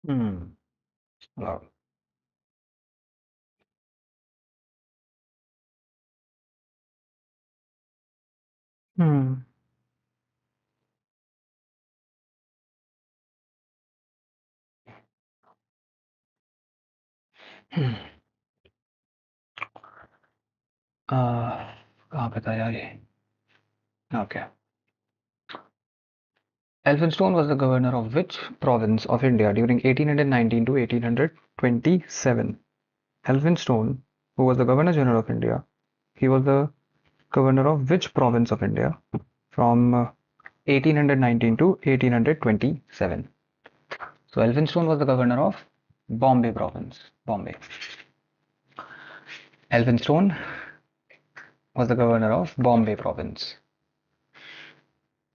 Hmm. Wow. Hmm. Hmm. कहाँ पे था यार ये? Okay. Elphinstone was the governor of which province of India during 1819 to 1827? Elphinstone, who was the Governor General of India, he was the governor of which province of India from 1819 to 1827? So Elphinstone was the governor of Bombay province. Bombay. Elphinstone was the governor of Bombay province.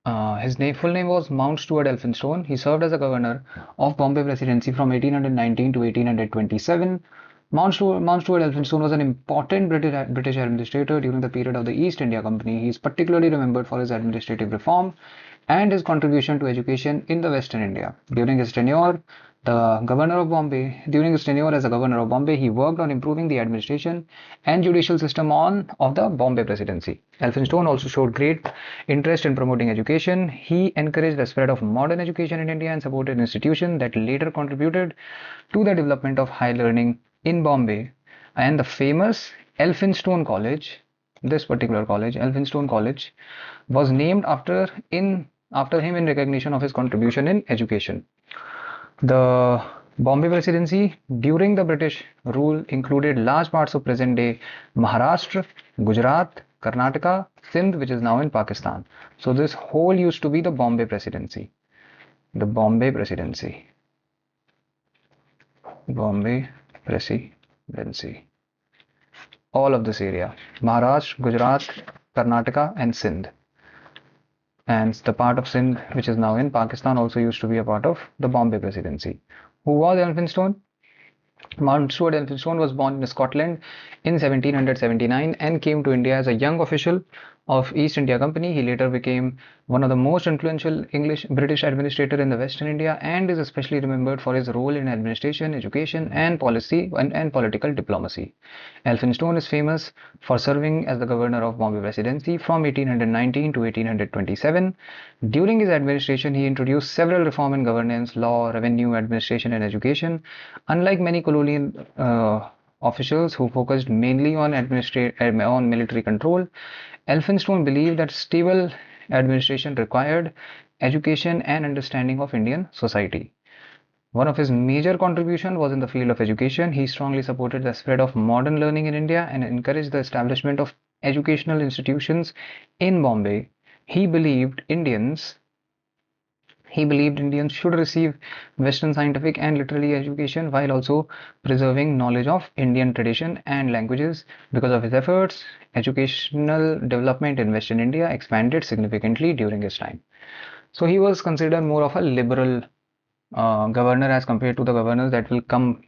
Full name was Mount Stuart Elphinstone. He served as a governor of Bombay Presidency from 1819 to 1827. Mount Stuart Elphinstone was an important British administrator during the period of the East India Company. He is particularly remembered for his administrative reform and his contribution to education in the Western India. During his tenure as a governor of Bombay, he worked on improving the administration and judicial system of the Bombay Presidency. Elphinstone also showed great interest in promoting education. He encouraged the spread of modern education in India and supported institutions that later contributed to the development of high learning in Bombay. And the famous Elphinstone College, this particular college, Elphinstone College, was named after him in recognition of his contribution in education. The Bombay Presidency during the British rule included large parts of present-day Maharashtra, Gujarat, Karnataka, Sindh, which is now in Pakistan. So this whole used to be the Bombay Presidency. The Bombay Presidency. Bombay Presidency. All of this area. Maharashtra, Gujarat, Karnataka, and Sindh. And the part of Sindh, which is now in Pakistan, also used to be a part of the Bombay Presidency. Who was Elphinstone? Mount Stuart Elphinstone was born in Scotland in 1779 and came to India as a young official of East India Company. He later became one of the most influential English British administrator in the Western India and is especially remembered for his role in administration, education, and policy and political diplomacy. Elphinstone is famous for serving as the governor of Bombay Presidency from 1819 to 1827. During his administration, he introduced several reforms in governance, law, revenue, administration, and education. Unlike many colonial officials who focused mainly on military control, Elphinstone believed that stable administration required education and understanding of Indian society. One of his major contributions was in the field of education. He strongly supported the spread of modern learning in India and encouraged the establishment of educational institutions in Bombay. He believed Indians he believed Indians should receive Western scientific and literary education while also preserving knowledge of Indian tradition and languages. Because of his efforts, educational development in Western India expanded significantly during his time. So he was considered more of a liberal governor as compared to the governors that will come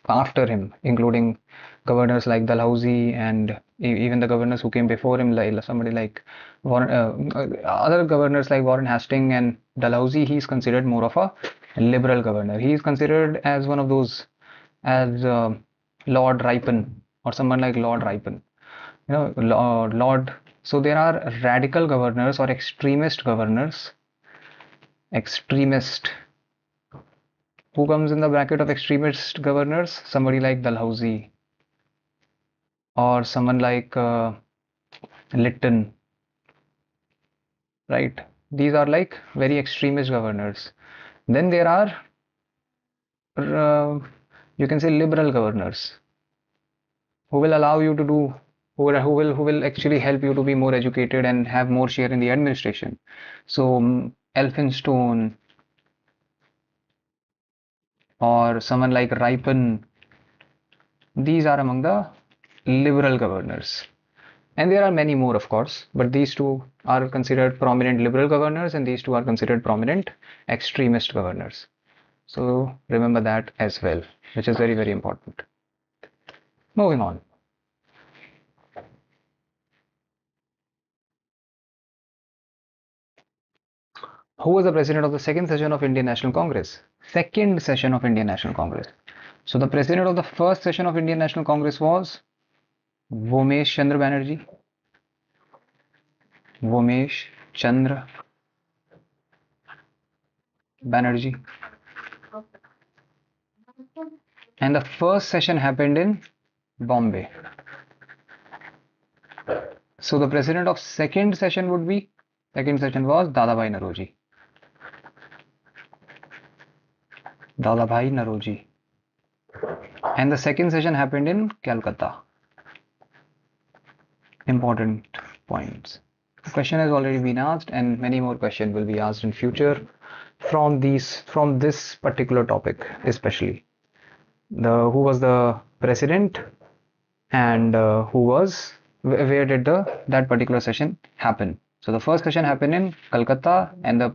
after him, including governors like Dalhousie and even the governors who came before him, like somebody like other governors like Warren Hastings and Dalhousie. He's considered more of a liberal governor. He is considered as one of those as Lord Ripon or someone like Lord Ripon. Lord. So there are radical governors or extremist governors. Extremist. Who comes in the bracket of extremist governors? Somebody like Dalhousie or someone like Lytton, right? These are like very extremist governors. Then there are, uh, you can say, liberal governors who will allow you to do, who will actually help you to be more educated and have more share in the administration. So Elphinstone or someone like Ripon, these are among the liberal governors. And there are many more, of course, but these two are considered prominent liberal governors and these two are considered prominent extremist governors. So remember that as well, which is very, very important. Moving on. Who was the president of the second session of Indian National Congress? second session of Indian National Congress. So the president of the first session of Indian National Congress was Vomesh Chandra Banerjee. Vomesh Chandra Banerjee. And the first session happened in Bombay. So the president of second session was Dadabhai Naroji. Dadabhai Naroji. And the second session happened in Calcutta. Important points. The question has already been asked, and many more questions will be asked in future from this particular topic, especially who was the president, and where did that particular session happen. So the first session happened in Calcutta, and the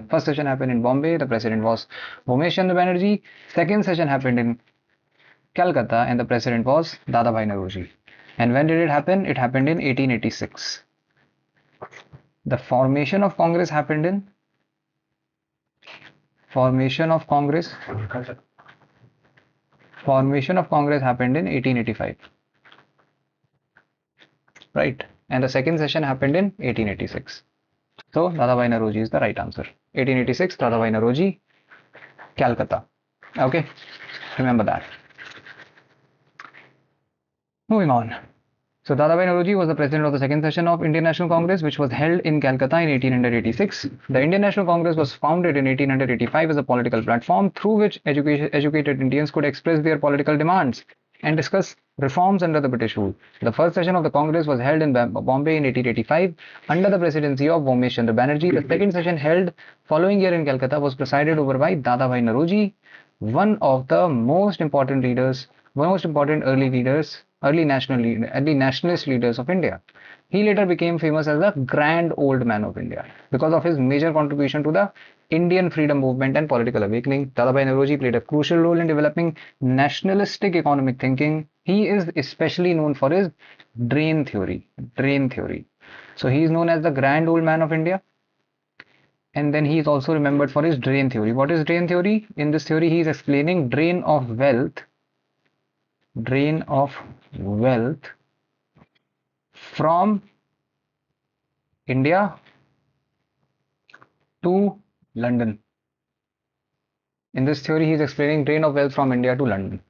first session happened in Bombay. The president was Vomesh Chandra Banerjee. Second session happened in Calcutta, and the president was Dadabhai Naoroji. And when did it happen? It happened in 1886. The formation of Congress happened in Formation of Congress happened in 1885. Right? And the second session happened in 1886. So Dadabhai Naoroji is the right answer. 1886, Dadabhai Naoroji, Calcutta. Okay, remember that. Moving on. So Dadabhai Naoroji was the president of the second session of Indian National Congress, which was held in Calcutta in 1886. The Indian National Congress was founded in 1885 as a political platform through which educated Indians could express their political demands and discuss reforms under the British rule. The first session of the Congress was held in Bombay in 1885 under the presidency of Vomesh Chandra Banerjee. The second session held following year in Calcutta was presided over by Dadabhai Naoroji, one of the most important early nationalist leaders of India. He later became famous as the Grand Old Man of India because of his major contribution to the Indian freedom movement and political awakening. Dadabhai Naoroji played a crucial role in developing nationalistic economic thinking. He is especially known for his drain theory. So he is known as the Grand Old Man of India. And then he is also remembered for his drain theory. What is drain theory? In this theory, he is explaining drain of wealth from India to London. In this theory, he is explaining drain of wealth from India to London.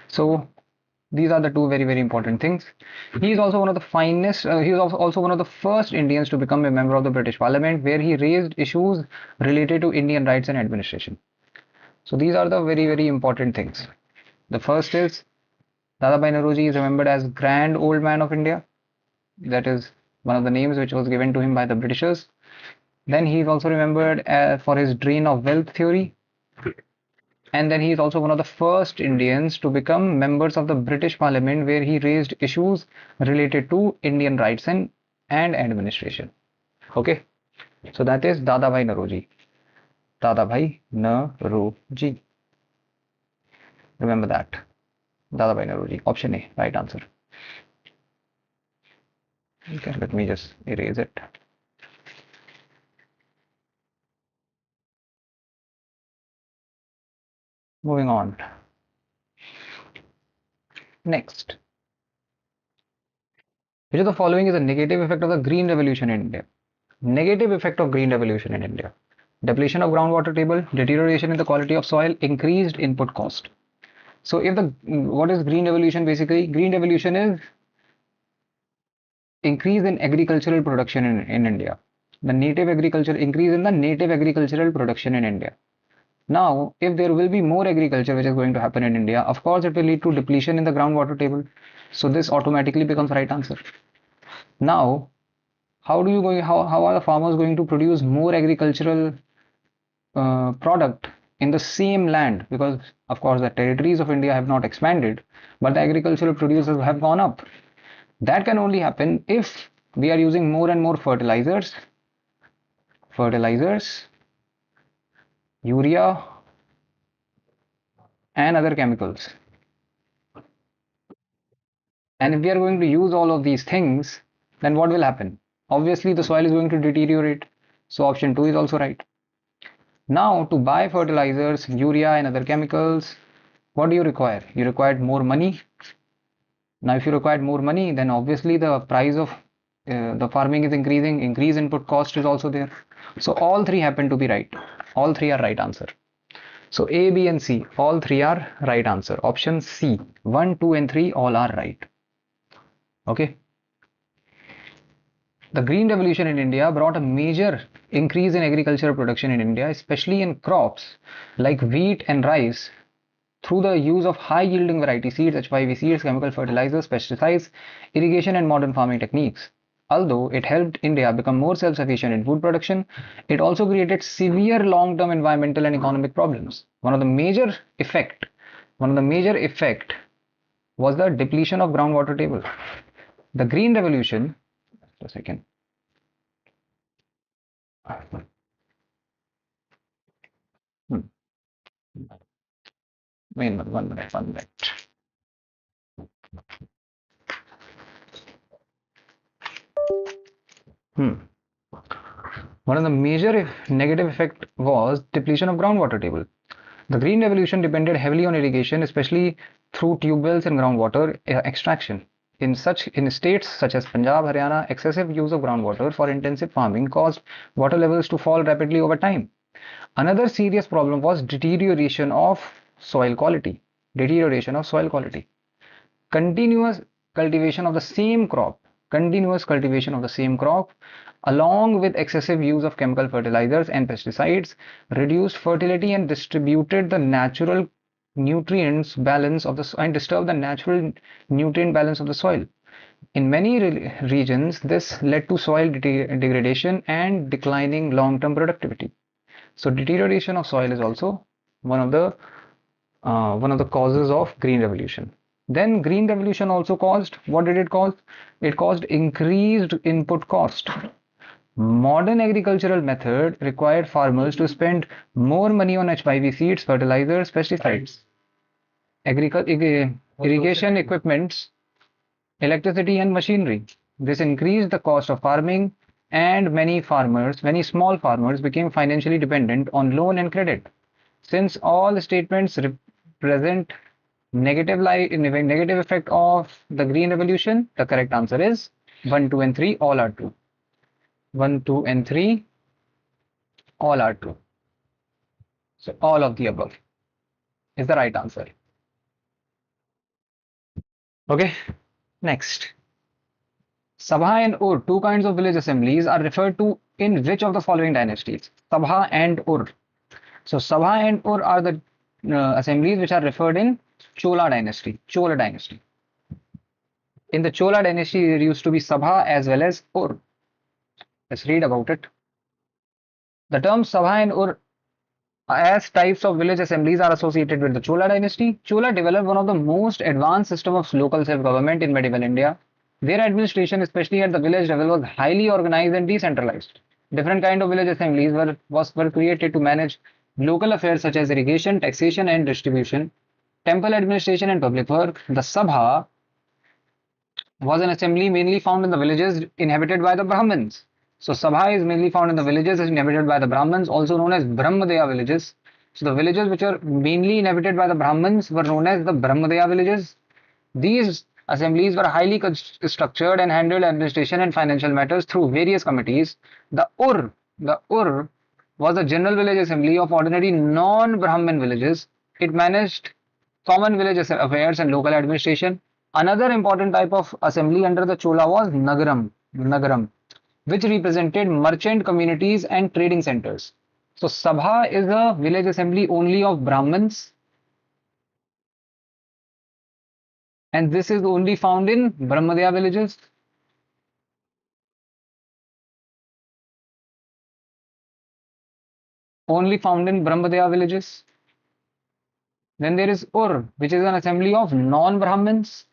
So these are the two very, very important things. He is also one of the he is also one of the first Indians to become a member of the British Parliament, where he raised issues related to Indian rights and administration. So these are the very, very important things. The first is Dadabhai Naoroji is remembered as Grand Old Man of India. That is one of the names which was given to him by the Britishers. Then he is also remembered for his drain of wealth theory. And then he is also one of the first Indians to become members of the British Parliament, where he raised issues related to Indian rights and administration. Okay, so that is Dadabhai Naoroji. Dadabhai Naoroji. Remember that. Dadabhai Naoroji. Option A, right answer. Okay, let me just erase it. Moving on. Next. Which of the following is a negative effect of the Green Revolution in India? Negative effect of Green Revolution in India. Depletion of groundwater table, deterioration in the quality of soil, increased input cost. So what is Green Revolution basically? Green Revolution is increase in agricultural production in India. Increase in the native agricultural production in India. Now, if there will be more agriculture which is going to happen in India, of course it will lead to depletion in the groundwater table. So this automatically becomes right answer. Now, how are the farmers going to produce more agricultural product in the same land? Because of course the territories of India have not expanded, but the agricultural producers have gone up. That can only happen if we are using more and more fertilizers, urea and other chemicals. And if we are going to use all of these things, then what will happen? Obviously the soil is going to deteriorate. So option 2 is also right. Now, to buy fertilizers, urea, and other chemicals, what do you require? You required more money. Now, if you required more money, then obviously the price of the farming is increasing, increase input cost is also there. So all three happen to be right. All three are right answer. So A, B, and C, all three are right answer. Option C, 1, 2, and 3 all are right. Okay. The Green Revolution in India brought a major increase in agricultural production in India, especially in crops like wheat and rice, through the use of high yielding variety seeds, HYV seeds, chemical fertilizers, pesticides, irrigation, and modern farming techniques. Although it helped India become more self sufficient in food production, it also created severe long term environmental and economic problems. One of the major effect was the depletion of groundwater table. The Green Revolution, just a second. Hmm. One minute, 1 minute. Hmm. One of the major negative effect was depletion of groundwater table. The Green Revolution depended heavily on irrigation, especially through tube wells and groundwater extraction. In states such as Punjab, Haryana, excessive use of groundwater for intensive farming caused water levels to fall rapidly over time. Another serious problem was deterioration of soil quality. Deterioration of soil quality. Continuous cultivation of the same crop, continuous cultivation of the same crop, along with excessive use of chemical fertilizers and pesticides, reduced fertility and distributed the natural nutrients balance of the and disturbed the natural nutrient balance of the soil. In many regions, this led to soil degradation and declining long-term productivity. So deterioration of soil is also one of the causes of green revolution. Then green revolution also caused, what did it cause? It caused increased input cost. Modern agricultural method required farmers to spend more money on HYV seeds, fertilizers, pesticides, irrigation equipments, electricity and machinery. This increased the cost of farming, and many small farmers became financially dependent on loan and credit. Since all statements represent negative effect of the green revolution, the correct answer is 1, 2, and 3 all are true. 1, 2, and 3 all are true. So all of the above is the right answer. Okay, next. Sabha and Ur, two kinds of village assemblies, are referred to in which of the following dynasties? Sabha and Ur. So Sabha and Ur are the assemblies which are referred in Chola dynasty. Chola dynasty. In the Chola dynasty, there used to be Sabha as well as Ur. Let's read about it. The terms Sabha and Ur as types of village assemblies are associated with the Chola dynasty. Chola developed one of the most advanced system of local self-government in medieval India. Their administration, especially at the village level, was highly organized and decentralized. Different kind of village assemblies were created to manage local affairs such as irrigation, taxation, and distribution, temple administration, and public work. The Sabha was an assembly mainly found in the villages inhabited by the Brahmins. So Sabha is mainly found in the villages inhabited by the Brahmins, also known as Brahmadaya villages. So the villages which are mainly inhabited by the Brahmins were known as the Brahmadaya villages. These assemblies were highly structured and handled administration and financial matters through various committees. The Ur was a general village assembly of ordinary non-Brahmin villages. It managed common village affairs and local administration. Another important type of assembly under the Chola was Nagaram, which represented merchant communities and trading centers. So Sabha is a village assembly only of Brahmins, and this is only found in Brahmadaya villages. Only found in Brahmadaya villages. Then there is Ur, which is an assembly of non-Brahmins,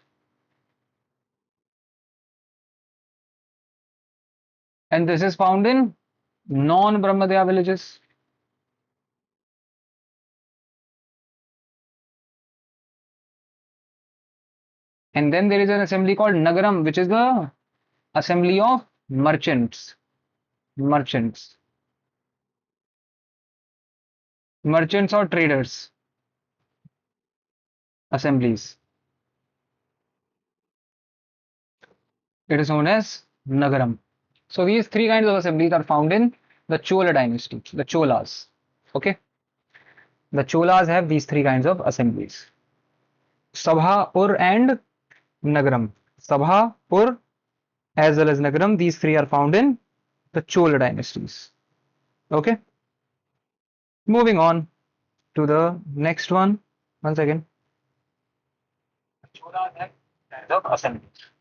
and this is found in non-Brahmadaya villages. And then there is an assembly called Nagaram, which is the assembly of merchants. Merchants. merchants or traders assemblies. It is known as Nagaram. So these three kinds of assemblies are found in the Chola dynasty, the Cholas. Okay, the Cholas have these three kinds of assemblies: Sabhapur and Nagaram. Sabhapur as well as Nagaram, these three are found in the Chola dynasties. Okay, moving on to the next one. One second. Cholas have kinds of assemblies.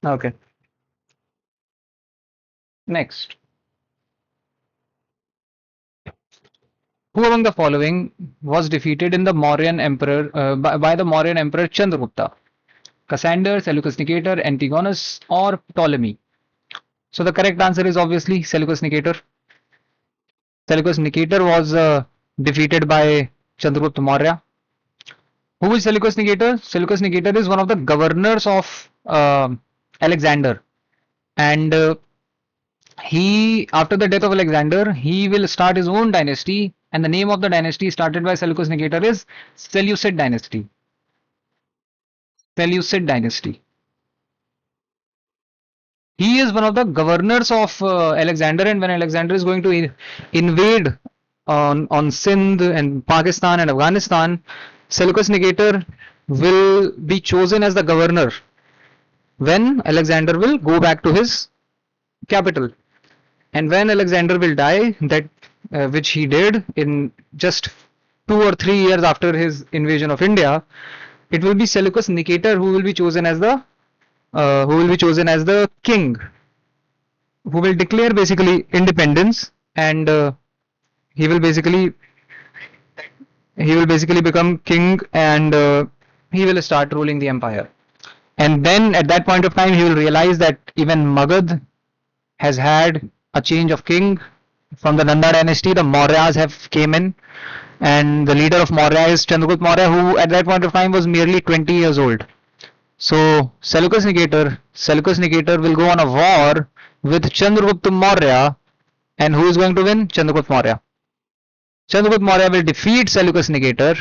Okay, next. Who among the following was defeated in the Mauryan emperor by the Mauryan emperor Chandragupta? Cassander, Seleucus Nicator, Antigonus, or Ptolemy? So the correct answer is obviously Seleucus Nicator. Seleucus Nicator was defeated by Chandragupta Maurya. Who is Seleucus Nicator? Seleucus Nicator is one of the governors of Alexander, and he, after the death of Alexander, he will start his own dynasty, and the name of the dynasty started by Seleucus Nicator is Seleucid dynasty. Seleucid dynasty. He is one of the governors of Alexander, and when Alexander is going to invade on Sindh and Pakistan and Afghanistan, Seleucus Nicator will be chosen as the governor when Alexander will go back to his capital. And when Alexander will die, that which he did in just 2 or 3 years after his invasion of India, it will be Seleucus Nicator who will be chosen as the king, who will declare basically independence, and he will basically become king, and he will start ruling the empire. And then at that point of time, he will realize that even Magad has had a change of king. From the Nanda dynasty, the Mauryas have came in, and the leader of Maurya is Chandragupta Maurya, who at that point of time was merely 20 years old. So Seleucus Nicator will go on a war with Chandragupta Maurya, and who is going to win? Chandragupta Maurya. Chandragupta Maurya will defeat Seleucus Nicator,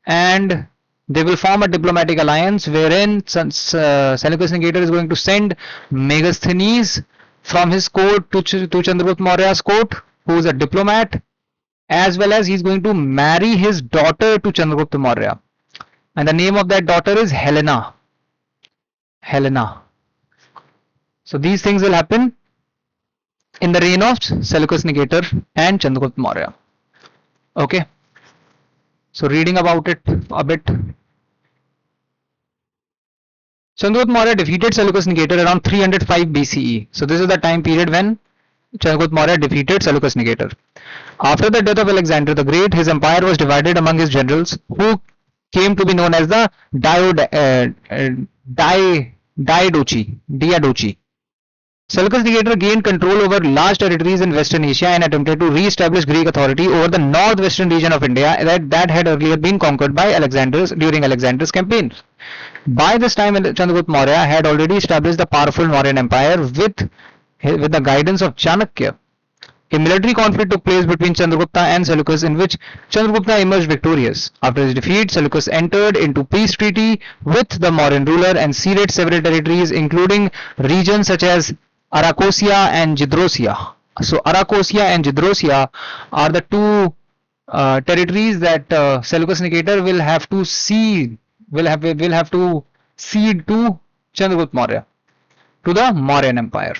and they will form a diplomatic alliance wherein Seleucus Nicator is going to send Megasthenes from his court to Chandragupta Maurya's court, who is a diplomat, as well as he is going to marry his daughter to Chandragupta Maurya, and the name of that daughter is Helena. So these things will happen in the reign of Seleucus Nicator and Chandragupta Maurya. Okay, so reading about it a bit. Chandragupta Maurya defeated Seleucus Nicator around 305 BCE. So this is the time period when Chandragupta Maurya defeated Seleucus Nicator. After the death of Alexander the Great, his empire was divided among his generals, who came to be known as the Diadochi. Seleucus Nicator gained control over large territories in Western Asia and attempted to re-establish Greek authority over the northwestern region of India that had earlier been conquered by during Alexander's campaigns. By this time, Chandragupta Maurya had already established the powerful Mauryan Empire with the guidance of Chanakya. A military conflict took place between Chandragupta and Seleucus, in which Chandragupta emerged victorious. After his defeat, Seleucus entered into peace treaty with the Mauryan ruler and ceded several territories, including regions such as Arachosia and Gedrosia. So Arachosia and Gedrosia are the two territories that Seleucus Nicator will have to cede to Chandragupta Maurya, to the Mauryan Empire.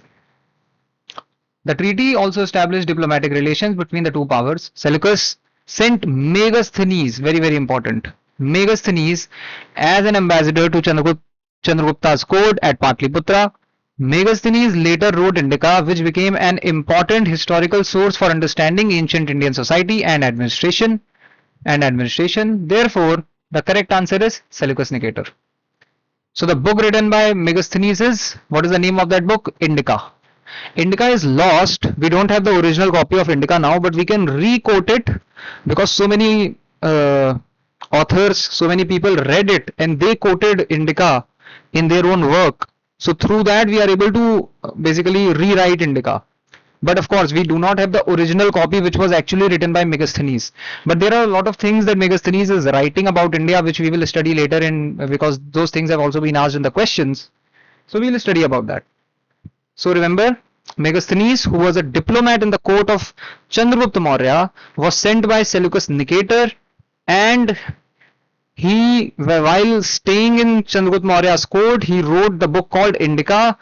The treaty also established diplomatic relations between the two powers. Seleucus sent Megasthenes, very very important, Megasthenes as an ambassador to Chandragupta's court at Patliputra. Megasthenes later wrote Indica, which became an important historical source for understanding ancient Indian society and administration. Therefore, the correct answer is Seleucus Nicator. So the book written by Megasthenes is, what is the name of that book? Indica. Indica is lost. We don't have the original copy of Indica now, but we can re-quote it because so many authors, so many people read it and they quoted Indica in their own work. So through that we are able to basically rewrite Indica. But of course, we do not have the original copy which was actually written by Megasthenes. But there are a lot of things that Megasthenes is writing about India which we will study later in, because those things have also been asked in the questions. So we will study about that. So remember, Megasthenes, who was a diplomat in the court of Chandragupta Maurya, was sent by Seleucus Nicator, and he, while staying in Chandragupta Maurya's court, he wrote the book called Indica,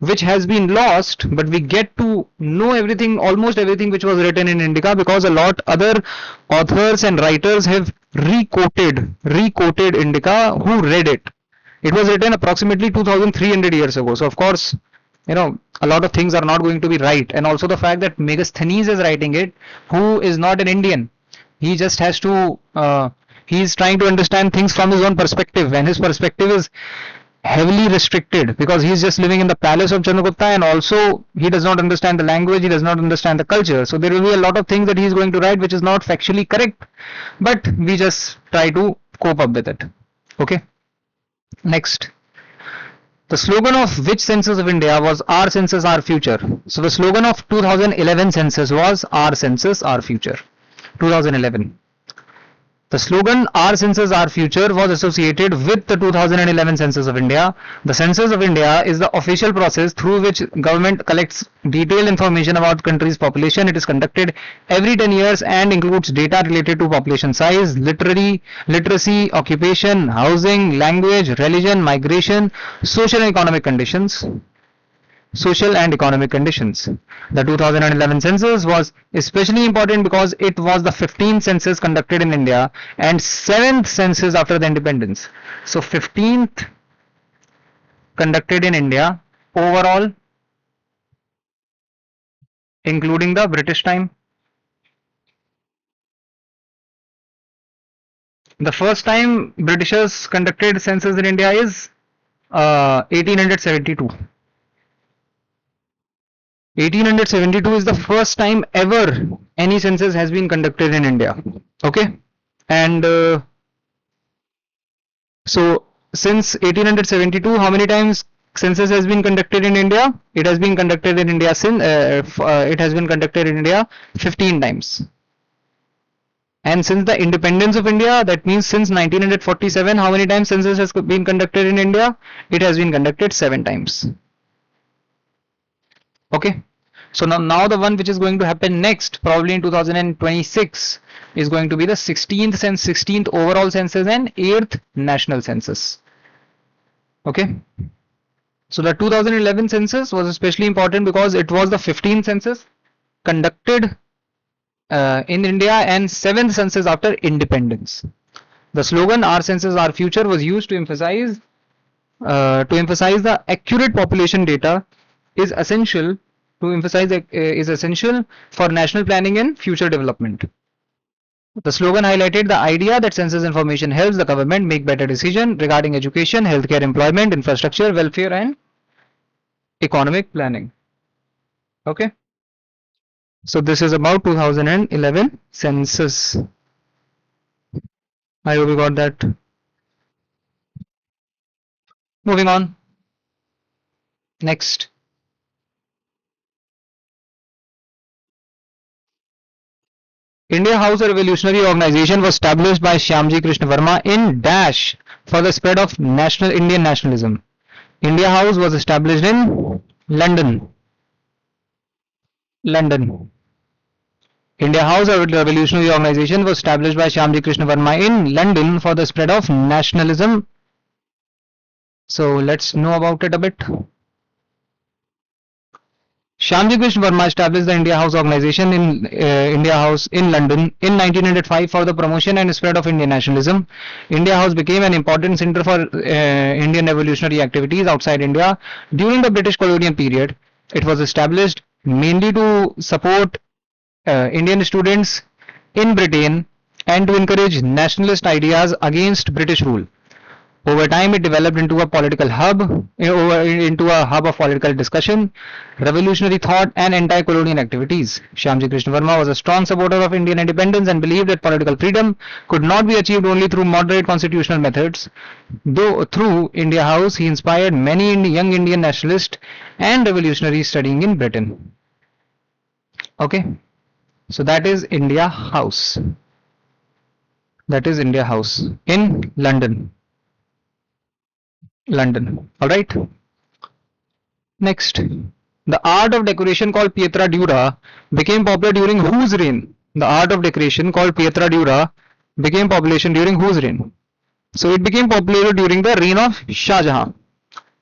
which has been lost, but we get to know everything, almost everything which was written in Indica, because a lot other authors and writers have recoded Indica who read it. It was written approximately 2300 years ago. So of course, you know, a lot of things are not going to be right. And also the fact that Megasthenes is writing it, who is not an Indian. He just has to, he's trying to understand things from his own perspective, and his perspective is heavily restricted because he's just living in the palace of Chandragupta, and also he does not understand the language, he does not understand the culture. So there will be a lot of things that he's going to write which is not factually correct, but we just try to cope up with it. Okay. Next. The slogan of which census of India was "Our census, our future"? So the slogan of 2011 census was "Our census, our future." 2011. The slogan "Our census, our future" was associated with the 2011 census of India. The census of India is the official process through which government collects detailed information about country's population. It is conducted every 10 years and includes data related to population size, literacy, occupation, housing, language, religion, migration, social and economic conditions. The 2011 census was especially important because it was the 15th census conducted in India and 7th census after the independence. So 15th conducted in India overall, including the British time. The first time Britishers conducted census in India is 1872. 1872 is the first time ever any census has been conducted in India. Okay, and so since 1872, how many times census has been conducted in India? It has been conducted in India since 15 times. And since the independence of India, that means since 1947, how many times census has been conducted in India? It has been conducted 7 times. Okay. So now the one which is going to happen next, probably in 2026, is going to be the 16th overall census and 8th national census. Okay. So the 2011 census was especially important because it was the 15th census conducted in India and 7th census after independence. The slogan "Our census, our future" was used to emphasize the accurate population data is essential for national planning and future development. The slogan highlighted the idea that census information helps the government make better decisions regarding education, healthcare, employment, infrastructure, welfare, and economic planning. Okay. So this is about 2011 census. I hope you got that. Moving on. Next. India House, a revolutionary organization, was established by Shyamji Krishna Verma in dash for the spread of Indian nationalism. India House was established in London. India House, a revolutionary organization, was established by Shyamji Krishna Verma in London for the spread of nationalism. So let's know about it a bit. Shyamji Krishna Verma established the India House organization in London in 1905 for the promotion and spread of Indian nationalism. India House became an important center for Indian revolutionary activities outside India during the British colonial period. It was established mainly to support Indian students in Britain and to encourage nationalist ideas against British rule. Over time, it developed into a political hub, of political discussion, revolutionary thought, and anti-colonial activities. Shyamji Krishna Verma was a strong supporter of Indian independence and believed that political freedom could not be achieved only through moderate constitutional methods. Though through India House, he inspired many young Indian nationalists and revolutionaries studying in Britain. Okay, so that is India House. That is India House in London. London. All right. Next, the art of decoration called pietra dura became popular during whose reign? The art of decoration called pietra dura became popular during whose reign? So it became popular during the reign of Shah Jahan.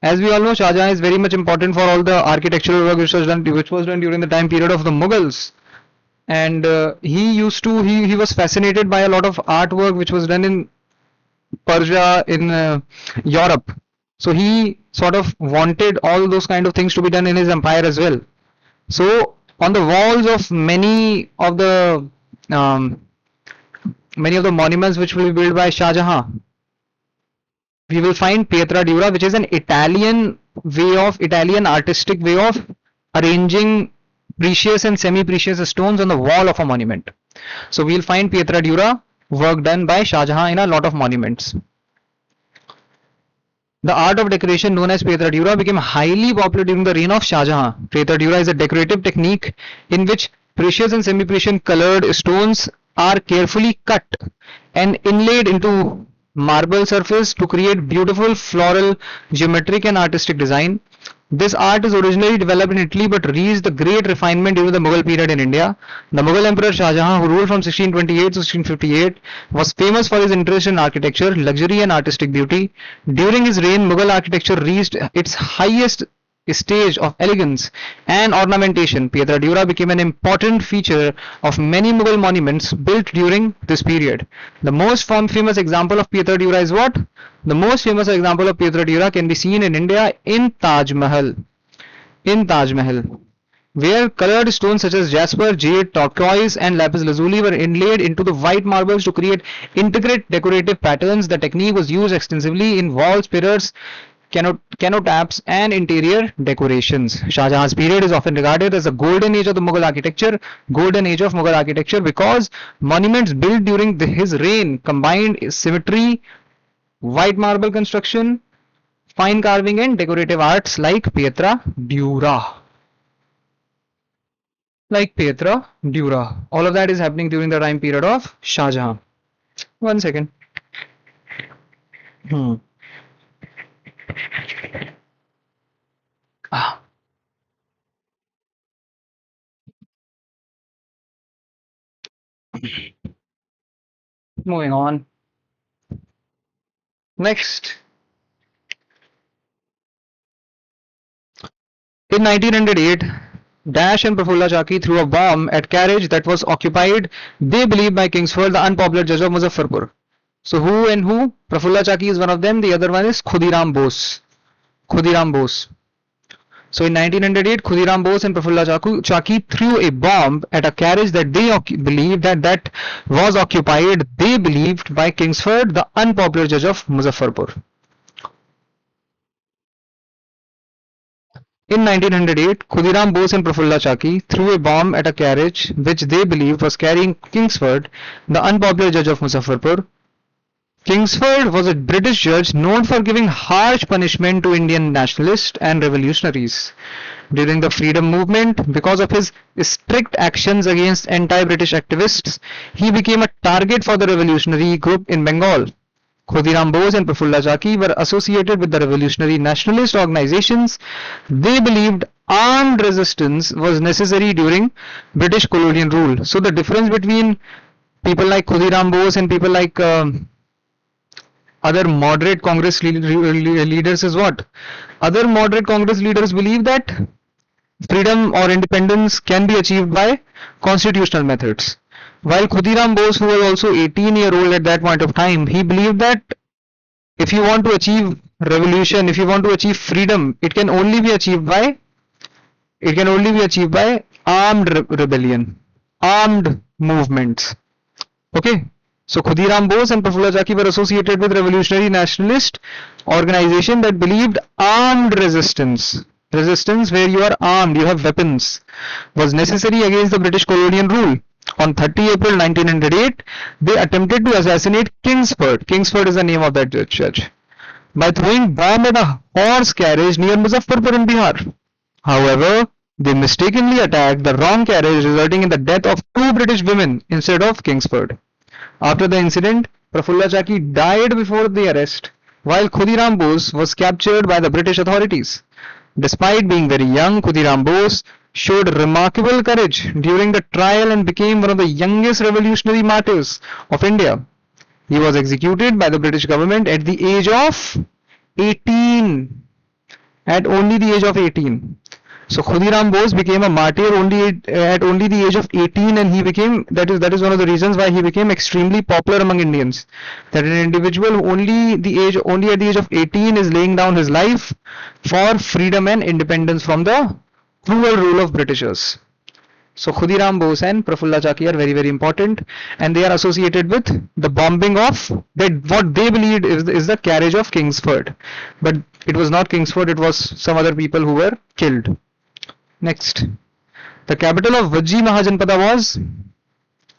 As we all know, Shah Jahan is very much important for all the architectural work which was done during the time period of the Mughals. And he was fascinated by a lot of artwork which was done in Persia, in Europe. So he sort of wanted all those kind of things to be done in his empire as well. So on the walls of um, many of the monuments which will be built by Shah Jahan, we will find pietra dura, which is an Italian artistic way of arranging precious and semi-precious stones on the wall of a monument. So we'll find pietra dura work done by Shah Jahan in a lot of monuments. The art of decoration known as pietra dura became highly popular during the reign of Shah Jahan. Pietra dura is a decorative technique in which precious and semi-precious colored stones are carefully cut and inlaid into marble surface to create beautiful floral, geometric and artistic design. This art is originally developed in Italy but reached the great refinement during the Mughal period in India. The Mughal Emperor Shah Jahan, who ruled from 1628 to 1658, was famous for his interest in architecture, luxury and artistic beauty. During his reign, Mughal architecture reached its highest stage of elegance and ornamentation. Pietra dura became an important feature of many Mughal monuments built during this period. The most famous example of pietra dura is what? The most famous example of pietra dura can be seen in India in Taj Mahal. In Taj Mahal, where colored stones such as jasper, jade, turquoise and lapis lazuli were inlaid into the white marbles to create intricate decorative patterns. The technique was used extensively in walls, pillars, canotaps and interior decorations. Shah Jahan's period is often regarded as the golden age of the Mughal architecture, because monuments built during his reign combined symmetry, white marble construction, fine carving and decorative arts like pietra dura. All of that is happening during the time period of Shah Jahan. One second. Moving on. Next. In 1908, Dash and Prafulla Chaki threw a bomb at carriage that was occupied, they believe, by Kingsford, the unpopular judge of Muzaffarpur. So who and who? Prafulla Chaki is one of them. The other one is Khudiram Bose. So in 1908, Khudiram Bose and Prafulla Chaki threw a bomb at a carriage that they believed that was occupied, they believed, by Kingsford, the unpopular judge of Muzaffarpur. In 1908, Khudiram Bose and Prafulla Chaki threw a bomb at a carriage which they believed was carrying Kingsford, the unpopular judge of Muzaffarpur. Kingsford was a British judge known for giving harsh punishment to Indian nationalists and revolutionaries. During the freedom movement, because of his strict actions against anti-British activists, he became a target for the revolutionary group in Bengal. Khudiram Bose and Prafulla Chaki were associated with the revolutionary nationalist organizations. They believed armed resistance was necessary during British colonial rule. So the difference between people like Khudiram Bose and people like other moderate Congress leaders is what? Other moderate Congress leaders believe that freedom or independence can be achieved by constitutional methods. While Khudiram Bose, who was also 18-year-old at that point of time, he believed that if you want to achieve revolution, if you want to achieve freedom, it can only be achieved by armed rebellion, armed movements. Okay. So Khudiram Bose and Prafulla Chaki were associated with revolutionary nationalist organization that believed armed resistance where you are armed, you have weapons, was necessary against the British colonial rule. On 30 April 1908, they attempted to assassinate Kingsford. Kingsford is the name of that judge, by throwing bomb at a horse carriage near Muzaffarpur in Bihar. However, They mistakenly attacked the wrong carriage, resulting in the death of 2 British women instead of Kingsford. After the incident, Prafulla Chaki died before the arrest, while Khudiram Bose was captured by the British authorities. Despite being very young, Khudiram Bose showed remarkable courage during the trial and became one of the youngest revolutionary martyrs of India. He was executed by the British government at the age of 18. At only the age of 18. So Khudiram Bose became a martyr at only the age of 18, and he became that is one of the reasons why he became extremely popular among Indians. That an individual only at the age of 18 is laying down his life for freedom and independence from the cruel rule of Britishers. So Khudiram Bose and Prafulla Chaki are very, very important, and they are associated with the bombing of what they believed is the carriage of Kingsford. But it was not Kingsford, it was some other people who were killed. Next. The capital of Vajji Mahajanpada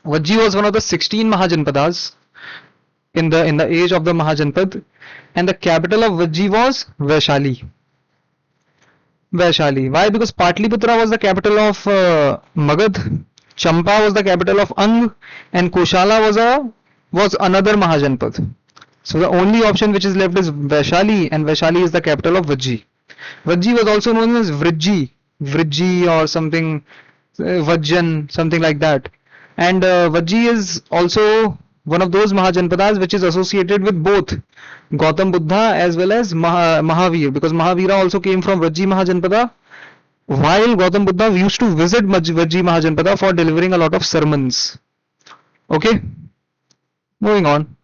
was one of the 16 Mahajanpadas in the age of the Mahajanpad, and the capital of Vajji was Vaishali. Vaishali. Why? Because Patliputra was the capital of Magad, Champa was the capital of Ang, and Koshala was another Mahajanpad. So the only option which is left is Vaishali, and Vaishali is the capital of Vajji. Vajji was also known as Vrijji or something, Vajjan, something like that. And Vajji is also one of those Mahajanpadas which is associated with both Gautam Buddha as well as Mahavir, because Mahavira also came from Vajji Mahajanpada, while Gautam Buddha used to visit Vajji Mahajanpada for delivering a lot of sermons. Okay, moving on.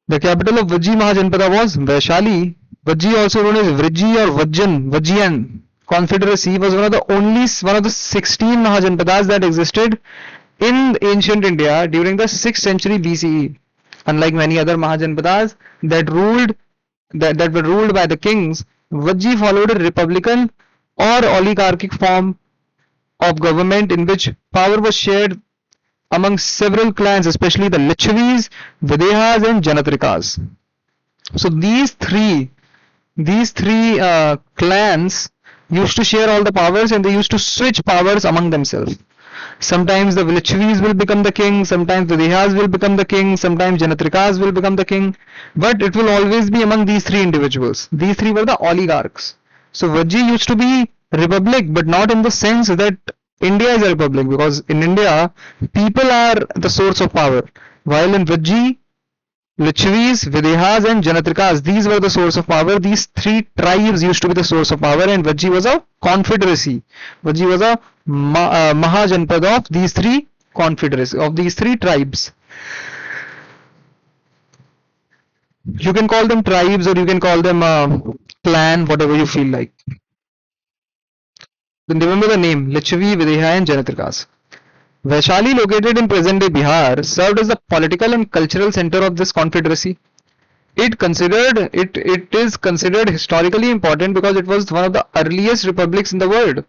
The capital of Vajji Mahajanpada was Vaishali. Vajji, also known as Vrijji or Vajjian Confederacy, was one of the 16 Mahajanpadas that existed in ancient India during the 6th century BCE. Unlike many other Mahajanpadas that were ruled by the kings, Vajji followed a republican or oligarchic form of government in which power was shared among several clans, especially the Lichavis, Videhas and Janatrikas. So these three clans used to share all the powers, and they used to switch powers among themselves. Sometimes the Lichavis will become the king, sometimes the Videhas will become the king, sometimes Janatrikas will become the king, but it will always be among these three individuals. These three were the oligarchs. So Vajji used to be republic, but not in the sense that India is a republic, because in India people are the source of power, while in Vajji, Lichavis, Videhas and Janatrikas, these were the source of power. These three tribes used to be the source of power, and Vajji was a confederacy. Vajji was a Mahajanpad of these three confederacy, of these three tribes. You can call them tribes or you can call them clan, whatever you feel like. Then remember the name, Lichavi, Videha and Janatrikas. Vaishali, located in present-day Bihar, served as the political and cultural center of this confederacy. It is considered historically important because it was one of the earliest republics in the world.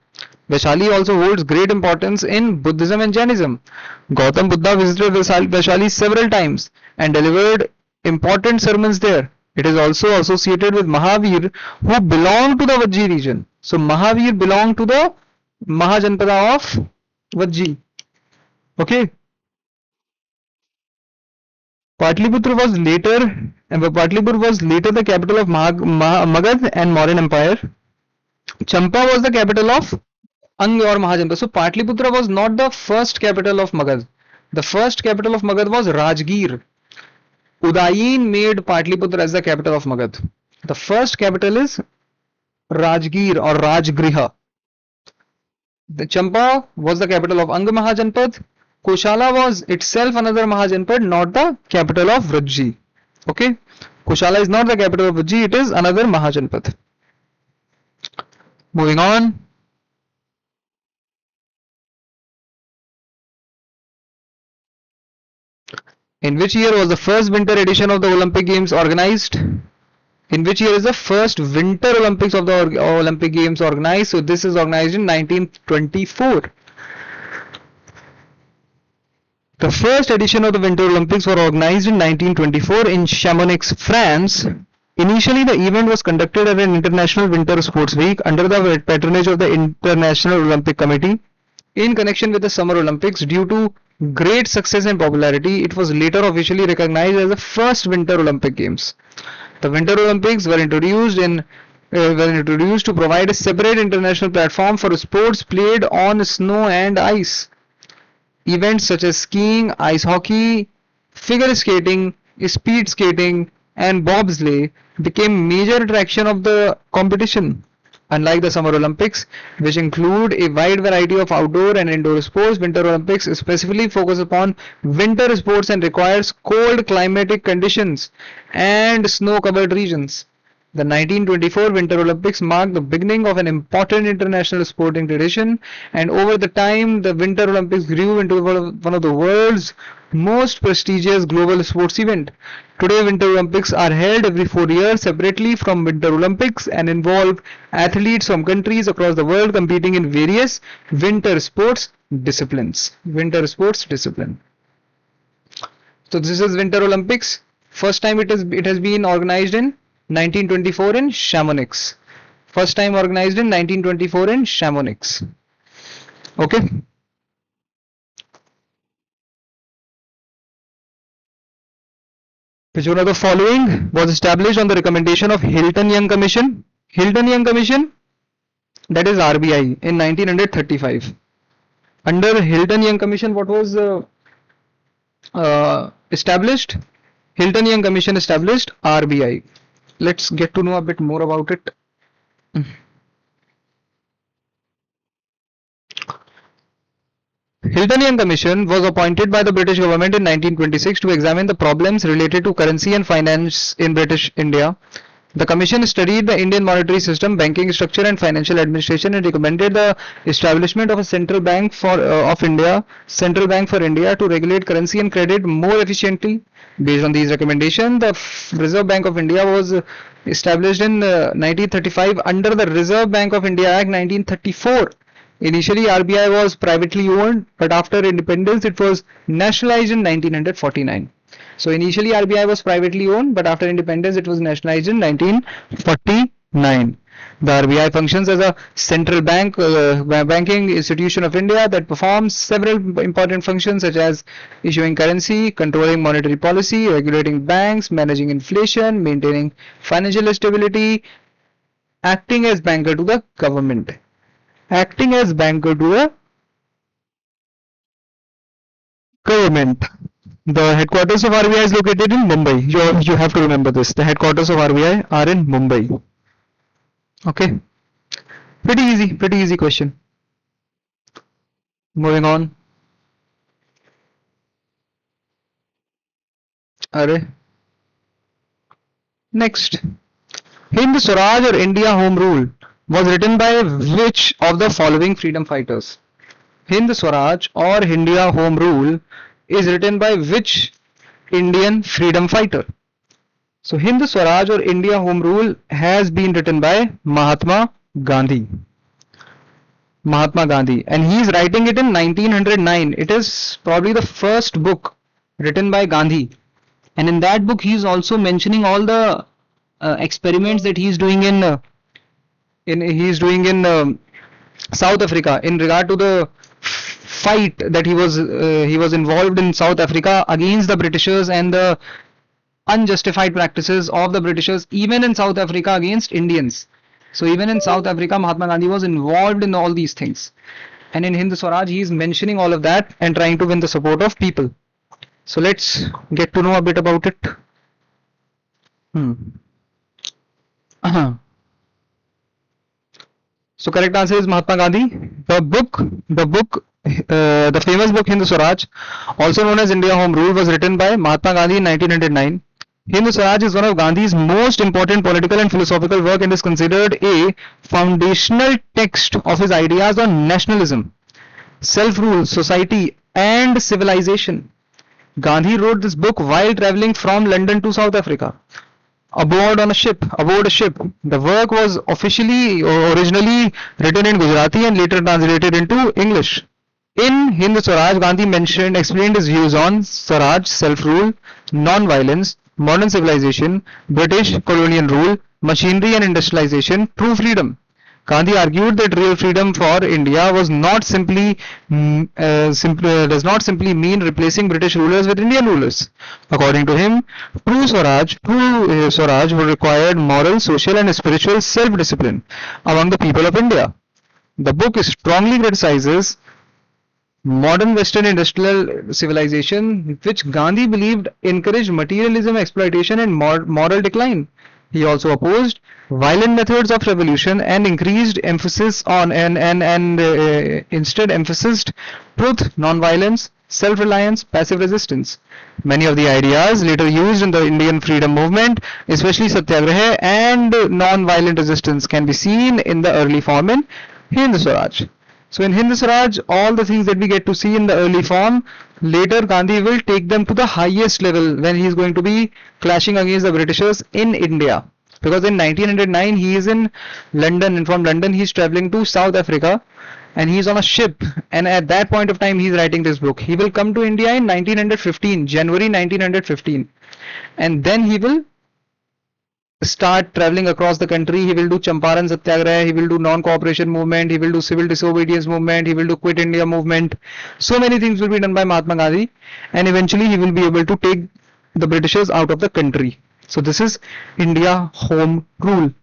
Vaishali also holds great importance in Buddhism and Jainism. Gautam Buddha visited Vaishali several times and delivered important sermons there. It is also associated with Mahavir, who belonged to the Vajji region. So Mahavir belonged to the Mahajanpada of Vajji. Okay. Patliputra was later the capital of Magad and Mauryan Empire. Champa was the capital of Ang or Mahajanpada. So Patliputra was not the first capital of Magad. The first capital of Magad was Rajgir. Udayin made Patliputra as the capital of Magad. The first capital is Rajgir or Rajgriha. The Champa was the capital of Ang Mahajanpad. Koshala was itself another Mahajanpad, not the capital of Vajji. Okay, Koshala is not the capital of Vajji, it is another Mahajanpad. Moving on. In which year was the first winter edition of the Olympic Games organized? In which year is the first Winter Olympics of the Olympic Games organized? So this is organized in 1924. The first edition of the Winter Olympics were organized in 1924 in Chamonix, France. Initially, the event was conducted at an International Winter Sports Week under the patronage of the International Olympic Committee. In connection with the Summer Olympics, due to great success and popularity, it was later officially recognized as the first Winter Olympic Games. The Winter Olympics were introduced to provide a separate international platform for sports played on snow and ice. Events such as skiing, ice hockey, figure skating, speed skating, and bobsleigh became major attraction of the competition. Unlike the Summer Olympics, which include a wide variety of outdoor and indoor sports, Winter Olympics specifically focus upon winter sports and requires cold climatic conditions and snow-covered regions. The 1924 Winter Olympics marked the beginning of an important international sporting tradition, and over the time, the Winter Olympics grew into one of the world's most prestigious global sports event. Today, Winter Olympics are held every 4 years separately from Winter Olympics and involve athletes from countries across the world competing in various winter sports disciplines. Winter sports discipline. So this is Winter Olympics. First time it has been organized in 1924 in Chamonix. First time organized in 1924 in Chamonix. Okay. Which one of the following was established on the recommendation of Hilton-Young Commission? Hilton-Young Commission, that is RBI, in 1935. Under Hilton-Young Commission, what was established? Hilton-Young Commission established RBI. Let's get to know a bit more about it. Hilton-Young Commission was appointed by the British government in 1926 to examine the problems related to currency and finance in British India. The commission studied the Indian monetary system, banking structure and financial administration and recommended the establishment of a central bank of India to regulate currency and credit more efficiently. Based on these recommendations, the Reserve Bank of India was established in 1935 under the Reserve Bank of India Act 1934. Initially, RBI was privately owned, but after independence, it was nationalized in 1949. So initially, RBI was privately owned, but after independence, it was nationalized in 1949. The RBI functions as a central banking institution of India that performs several important functions such as issuing currency, controlling monetary policy, regulating banks, managing inflation, maintaining financial stability, acting as banker to the government. Acting as banker to the government. The headquarters of RBI is located in Mumbai. You have to remember this. The headquarters of RBI are in Mumbai. Okay. Pretty easy question. Moving on. Next. Hind Swaraj or India Home Rule was written by which of the following freedom fighters? Hind Swaraj or India Home Rule is written by which Indian freedom fighter? So Hind Swaraj or India Home Rule has been written by Mahatma Gandhi. Mahatma Gandhi, and he is writing it in 1909. It is probably the first book written by Gandhi, and in that book he is also mentioning all the experiments that he is doing in South Africa in regard to the fight that he was involved in South Africa against the Britishers and the unjustified practices of the Britishers even in South Africa against Indians. So even in South Africa, Mahatma Gandhi was involved in all these things, and in Hind Swaraj he is mentioning all of that and trying to win the support of people. So let's get to know a bit about it. So correct answer is Mahatma Gandhi. The famous book Hind Swaraj, also known as India Home Rule, was written by Mahatma Gandhi in 1909. Hind Swaraj is one of Gandhi's most important political and philosophical work and is considered a foundational text of his ideas on nationalism, self-rule, society and civilization. Gandhi wrote this book while traveling from London to South Africa aboard a ship. The work was originally written in Gujarati and later translated into English. In Hind Swaraj, Gandhi explained his views on Swaraj, self-rule, non-violence, modern civilization, British colonial rule, machinery and industrialization, true freedom. Gandhi argued that real freedom for India was not does not simply mean replacing British rulers with Indian rulers. According to him, true Swaraj would require moral, social, and spiritual self-discipline among the people of India. The book strongly criticizes modern Western industrial civilization, which Gandhi believed encouraged materialism, exploitation, and moral decline. He also opposed violent methods of revolution and increased emphasis on instead emphasized truth, non-violence, self-reliance, passive resistance. Many of the ideas later used in the Indian freedom movement, especially satyagraha and non-violent resistance, can be seen in the early form in Hind Swaraj. So in Hind Swaraj, all the things that we get to see in the early form, later Gandhi will take them to the highest level when he is going to be clashing against the Britishers in India. Because in 1909 he is in London, and from London he is traveling to South Africa, and he is on a ship, and at that point of time he is writing this book. He will come to India in 1915, January 1915, and then he will start traveling across the country. He will do Champaran Satyagraha, he will do non-cooperation movement, he will do civil disobedience movement, he will do Quit India movement. So many things will be done by Mahatma Gandhi, and eventually he will be able to take the Britishers out of the country. So this is India Home Rule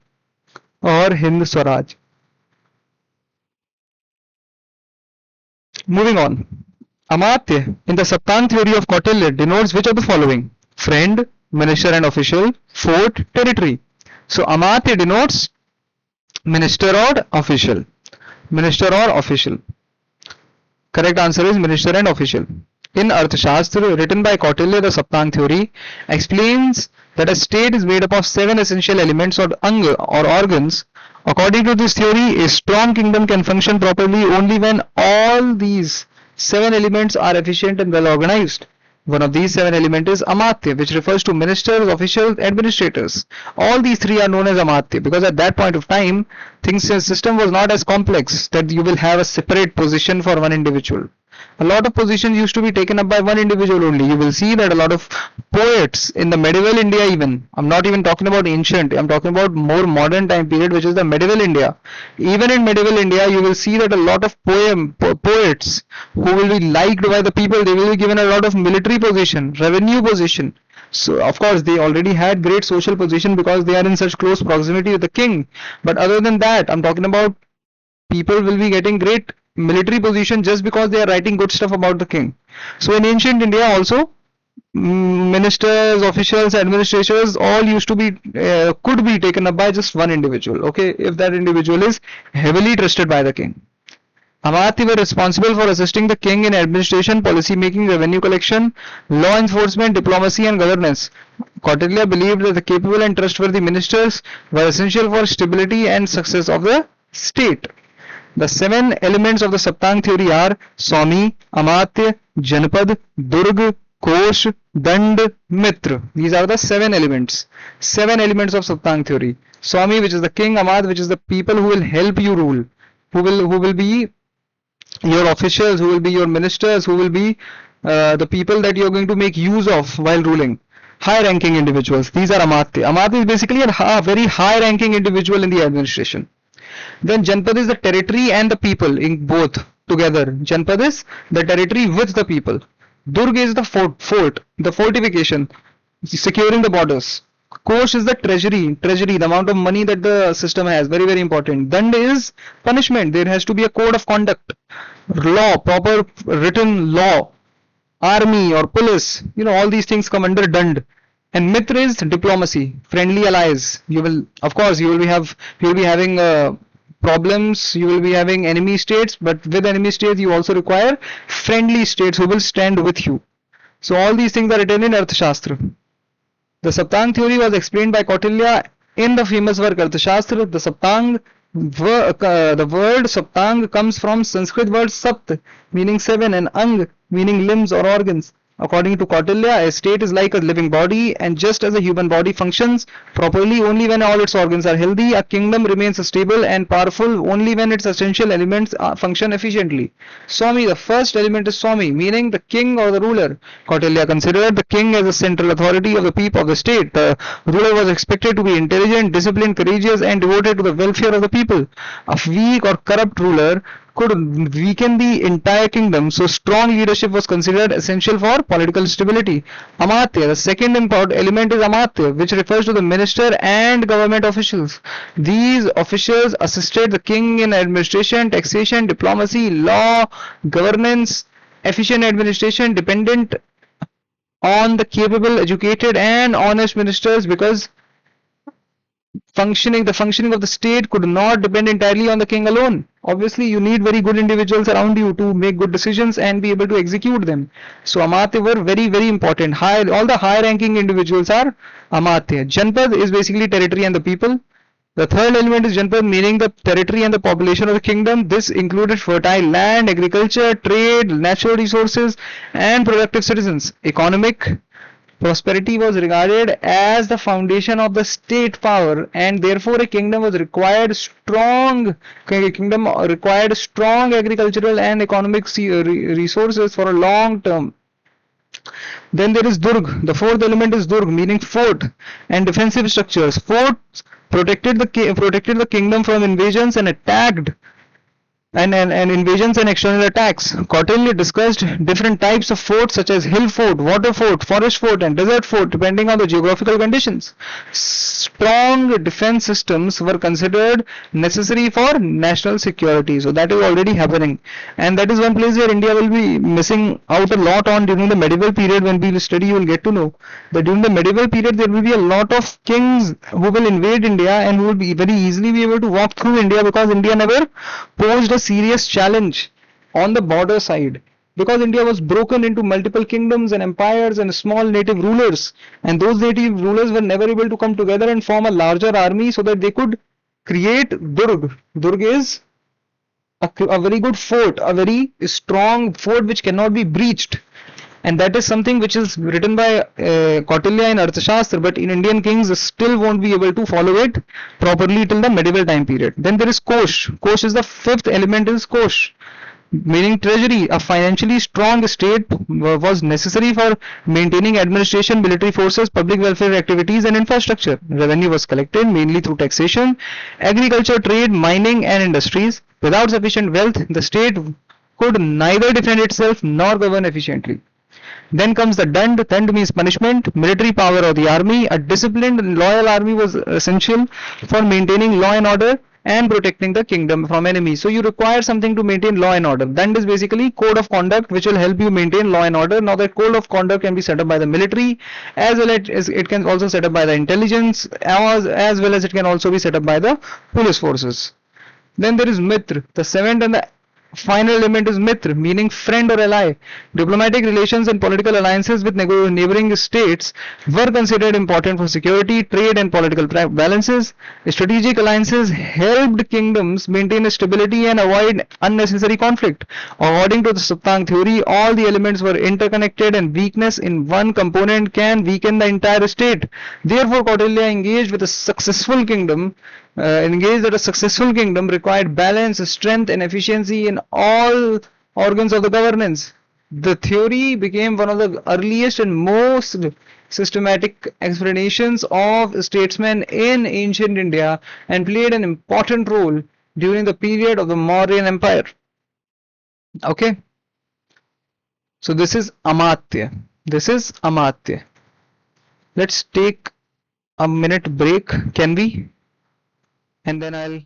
or Hind Swaraj. Moving on. Amatya in the Saptang theory of Kautilya denotes which of the following? Friend, minister and official, fort, territory. So Amatya denotes minister or official. Minister or official. Correct answer is minister and official. In Arthashastra, written by Kautilya, the Saptang theory explains that a state is made up of 7 essential elements or anga or organs. According to this theory, a strong kingdom can function properly only when all these 7 elements are efficient and well organized. One of these 7 elements is Amatya, which refers to ministers, officials, administrators. All these 3 are known as Amatya because at that point of time, system was not as complex that you will have a separate position for one individual. A lot of positions used to be taken up by one individual only. You will see that a lot of poets in the medieval India even, I'm not even talking about ancient, I'm talking about more modern time period, which is the medieval India. Even in medieval India, you will see that a lot of poets who will be liked by the people, they will be given a lot of military position, revenue position. So of course they already had great social position because they are in such close proximity with the king. But other than that, I'm talking about people will be getting great military position just because they are writing good stuff about the king. So in ancient India also, ministers, officials, administrators all used to be could be taken up by just one individual, okay, if that individual is heavily trusted by the king. Amatya were responsible for assisting the king in administration, policy making, revenue collection, law enforcement, diplomacy and governance. Kautilya believed that the capable and trustworthy ministers were essential for stability and success of the state. The 7 elements of the Saptang theory are Swami, Amatya, Janpad, Durg, Kosh, Dand, Mitra. These are the 7 elements. 7 elements of Saptang theory. Swami, which is the king, Amatya, which is the people who will help you rule, who will be your officials, who will be your ministers, who will be the people that you are going to make use of while ruling. High ranking individuals. These are Amatya. Amatya is basically a very high ranking individual in the administration. Then Janpad is the territory and the people in both together. Janpad is the territory with the people. Durg is the fort, the fortification, securing the borders. Kosh is the treasury, the amount of money that the system has, very very important. Dand is punishment, there has to be a code of conduct, law, proper written law, army or police, all these things come under Dand. And Mitra is diplomacy, friendly allies. You will, of course, you will be having problems, you will be having enemy states, but with enemy states you also require friendly states who will stand with you. So all these things are written in Arthashastra. The Saptang theory was explained by Kautilya in the famous work Arthashastra. The Saptang, the word Saptang comes from Sanskrit word Sapt, meaning 7, and Ang, meaning limbs or organs. According to Kautilya, a state is like a living body, and just as a human body functions properly only when all its organs are healthy, a kingdom remains stable and powerful only when its essential elements function efficiently. Swami, the first element is Swami, meaning the king or the ruler. Kautilya considered the king as the central authority of the people of the state. The ruler was expected to be intelligent, disciplined, courageous, and devoted to the welfare of the people. A weak or corrupt ruler could weaken the entire kingdom, so strong leadership was considered essential for political stability. Amatya, the second important element is Amatya, which refers to the minister and government officials. These officials assisted the king in administration, taxation, diplomacy, law, governance, efficient administration, dependent on the capable, educated, and honest ministers because the functioning of the state could not depend entirely on the king alone. Obviously, you need very good individuals around you to make good decisions and be able to execute them. So Amatya were very, very important. All the high ranking individuals are Amatya. Janpad is basically territory and the people. The third element is Janpad, meaning the territory and the population of the kingdom. This included fertile land, agriculture, trade, natural resources, and productive citizens. Economic prosperity was regarded as the foundation of the state power, and therefore a kingdom required strong agricultural and economic resources for a long term. Then there is Durg. The fourth element is Durg, meaning fort and defensive structures. Forts protected the kingdom from invasions and invasions and external attacks. Kautilya discussed different types of forts such as hill fort, water fort, forest fort, and desert fort depending on the geographical conditions. Strong defense systems were considered necessary for national security. So that is already happening, and that is one place where India will be missing out a lot on during the medieval period. When we will study, you will get to know that during the medieval period there will be a lot of kings who will invade India and who will be very easily be able to walk through India because India never posed a serious challenge on the border side, because India was broken into multiple kingdoms and empires and small native rulers, and those native rulers were never able to come together and form a larger army so that they could create Durg. Durg is a very good fort, a very strong fort which cannot be breached. And that is something which is written by Kautilya in Arthashastra, but in Indian kings still won't be able to follow it properly till the medieval time period. Then there is Kosh. Kosh is the fifth element, is Kosh, meaning treasury. A financially strong state was necessary for maintaining administration, military forces, public welfare activities, and infrastructure. Revenue was collected mainly through taxation, agriculture, trade, mining, and industries. Without sufficient wealth, the state could neither defend itself nor govern efficiently. Then comes the Dand. Dand means punishment, military power of the army. A disciplined and loyal army was essential for maintaining law and order and protecting the kingdom from enemies. So you require something to maintain law and order. Dand is basically code of conduct which will help you maintain law and order. Now that code of conduct can be set up by the military, as well as it can also set up by the intelligence, as well as it can also be set up by the police forces. Then there is Mitra. The seventh and the final element is Mitra, meaning friend or ally. Diplomatic relations and political alliances with neighboring states were considered important for security, trade, and political balances. Strategic alliances helped kingdoms maintain stability and avoid unnecessary conflict. According to the Saptang theory, all the elements were interconnected, and weakness in one component can weaken the entire state. Therefore, Kautilya engaged with a successful kingdom engaged that a successful kingdom required balance, strength, and efficiency in all organs of the governance. The theory became one of the earliest and most systematic explanations of statesmen in ancient India and played an important role during the period of the Mauryan Empire. Okay, so this is Amatya. This is Amatya. Let's take a minute break, can we? And then I'll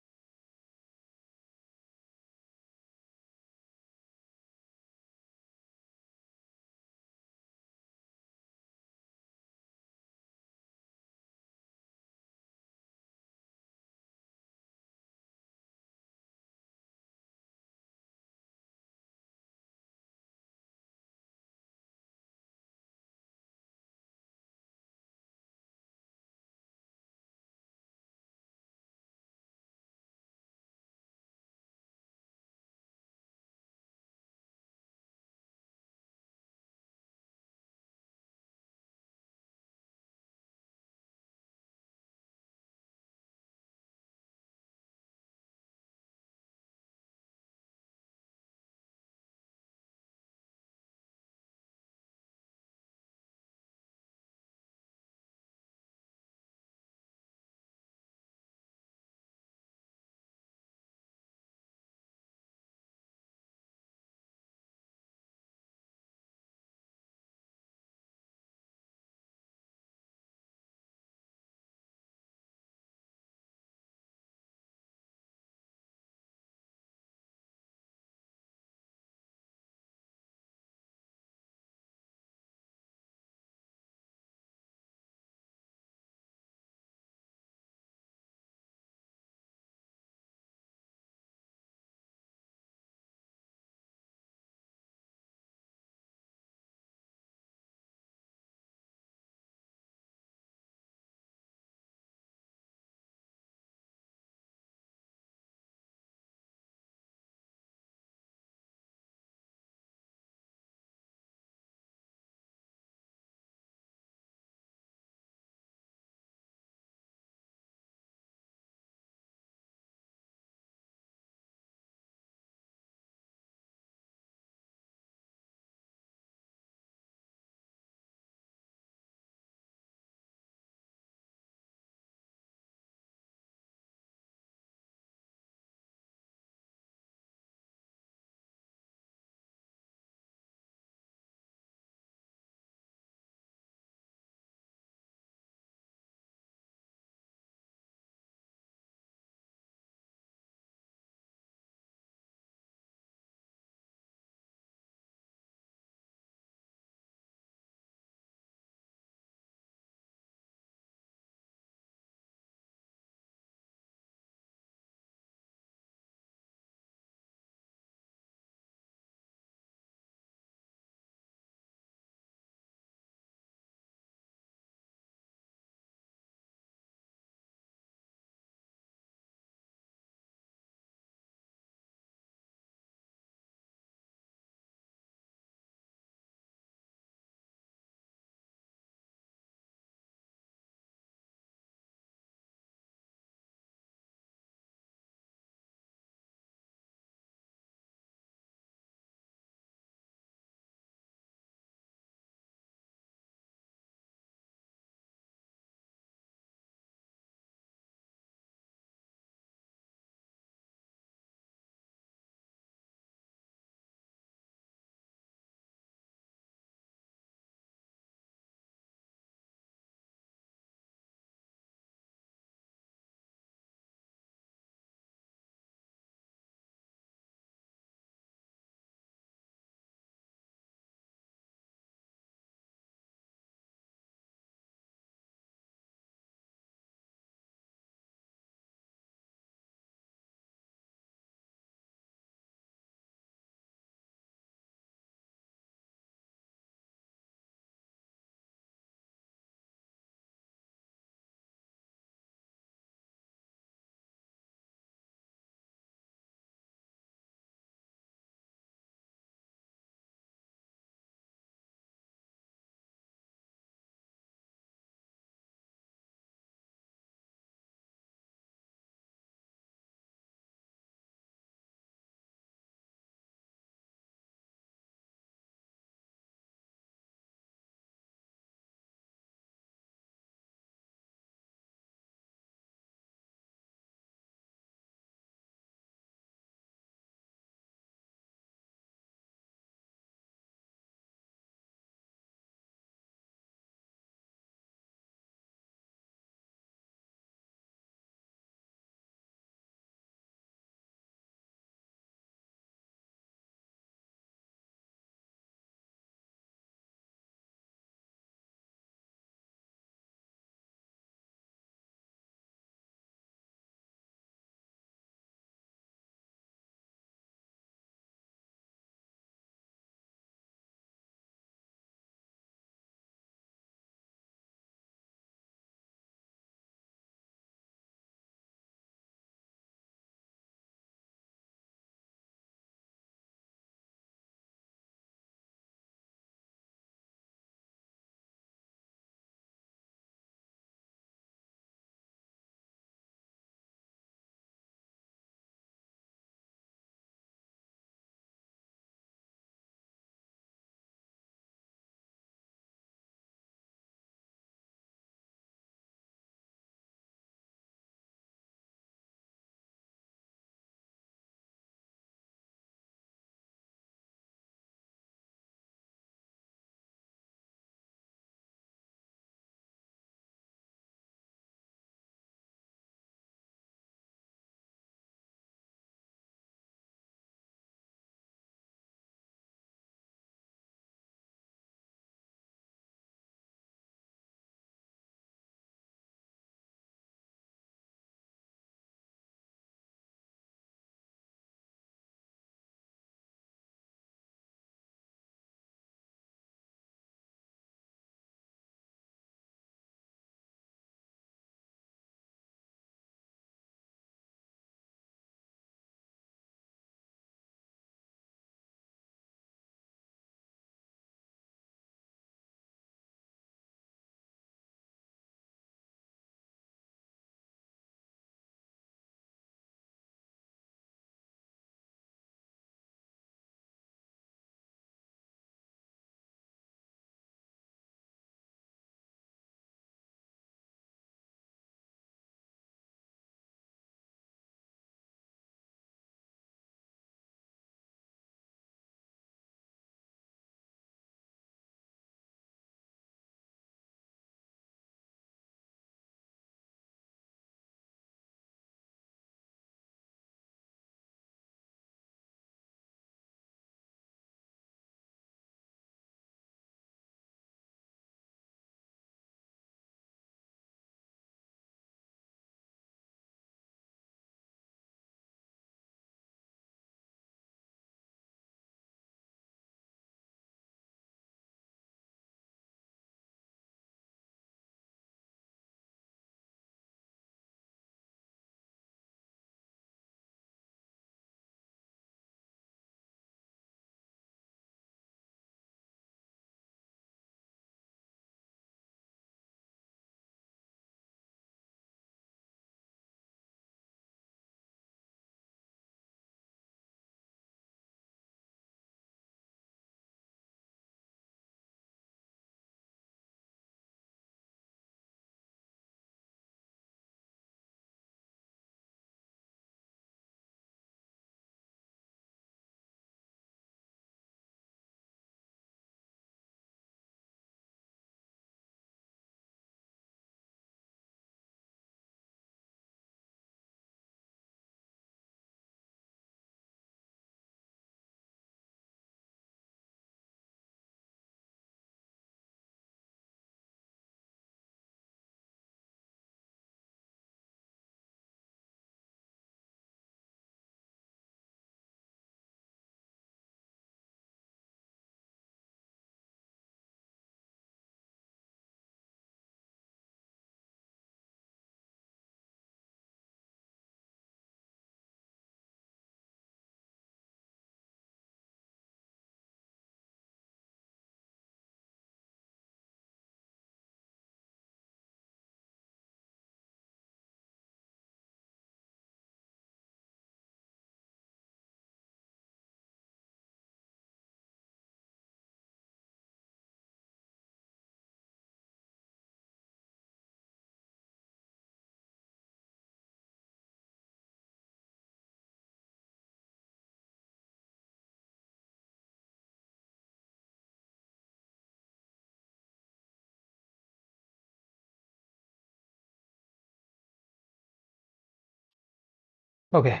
Okay,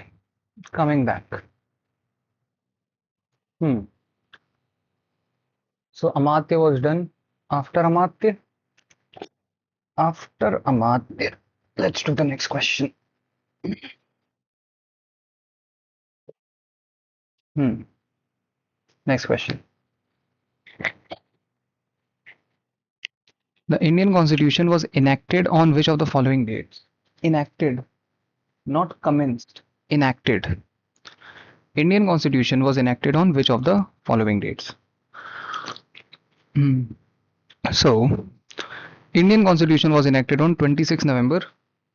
coming back. So Amartya was done. After Amartya, let's do the next question. Hmm. Next question. The Indian Constitution was enacted on which of the following dates? Enacted, not commenced. Enacted. Indian Constitution was enacted on which of the following dates? Hmm. So, Indian Constitution was enacted on 26 November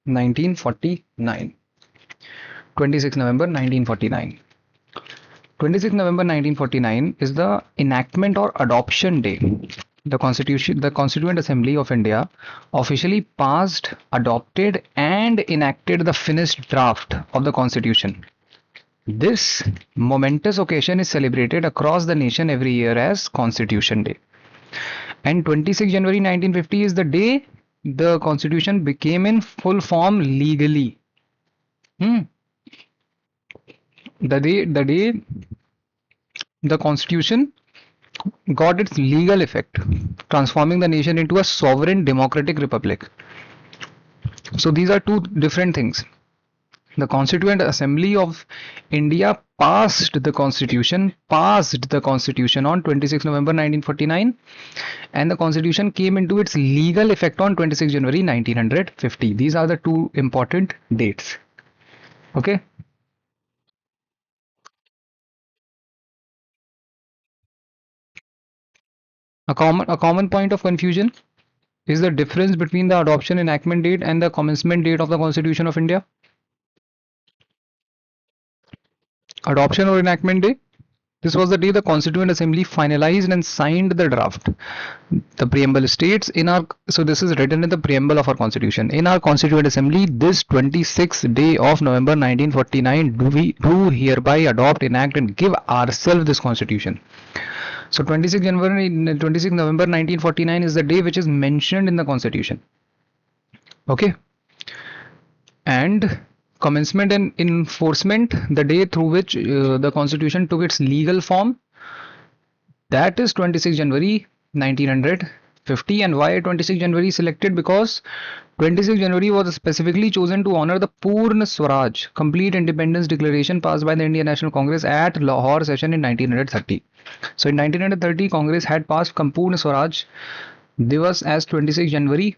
1949. 26 November 1949. 26 November 1949 is the enactment or adoption day. The Constituent Assembly of India officially passed, adopted and enacted the finished draft of the Constitution. This momentous occasion is celebrated across the nation every year as Constitution Day. And 26 January 1950 is the day the Constitution became in full form legally. The day the Constitution got its legal effect, transforming the nation into a sovereign democratic republic. So these are two different things. The Constituent Assembly of India passed the Constitution on 26 November 1949, and the Constitution came into its legal effect on 26 January 1950. These are the two important dates. Okay. A common point of confusion is the difference between the adoption enactment date and the commencement date of the Constitution of India. Adoption or enactment day. This was the day the Constituent Assembly finalized and signed the draft. The preamble states so this is written in the preamble of our Constitution. In our Constituent Assembly, this 26th day of November 1949, do hereby adopt, enact and give ourselves this Constitution. So 26 November 1949 is the day which is mentioned in the Constitution. Okay. And commencement and enforcement, the day through which the Constitution took its legal form, that is 26 January 1950. And why 26 January selected? Because 26 January was specifically chosen to honor the Purna Swaraj, complete independence declaration passed by the Indian National Congress at Lahore session in 1930. So in 1930, Congress had passed Purna Swaraj Divas as 26 January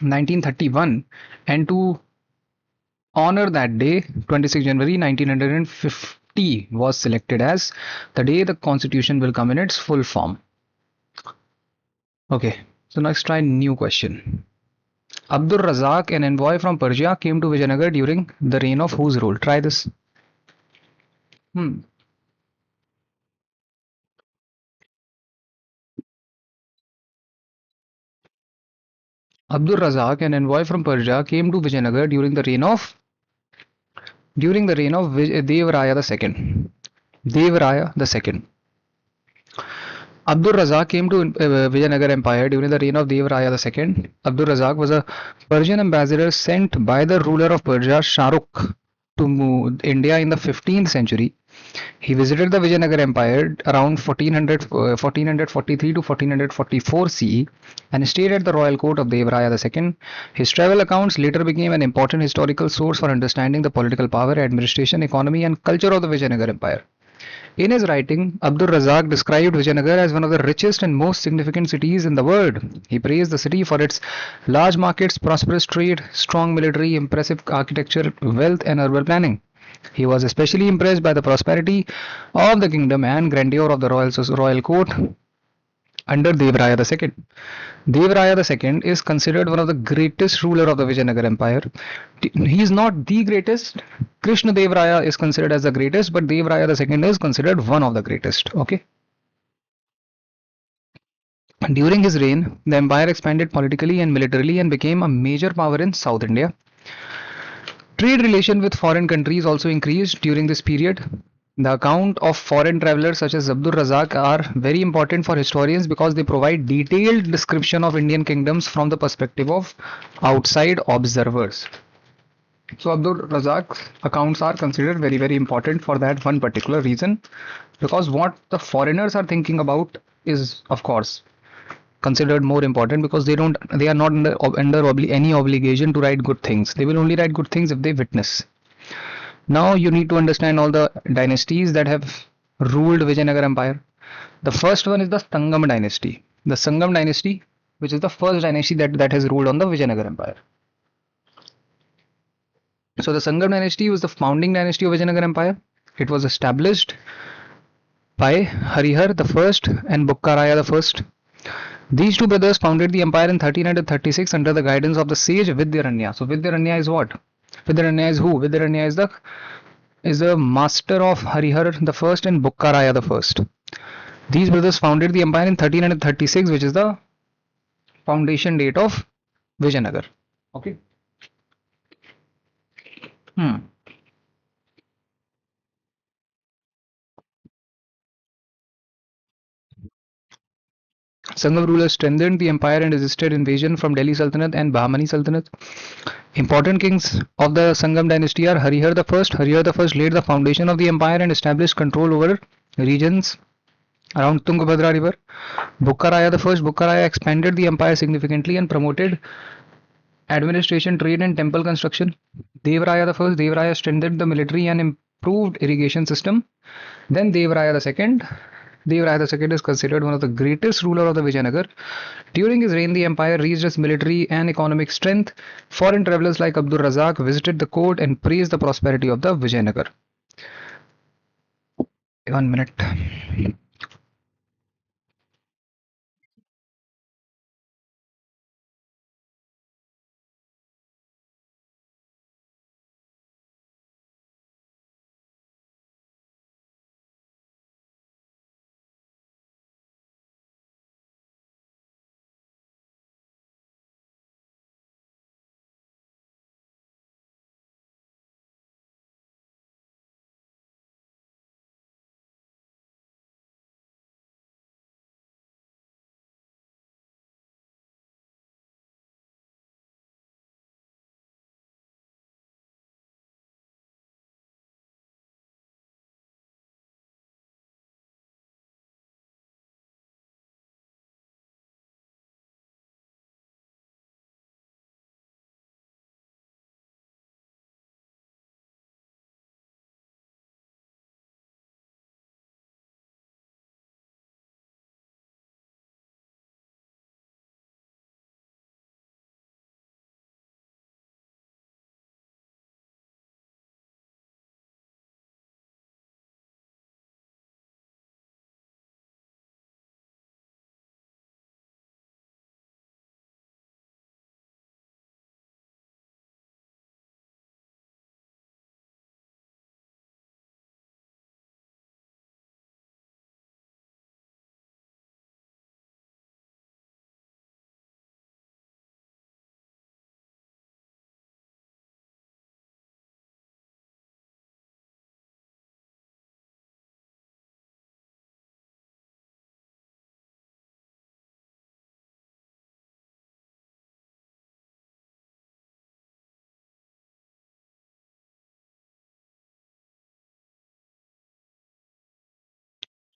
1931, and to honor that day, 26 January 1950 was selected as the day the Constitution will come in its full form. Okay, so next try new question. Abdur Razak, an envoy from Persia, came to Vijayanagar during the reign of whose rule? Try this. Abdur Razak, an envoy from Persia, came to Vijayanagar during the reign of Devraya II. Devraya II. Abdur Razak came to Vijayanagar Empire during the reign of Devraya II. Abdur Razak was a Persian ambassador sent by the ruler of Persia, Shahrukh, to India in the 15th century. He visited the Vijayanagar Empire around 1443 to 1444 CE and stayed at the royal court of Devraya II. His travel accounts later became an important historical source for understanding the political power, administration, economy and culture of the Vijayanagar Empire. In his writing, Abdur Razak described Vijayanagar as one of the richest and most significant cities in the world. He praised the city for its large markets, prosperous trade, strong military, impressive architecture, wealth and urban planning. He was especially impressed by the prosperity of the kingdom and grandeur of the royal court under Devraya II. Devraya II is considered one of the greatest ruler of the Vijayanagar Empire. He is not the greatest. Krishna Devraya is considered as the greatest, but Devraya II is considered one of the greatest. Okay. During his reign, the empire expanded politically and militarily and became a major power in South India. Trade relation with foreign countries also increased during this period. The account of foreign travelers such as Abdur Razak are very important for historians because they provide detailed description of Indian kingdoms from the perspective of outside observers. So Abdul Razak's accounts are considered very, very important for that one particular reason, because what the foreigners are thinking about is, of course, considered more important, because they are not under any obligation to write good things. They will only write good things if they witness. Now you need to understand all the dynasties that have ruled Vijayanagar Empire. The first one is the Sangam dynasty. The Sangam dynasty, which is the first dynasty that has ruled on the Vijayanagar Empire. So the Sangam dynasty was the founding dynasty of Vijayanagar Empire. It was established by Harihar the first and Bukkaraya the first. These two brothers founded the empire in 1336 under the guidance of the sage Vidyaranya. So Vidyaranya is what? Vidyaranya is who? Vidyaranya is the master of Harihar the first and Bukkaraya the first. These brothers founded the empire in 1336, which is the foundation date of Vijayanagar. Okay. Sangam rulers strengthened the empire and resisted invasion from Delhi Sultanate and Bahmani Sultanate. Important kings of the Sangam dynasty are Harihar the first. Harihar the first laid the foundation of the empire and established control over regions around Tungabhadra river. Bukkaraya the first. Bukkaraya expanded the empire significantly and promoted administration, trade and temple construction. Devaraya the first. Devaraya strengthened the military and improved irrigation system. Then Devaraya the second. Devaraya II is considered one of the greatest ruler of the Vijayanagar. During his reign, the empire reached its military and economic strength. Foreign travelers like Abdul Razak visited the court and praised the prosperity of the Vijayanagar. 1 minute.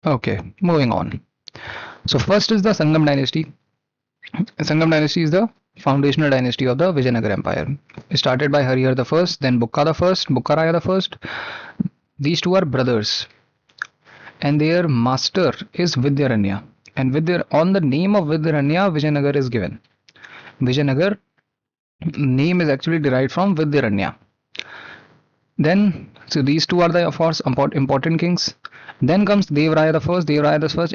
Okay, moving on. So first is the Sangam dynasty. Sangam dynasty is the foundational dynasty of the Vijayanagar Empire. Started by Harihar the first, then Bukka the first, Bukkaraya the first. These two are brothers, and their master is Vidyaranya. And on the name of Vidyaranya, Vijayanagar is given. Vijayanagar name is actually derived from Vidyaranya. Then, so these two are the, of course, important kings. Then comes Devaraya the first. Devaraya the first,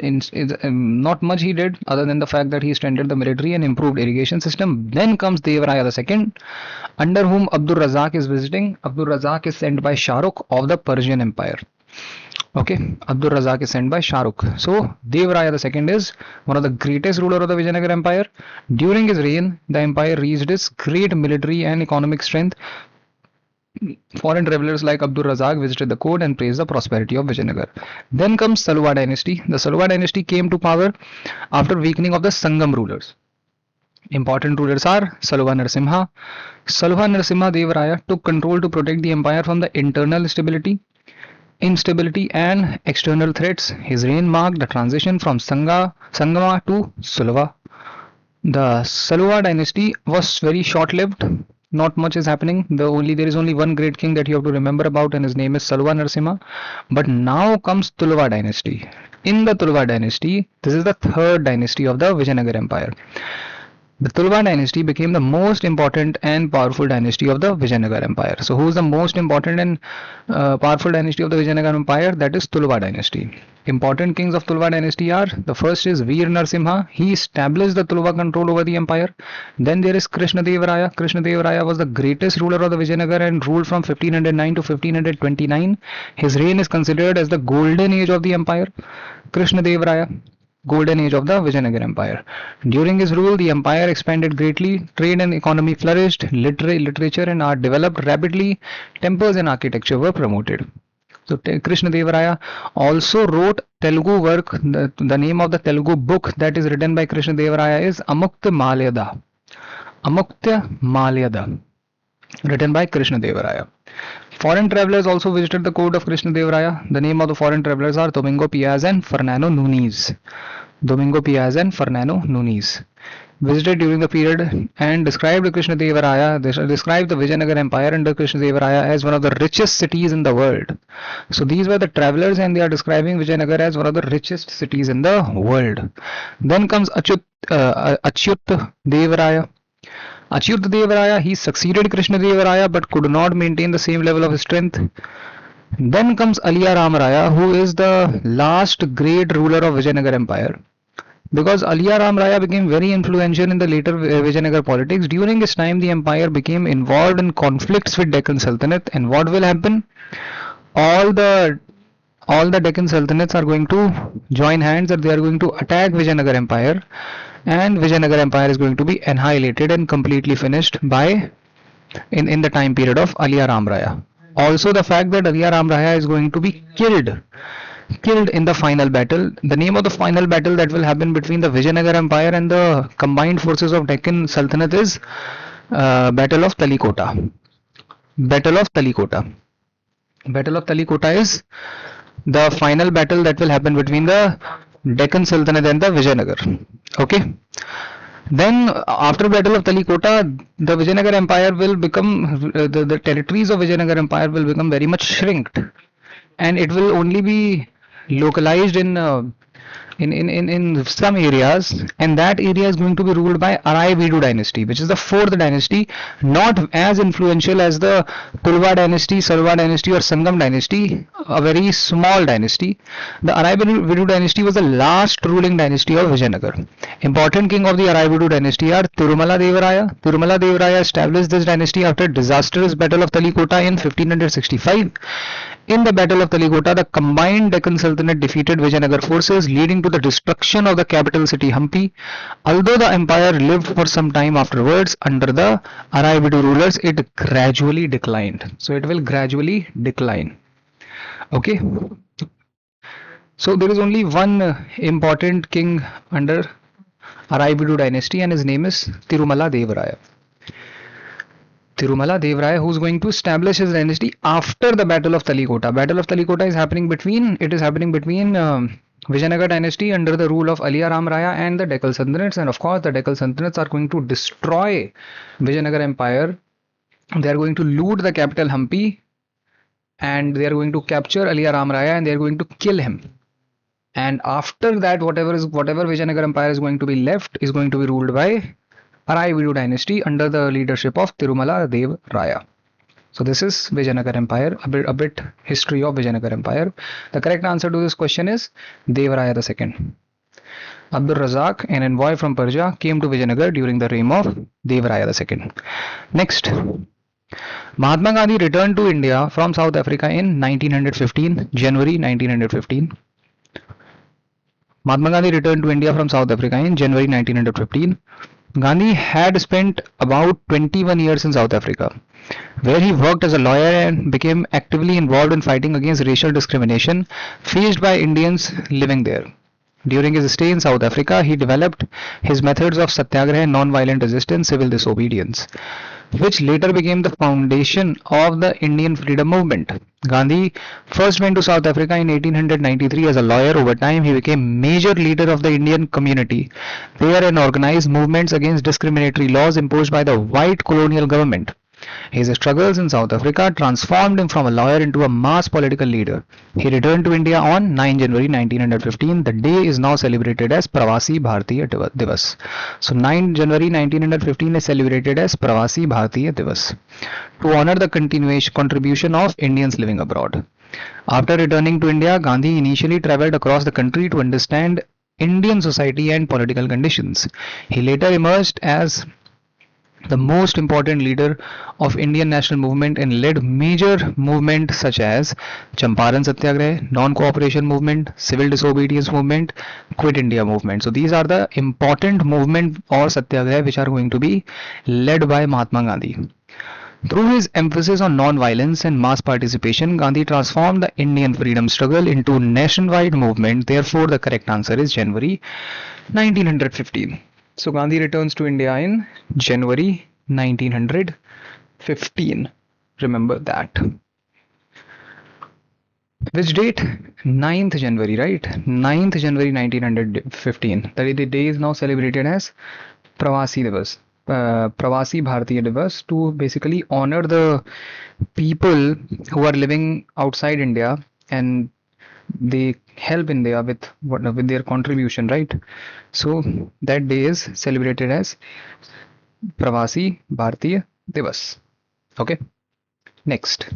not much he did other than the fact that he strengthened the military and improved irrigation system. Then comes Devaraya the second, under whom Abdul Razak is visiting. Abdul Razak is sent by Shahrukh of the Persian Empire. Okay, Abdul Razak is sent by Shahrukh. So Devaraya the second is one of the greatest ruler of the Vijayanagar Empire. During his reign, the empire reached its great military and economic strength. Foreign travelers like Abdul Razak visited the court and praised the prosperity of Vijayanagar. Then comes Saluva dynasty. The Saluva dynasty came to power after weakening of the Sangam rulers. Important rulers are Saluva Narasimha. Saluva Narasimha Deva Raya took control to protect the empire from the internal instability and external threats. His reign marked the transition from Sangama to Saluva. The Saluva dynasty was very short-lived. Not much is happening. There is only one great king that you have to remember about, and his name is Saluva Narasimha. But now comes Tuluva dynasty. In the Tuluva dynasty, this is the third dynasty of the Vijayanagar Empire. The Tuluva dynasty became the most important and powerful dynasty of the Vijayanagar Empire. So, who is the most important and powerful dynasty of the Vijayanagar Empire? That is Tuluva dynasty. Important kings of Tuluva dynasty are, the first is Veer Narasimha. He established the Tuluva control over the empire. Then there is Krishna Deva Raya. Krishna Deva Raya was the greatest ruler of the Vijayanagar and ruled from 1509 to 1529. His reign is considered as the golden age of the empire. Krishna Deva Raya, golden age of the Vijayanagar Empire. During his rule, the empire expanded greatly, trade and economy flourished, literature and art developed rapidly, temples and architecture were promoted. So Krishna Deva Raya also wrote Telugu work. The name of the Telugu book that is written by Krishna Deva Raya is Amukta Malyada. Amukta Malyada, written by Krishna Deva Raya. Foreign travelers also visited the court of Krishna Deva Raya. The name of the foreign travelers are Domingo Piaz and Fernando Nunes. Domingo Piaz and Fernando Nunes visited during the period and described Krishna Deva Raya, described the Vijayanagar Empire under Krishna Deva Raya as one of the richest cities in the world. So these were the travelers and they are describing Vijayanagar as one of the richest cities in the world. Then comes Achyut Deva Raya. Achyut Deva Raya, he succeeded Krishna Deva Raya but could not maintain the same level of strength. Then comes Aliya Ram Raya, who is the last great ruler of Vijayanagar Empire. Because Aliya Ram Raya became very influential in the later Vijayanagar politics, during his time the empire became involved in conflicts with Deccan Sultanate, and what will happen? All the Deccan Sultanates are going to join hands and they are going to attack Vijayanagar Empire, and Vijayanagar Empire is going to be annihilated and completely finished by in the time period of Aliya Ram Raya. Also the fact that Aliya Ram Raya is going to be killed in the final battle. The name of the final battle that will happen between the Vijayanagar Empire and the combined forces of Deccan Sultanate is Battle of Talikota. Battle of Talikota. Battle of Talikota is the final battle that will happen between the Deccan Sultanate and the Vijayanagar. Okay. Then after Battle of Talikota, the Vijayanagar Empire will become, the territories of Vijayanagar Empire will become very much shrinked, and it will only be localized in some areas, and that area is going to be ruled by Araividu dynasty, which is the fourth dynasty, not as influential as the Tuluva dynasty, Saluva dynasty or Sangam dynasty, a very small dynasty. The Araividu dynasty was the last ruling dynasty of Vijayanagar. Important king of the Araividu dynasty are Tirumala Deva Raya. Tirumala Deva Raya established this dynasty after disastrous Battle of Talikota in 1565. In the Battle of Talikota, the combined Deccan Sultanate defeated Vijayanagar forces, leading to the destruction of the capital city Hampi. Although the empire lived for some time afterwards under the Araividu rulers, it gradually declined. So it will gradually decline. Okay. So there is only one important king under Araividu dynasty, and his name is Tirumala Deva Raya. Tirumala Deva Raya, who is going to establish his dynasty after the Battle of Talikota. Battle of Talikota is happening between Vijayanagar dynasty under the rule of Aliya Ram Raya and the Deccan Sultanates, and of course the Deccan Sultanates are going to destroy Vijayanagar Empire. They are going to loot the capital Hampi, and they are going to capture Aliya Ram Raya and they are going to kill him. And after that, whatever Vijayanagar Empire is going to be left is going to be ruled by Araividu dynasty under the leadership of Tirumala Deva Raya. So this is Vijayanagar Empire, a bit history of Vijayanagar Empire. The correct answer to this question is Deva Raya II. Abdul Razak, an envoy from Persia, came to Vijayanagar during the reign of Deva Raya II. Next, Mahatma Gandhi returned to India from South Africa in 1915, January 1915. Mahatma Gandhi returned to India from South Africa in January 1915. Gandhi had spent about 21 years in South Africa, where he worked as a lawyer and became actively involved in fighting against racial discrimination faced by Indians living there. During his stay in South Africa, he developed his methods of satyagraha and non-violent resistance, civil disobedience, which later became the foundation of the Indian freedom movement. Gandhi first went to South Africa in 1893 as a lawyer. Over time, he became major leader of the Indian community there and organized movements against discriminatory laws imposed by the white colonial government. His struggles in South Africa transformed him from a lawyer into a mass political leader. He returned to India on 9 January 1915. The day is now celebrated as Pravasi Bharatiya Divas. So 9 January 1915 is celebrated as Pravasi Bharatiya Divas to honor the continuation contribution of Indians living abroad. After returning to India, Gandhi initially traveled across the country to understand Indian society and political conditions. He later emerged as the most important leader of Indian national movement and led major movements such as Champaran Satyagraha, non-cooperation movement, civil disobedience movement, quit India movement. So these are the important movement or satyagraha which are going to be led by Mahatma Gandhi. Through his emphasis on non-violence and mass participation, Gandhi transformed the Indian freedom struggle into a nationwide movement. Therefore, the correct answer is January 1915. So Gandhi returns to India in January 1915. Remember that. Which date? 9th January, right? 9th January 1915. The day is now celebrated as Pravasi Divas. Pravasi Bharatiya Divas, to basically honor the people who are living outside India and they help India with their contribution, right? So that day is celebrated as Pravasi Bharatiya Divas. Okay. Next.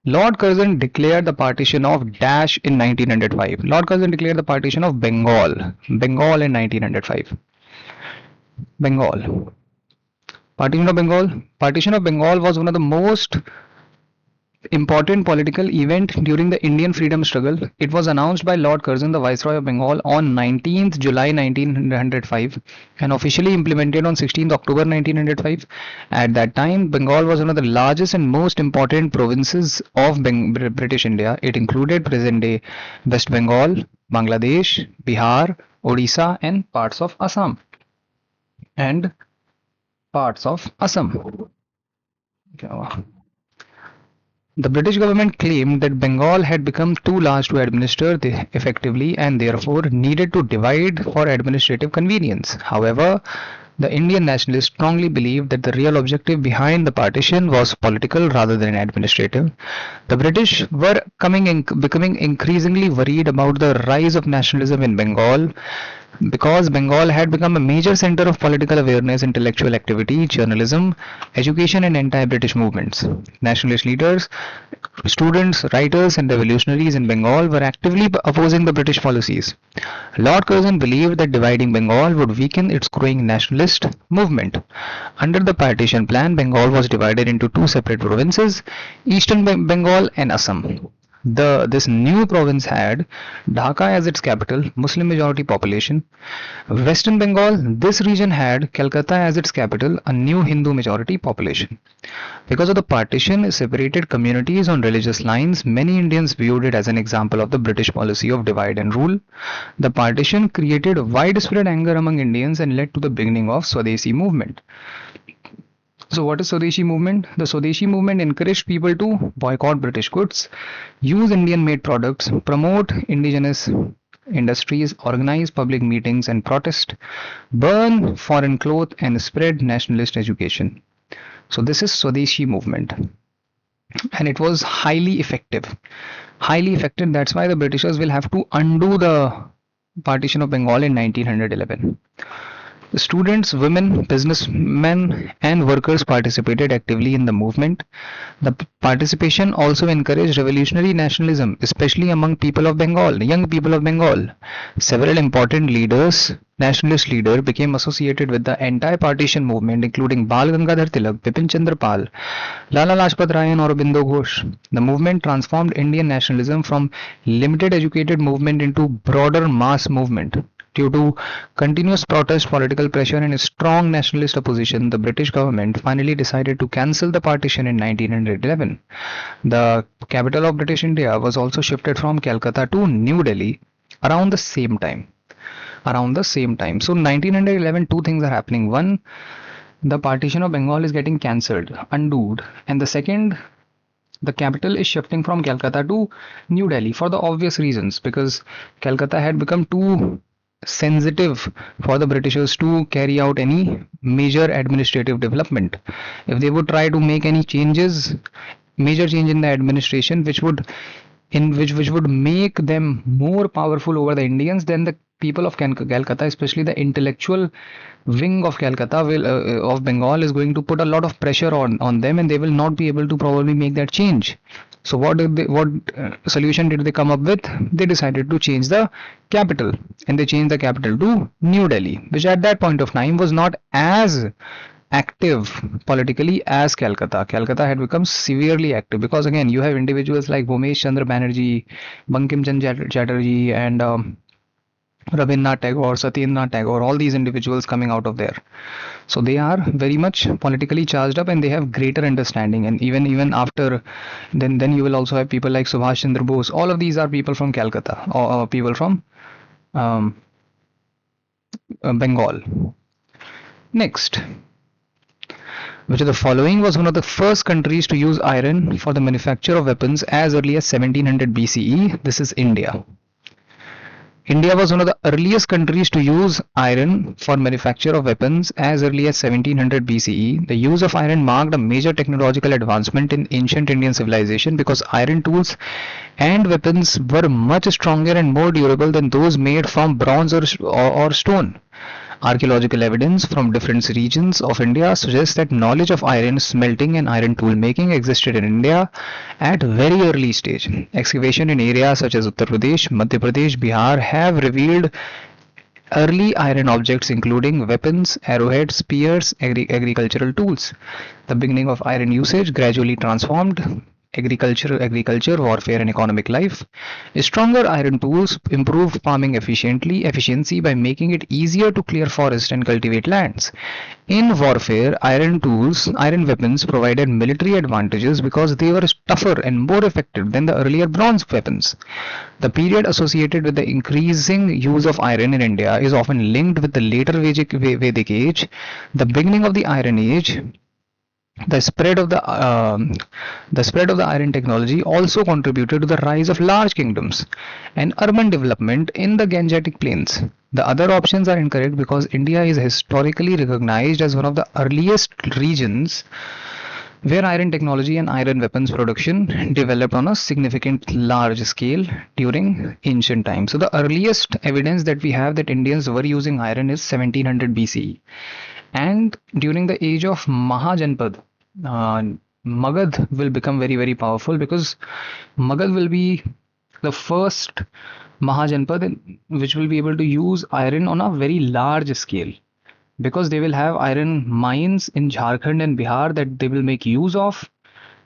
Lord Curzon declared the partition of Dash in 1905. Lord Curzon declared the partition of Bengal in 1905. Bengal. Partition of Bengal. Partition of Bengal was one of the most important political event during the Indian freedom struggle. It was announced by Lord Curzon, the Viceroy of Bengal, on 19th July 1905 and officially implemented on 16th October 1905. At that time, Bengal was one of the largest and most important provinces of British India. It included present-day West Bengal, Bangladesh, Bihar, Odisha, and parts of Assam. The British government claimed that Bengal had become too large to administer effectively and therefore needed to divide for administrative convenience. However, the Indian nationalists strongly believed that the real objective behind the partition was political rather than administrative. The British were becoming increasingly worried about the rise of nationalism in Bengal because Bengal had become a major center of political awareness, intellectual activity, journalism, education, and anti-British movements. Nationalist leaders, students, writers, and revolutionaries in Bengal were actively opposing the British policies. Lord Curzon believed that dividing Bengal would weaken its growing nationalist movement. Under the partition plan, Bengal was divided into two separate provinces, Eastern Bengal and Assam. This new province had Dhaka as its capital, Muslim majority population. Western Bengal, this region had Calcutta as its capital, a new Hindu majority population. Because of the partition separated communities on religious lines, many Indians viewed it as an example of the British policy of divide and rule. The partition created widespread anger among Indians and led to the beginning of Swadeshi movement. So what is Swadeshi movement? The Swadeshi movement encouraged people to boycott British goods, use Indian made products, promote indigenous industries, organize public meetings and protest, burn foreign clothes and spread nationalist education. So this is Swadeshi movement. And it was highly effective. Highly effective. That's why the Britishers will have to undo the partition of Bengal in 1911. Students, women, businessmen, and workers participated actively in the movement. The participation also encouraged revolutionary nationalism, especially among people of Bengal, young people of Bengal. Several important leaders, nationalist leaders, became associated with the anti-partition movement, including Bal Gangadhar Tilak, Bipin Chandra Pal, Lala Lajpat Rai, and Aurobindo Ghosh. The movement transformed Indian nationalism from limited educated movement into broader mass movement. Due to continuous protest, political pressure, and a strong nationalist opposition, the British government finally decided to cancel the partition in 1911. The capital of British India was also shifted from Calcutta to New Delhi. around the same time. So 1911, two things are happening. One, the partition of Bengal is getting cancelled, undoed, and the second, the capital is shifting from Calcutta to New Delhi for the obvious reasons, because Calcutta had become too sensitive for the Britishers to carry out any major administrative development. If they would try to make any changes, major change in the administration, which would make them more powerful over the Indians, then the people of Calcutta, especially the intellectual wing of Calcutta, of Bengal, is going to put a lot of pressure on them, and they will not be able to probably make that change. So what solution did they come up with? They decided to change the capital, and they changed the capital to New Delhi, which at that point of time was not as active politically as Calcutta. Calcutta had become severely active, because again you have individuals like Bhomesh Chandra Banerjee, Bankim Chandra Chatterjee, and Rabindranath Tagore, Satyendranath Tagore, all these individuals coming out of there. So they are very much politically charged up, and they have greater understanding. And even after, then you will also have people like Subhash Chandra Bose. All of these are people from Calcutta, or people from um, Bengal. Next, which of the following was one of the first countries to use iron for the manufacture of weapons as early as 1700 BCE? This is India. India was one of the earliest countries to use iron for manufacture of weapons as early as 1700 BCE. The use of iron marked a major technological advancement in ancient Indian civilization, because iron tools and weapons were much stronger and more durable than those made from bronze or stone. Archaeological evidence from different regions of India suggests that knowledge of iron smelting and iron tool making existed in India at very early stage. Excavation in areas such as Uttar Pradesh, Madhya Pradesh, Bihar have revealed early iron objects including weapons, arrowheads, spears, agricultural tools. The beginning of iron usage gradually transformed agriculture, warfare, and economic life. Stronger iron tools improved farming efficiency by making it easier to clear forests and cultivate lands. In warfare, iron weapons provided military advantages because they were tougher and more effective than the earlier bronze weapons. The period associated with the increasing use of iron in India is often linked with the later Vedic age. The beginning of the Iron Age, the spread of the iron technology also contributed to the rise of large kingdoms and urban development in the Gangetic Plains. The other options are incorrect, because India is historically recognized as one of the earliest regions where iron technology and iron weapons production developed on a significant large scale during ancient times. So the earliest evidence that we have that Indians were using iron is 1700 BCE. And during the age of Mahajanpad, Magad will become very, very powerful, because Magad will be the first Mahajanpad which will be able to use iron on a very large scale, because they will have iron mines in Jharkhand and Bihar that they will make use of.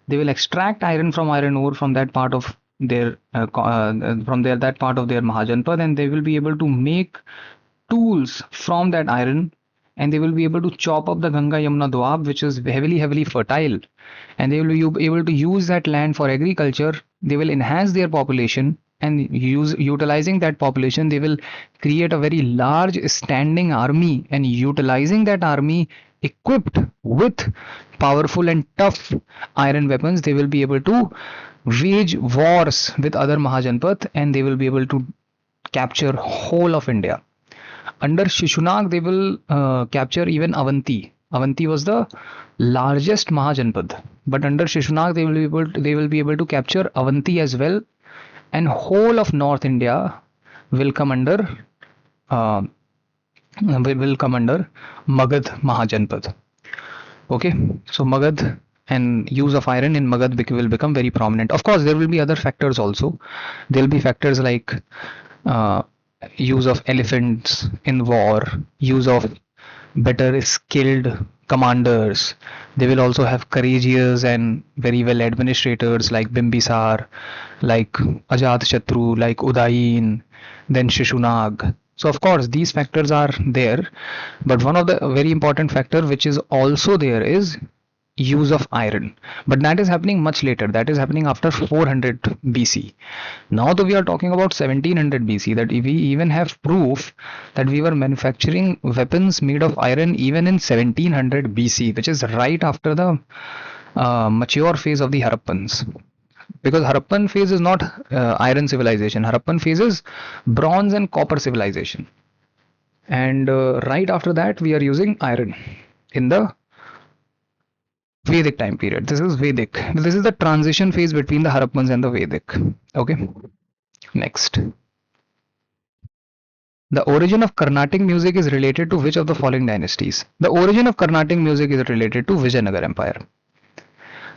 They will extract iron from iron ore from that part of their that part of their Mahajanpad, and they will be able to make tools from that iron, and they will be able to chop up the Ganga Yamuna Doab, which is heavily fertile, and they will be able to use that land for agriculture. They will enhance their population, and utilizing that population, they will create a very large standing army, and utilizing that army equipped with powerful and tough iron weapons, they will be able to wage wars with other Mahajanpat, and they will be able to capture whole of India. Under Shishunag, they will capture even Avanti. Avanti was the largest Mahajanpad, but under Shishunag they will be able to capture Avanti as well, and whole of North India will come under Magad Mahajanpad. Okay, so Magad and use of iron in Magad will become very prominent. Of course, there will be other factors also. There will be factors like use of elephants in war, use of better skilled commanders. They will also have courageous and very well administrators like Bimbisar, like Ajatashatru, like Udayin, then Shishunag. So of course these factors are there, but one of the very important factor which is also there is use of iron, but that is happening much later. That is happening after 400 BC. Now that we are talking about 1700 BC, that we even have proof that we were manufacturing weapons made of iron even in 1700 BC, which is right after the mature phase of the Harappans. Because Harappan phase is not iron civilization. Harappan phase is bronze and copper civilization. And right after that, we are using iron in the Vedic time period. This is Vedic. This is the transition phase between the Harappans and the Vedic. Okay. Next. The origin of Carnatic music is related to which of the following dynasties? The origin of Carnatic music is related to Vijayanagar Empire.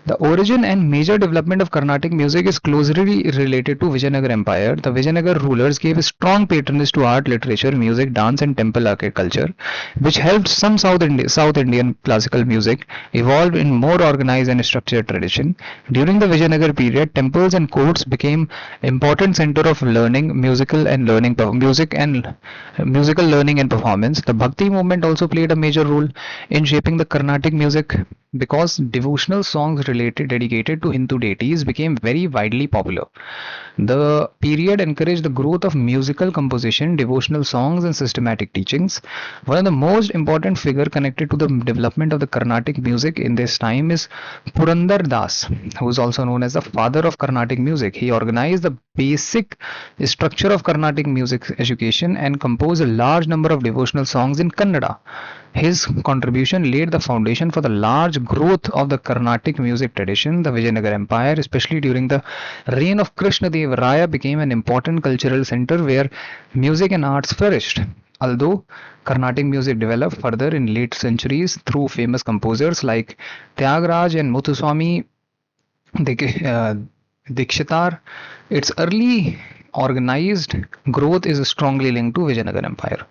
The origin and major development of Carnatic music is closely related to Vijayanagar Empire. The Vijayanagar rulers gave strong patronage to art, literature, music, dance and temple architecture, which helped some South Indian classical music evolve in more organized and structured tradition. During the Vijayanagar period, temples and courts became important center of learning, musical learning and performance. The Bhakti movement also played a major role in shaping the Carnatic music because devotional songs dedicated to Hindu deities became very widely popular. The period encouraged the growth of musical composition, devotional songs and systematic teachings. One of the most important figure connected to the development of the Carnatic music in this time is Purandar Das, who is also known as the father of Carnatic music. He organized the basic structure of Carnatic music education and composed a large number of devotional songs in Kannada. His contribution laid the foundation for the large growth of the Carnatic music tradition. The Vijayanagar Empire, especially during the reign of Krishnadev Raya, became an important cultural center where music and arts flourished. Although Carnatic music developed further in late centuries through famous composers like Tyagraj and Muthuswami Dikshitar, its early organized growth is strongly linked to Vijayanagar Empire.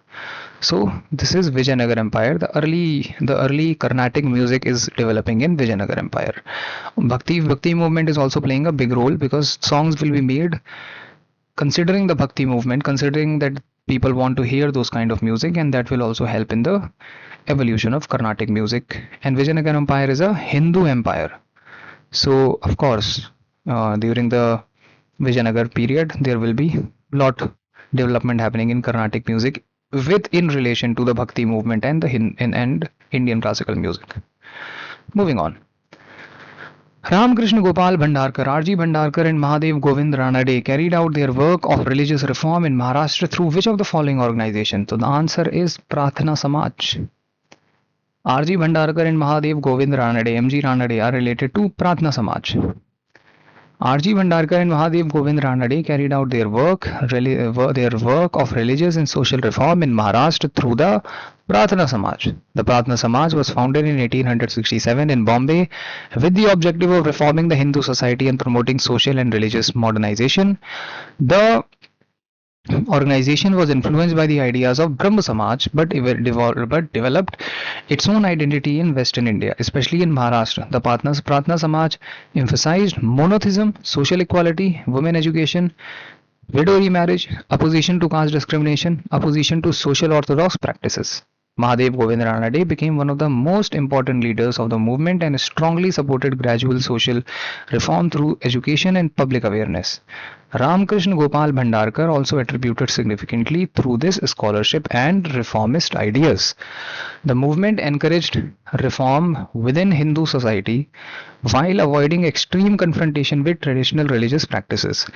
So this is Vijayanagar Empire. The early Carnatic music is developing in Vijayanagar Empire. Bhakti movement is also playing a big role because songs will be made considering the Bhakti movement, considering that people want to hear those kind of music, and that will also help in the evolution of Carnatic music. And Vijayanagar Empire is a Hindu empire. So of course, during the Vijayanagar period, there will be lot development happening in Carnatic music in relation to the Bhakti movement and the Indian classical music. Moving on. Ramakrishna Gopal Bhandarkar, R.G. Bhandarkar and Mahadev Govind Ranade carried out their work of religious reform in Maharashtra through which of the following organization? So the answer is Prathna Samaj. R.G. Bhandarkar and Mahadev Govind Ranade, M.G. Ranade, are related to Prathna Samaj. R.G. Bhandarkar and Mahadev Govind Ranade carried out their work of religious and social reform in Maharashtra through the Prathna Samaj. The Prathna Samaj was founded in 1867 in Bombay with the objective of reforming the Hindu society and promoting social and religious modernization. The organization was influenced by the ideas of Brahma Samaj but developed its own identity in Western India, especially in Maharashtra. The Prathna Samaj emphasized monotheism, social equality, women education, widow remarriage, opposition to caste discrimination, opposition to social orthodox practices. Mahadev Govind Ranade became one of the most important leaders of the movement and strongly supported gradual social reform through education and public awareness. Ramakrishna Gopal Bhandarkar also attributed significantly through this scholarship and reformist ideas. The movement encouraged reform within Hindu society while avoiding extreme confrontation with traditional religious practices.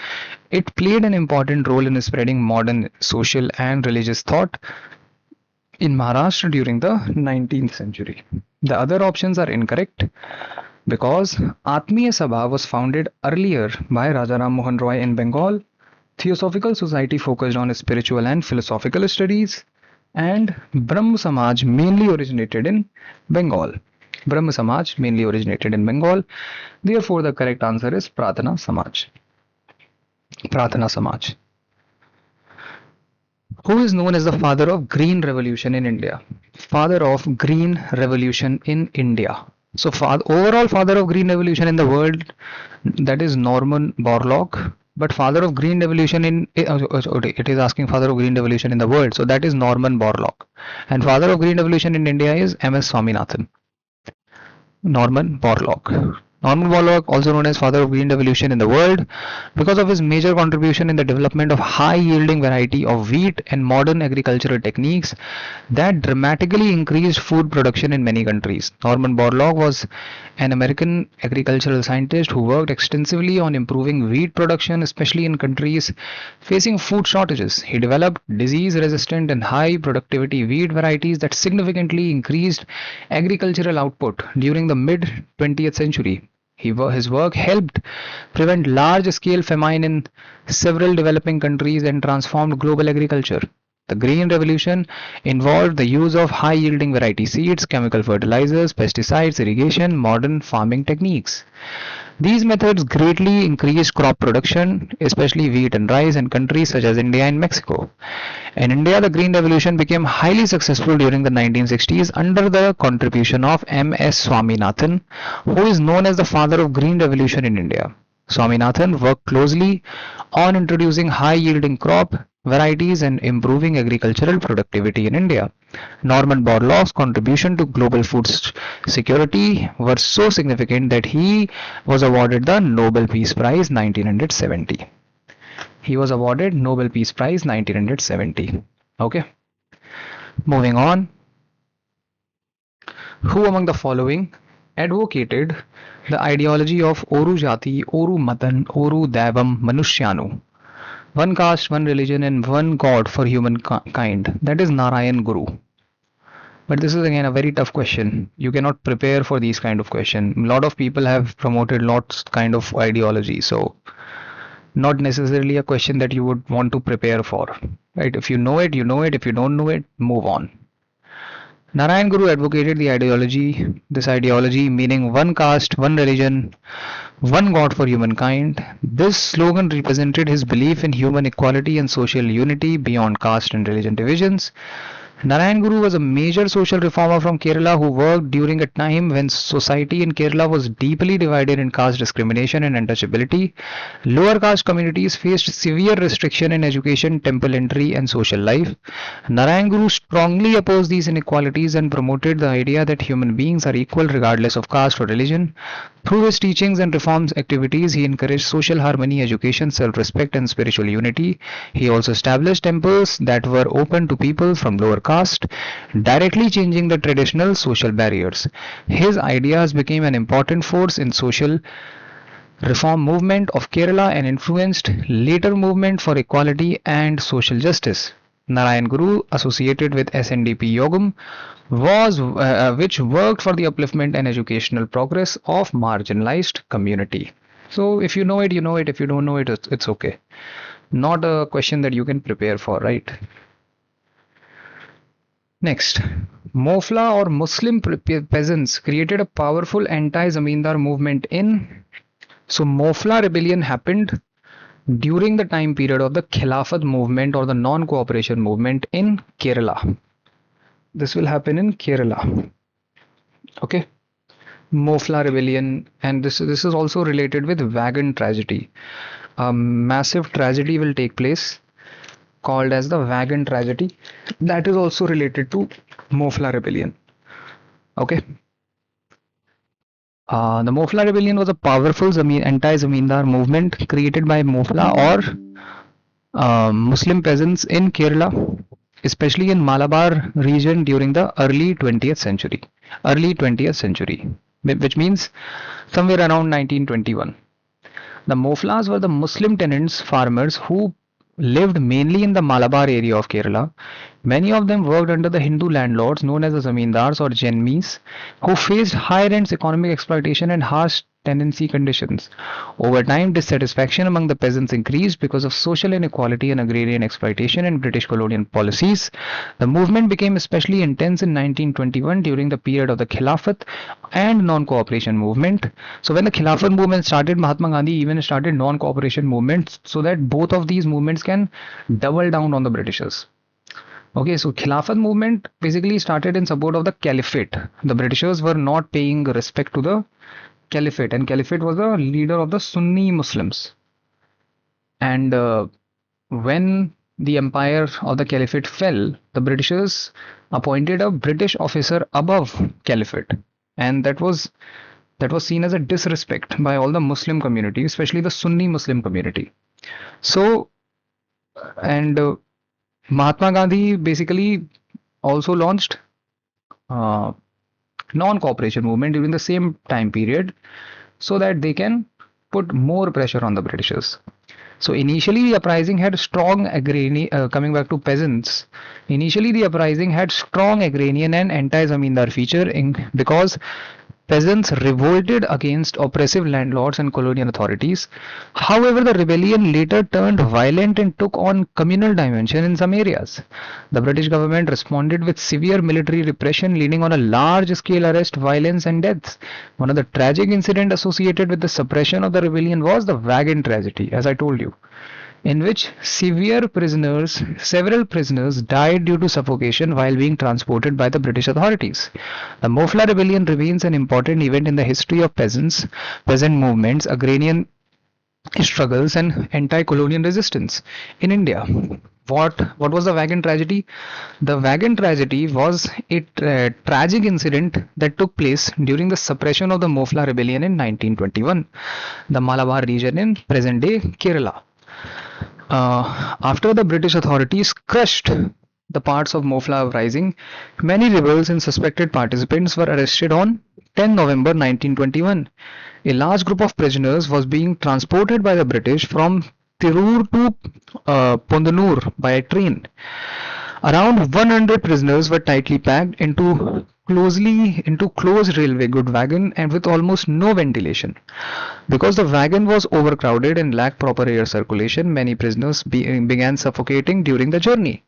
It played an important role in spreading modern social and religious thought in Maharashtra during the 19th century. The other options are incorrect because Atmiya Sabha was founded earlier by Raja Ram Mohan Roy in Bengal. Theosophical Society focused on spiritual and philosophical studies, and Brahma Samaj mainly originated in Bengal. Brahma Samaj mainly originated in Bengal. Therefore, the correct answer is Prathna Samaj. Prathna Samaj. Who is known as the father of Green Revolution in India? Father of Green Revolution in India. So, overall father of Green Revolution in the world, that is Norman Borlaug. But father of Green Revolution in it is asking father of Green Revolution in the world, so that is Norman Borlaug. And father of Green Revolution in India is M.S. Swaminathan. Norman Borlaug. Norman Borlaug, also known as father of green revolution in the world, because of his major contribution in the development of high-yielding variety of wheat and modern agricultural techniques that dramatically increased food production in many countries. Norman Borlaug was an American agricultural scientist who worked extensively on improving wheat production, especially in countries facing food shortages. He developed disease-resistant and high-productivity wheat varieties that significantly increased agricultural output during the mid-20th century. His work helped prevent large-scale famine in several developing countries and transformed global agriculture. The Green Revolution involved the use of high-yielding variety seeds, chemical fertilizers, pesticides, irrigation, modern farming techniques. These methods greatly increased crop production, especially wheat and rice, in countries such as India and Mexico. In India, the Green Revolution became highly successful during the 1960s under the contribution of M.S. Swaminathan, who is known as the father of Green Revolution in India. Swaminathan worked closely on introducing high-yielding crop varieties and improving agricultural productivity in India. Norman Borlaug's contribution to global food security were so significant that he was awarded the Nobel Peace Prize 1970. He was awarded Nobel Peace Prize 1970. Okay. Moving on. Who among the following advocated the ideology of Oru Jati, Oru Matan, Oru Devam, Manushyannu? One caste, one religion, and one God for humankind. That is Narayan Guru. But this is again a very tough question. You cannot prepare for these kind of questions. A lot of people have promoted lots kind of ideology, so not necessarily a question that you would want to prepare for. Right? If you know it, you know it. If you don't know it, move on. Narayan Guru advocated this ideology meaning one caste, one religion, one God for humankind. This slogan represented his belief in human equality and social unity beyond caste and religion divisions. Narayan Guru was a major social reformer from Kerala who worked during a time when society in Kerala was deeply divided in caste discrimination and untouchability. Lower caste communities faced severe restriction in education, temple entry, and social life. Narayan Guru strongly opposed these inequalities and promoted the idea that human beings are equal regardless of caste or religion. Through his teachings and reforms activities, he encouraged social harmony, education, self-respect, and spiritual unity. He also established temples that were open to people from lower caste, directly changing the traditional social barriers. His ideas became an important force in social reform movement of Kerala and influenced later movement for equality and social justice. Narayan Guru, associated with SNDP Yogam, which worked for the upliftment and educational progress of marginalized community. So if you know it, you know it. If you don't know it, it's okay. Not a question that you can prepare for, right? Next, Mofla or Muslim peasants created a powerful anti-Zamindar movement So Mofla rebellion happened during the time period of the Khilafat movement or the non-cooperation movement in Kerala. This will happen in Kerala. Okay. Mofla rebellion, and this is also related with wagon tragedy. A massive tragedy will take place called as the wagon tragedy. That is also related to Mofla rebellion. Okay. The Mofla rebellion was a powerful anti-Zamindar movement created by Mofla or Muslim peasants in Kerala, especially in Malabar region during the early 20th century, which means somewhere around 1921. The Moflas were the Muslim tenants, farmers who lived mainly in the Malabar area of Kerala. Many of them worked under the Hindu landlords known as the Zamindars or Janmis, who faced high rents, economic exploitation, and harsh tenancy conditions. Over time, dissatisfaction among the peasants increased because of social inequality and agrarian exploitation and British colonial policies. The movement became especially intense in 1921 during the period of the Khilafat and non-cooperation movement. So when the Khilafat movement started, Mahatma Gandhi even started non-cooperation movements so that both of these movements can double down on the Britishers. Okay, so Khilafat movement basically started in support of the Caliphate. The Britishers were not paying respect to the Caliphate, and Caliphate was the leader of the Sunni Muslims. And when the empire of the Caliphate fell, the Britishers appointed a British officer above Caliphate. and that was seen as a disrespect by all the Muslim community, especially the Sunni Muslim community. So, and Mahatma Gandhi basically also launched uh, non-cooperation movement during the same time period so that they can put more pressure on the Britishers. So initially the uprising had strong agrarian, coming back to peasants, initially the uprising had strong agrarian and anti-zamindar feature because peasants revolted against oppressive landlords and colonial authorities. However, the rebellion later turned violent and took on communal dimension in some areas. The British government responded with severe military repression, leading on a large-scale arrest, violence, and deaths. One of the tragic incidents associated with the suppression of the rebellion was the wagon tragedy, as I told you, in which several prisoners died due to suffocation while being transported by the British authorities. The Mofla Rebellion remains an important event in the history of peasant movements, agrarian struggles, and anti-colonial resistance in India. What was the wagon tragedy? The wagon tragedy was a tragic incident that took place during the suppression of the Mofla Rebellion in 1921, the Malabar region in present-day Kerala. After the British authorities crushed the parts of Mofla uprising, many rebels and suspected participants were arrested on 10 November 1921. A large group of prisoners was being transported by the British from Tirur to Pondanur by a train. Around 100 prisoners were tightly packed into closed railway good wagon and with almost no ventilation. Because the wagon was overcrowded and lacked proper air circulation, many prisoners began suffocating during the journey.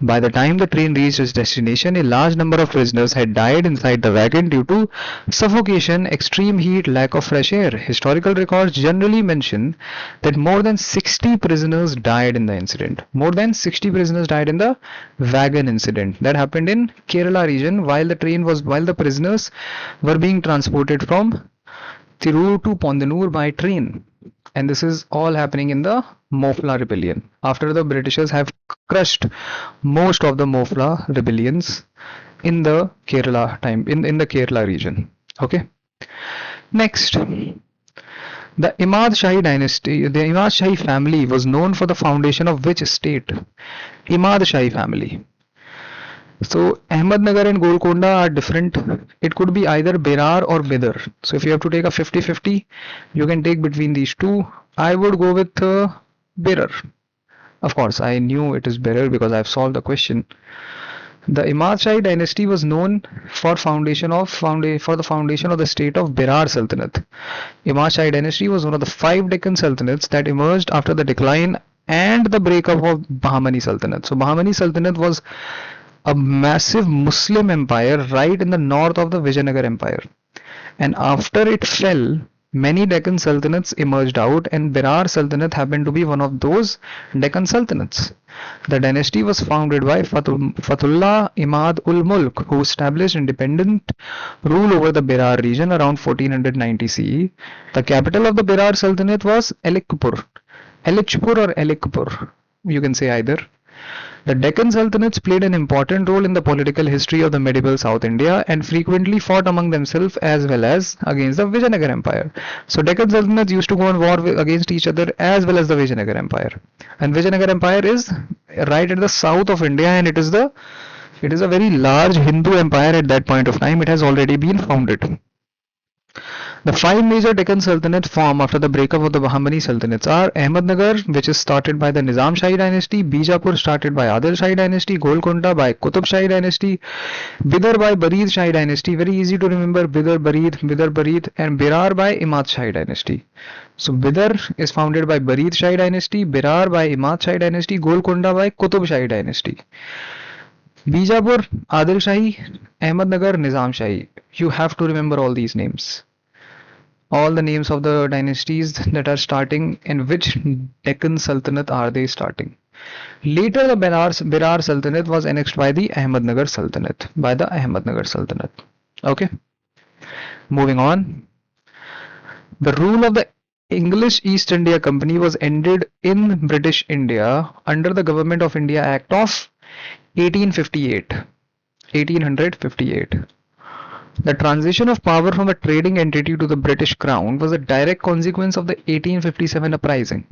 By the time the train reached its destination, a large number of prisoners had died inside the wagon due to suffocation, extreme heat, lack of fresh air. Historical records generally mention that more than 60 prisoners died in the incident. More than 60 prisoners died in the wagon incident that happened in Kerala region while the prisoners were being transported from Tirur to Pondanur by train. And this is all happening in the Mofla rebellion after the Britishers have crushed most of the Mofla rebellions in the Kerala region. Okay. Next, the Imad Shahi dynasty, the Imad Shahi family was known for the foundation of which state? Imad Shahi family. So Ahmednagar and Golconda are different. It could be either Berar or Bidar. So if you have to take a 50-50, you can take between these two. I would go with Berar. Of course, I knew it is Berar because I've solved the question. The Imad Shahi dynasty was known for the foundation of the state of Berar Sultanate. Imad Shahi dynasty was one of the 5 Deccan sultanates that emerged after the decline and the breakup of Bahmani Sultanate. So Bahmani Sultanate was a massive Muslim empire right in the north of the Vijayanagar Empire. And after it fell, many Deccan sultanates emerged out, and Berar Sultanate happened to be one of those Deccan sultanates. The dynasty was founded by Fatullah Imad ul Mulk, who established independent rule over the Berar region around 1490 CE. The capital of the Berar Sultanate was Elichpur or Elichpur. You can say either. The Deccan Sultanates played an important role in the political history of the medieval South India and frequently fought among themselves as well as against the Vijayanagar Empire. So Deccan Sultanates used to go on war against each other as well as the Vijayanagar Empire. And Vijayanagar Empire is right at the south of India, and it is a very large Hindu empire at that point of time. It has already been founded. The 5 major Deccan Sultanates formed after the breakup of the Bahmani Sultanates are Ahmednagar, which is started by the Nizam Shahi dynasty, Bijapur started by Adil Shahi dynasty, Golconda by Qutub Shahi dynasty, Bidar by Barid Shahi dynasty, very easy to remember, Bidar Barid, and Berar by Imad Shahi dynasty. So Bidar is founded by Barid Shahi dynasty, Berar by Imad Shahi dynasty, Golconda by Qutub Shahi dynasty. Bijapur, Adil Shahi, Ahmednagar, Nizam Shahi. You have to remember all these names. All the names of the dynasties that are starting, in which Deccan Sultanate are they starting. Later the Berar Sultanate was annexed by the Ahmednagar Sultanate. Okay. Moving on. The rule of the English East India Company was ended in British India under the Government of India Act of 1858. The transition of power from a trading entity to the British Crown was a direct consequence of the 1857 uprising.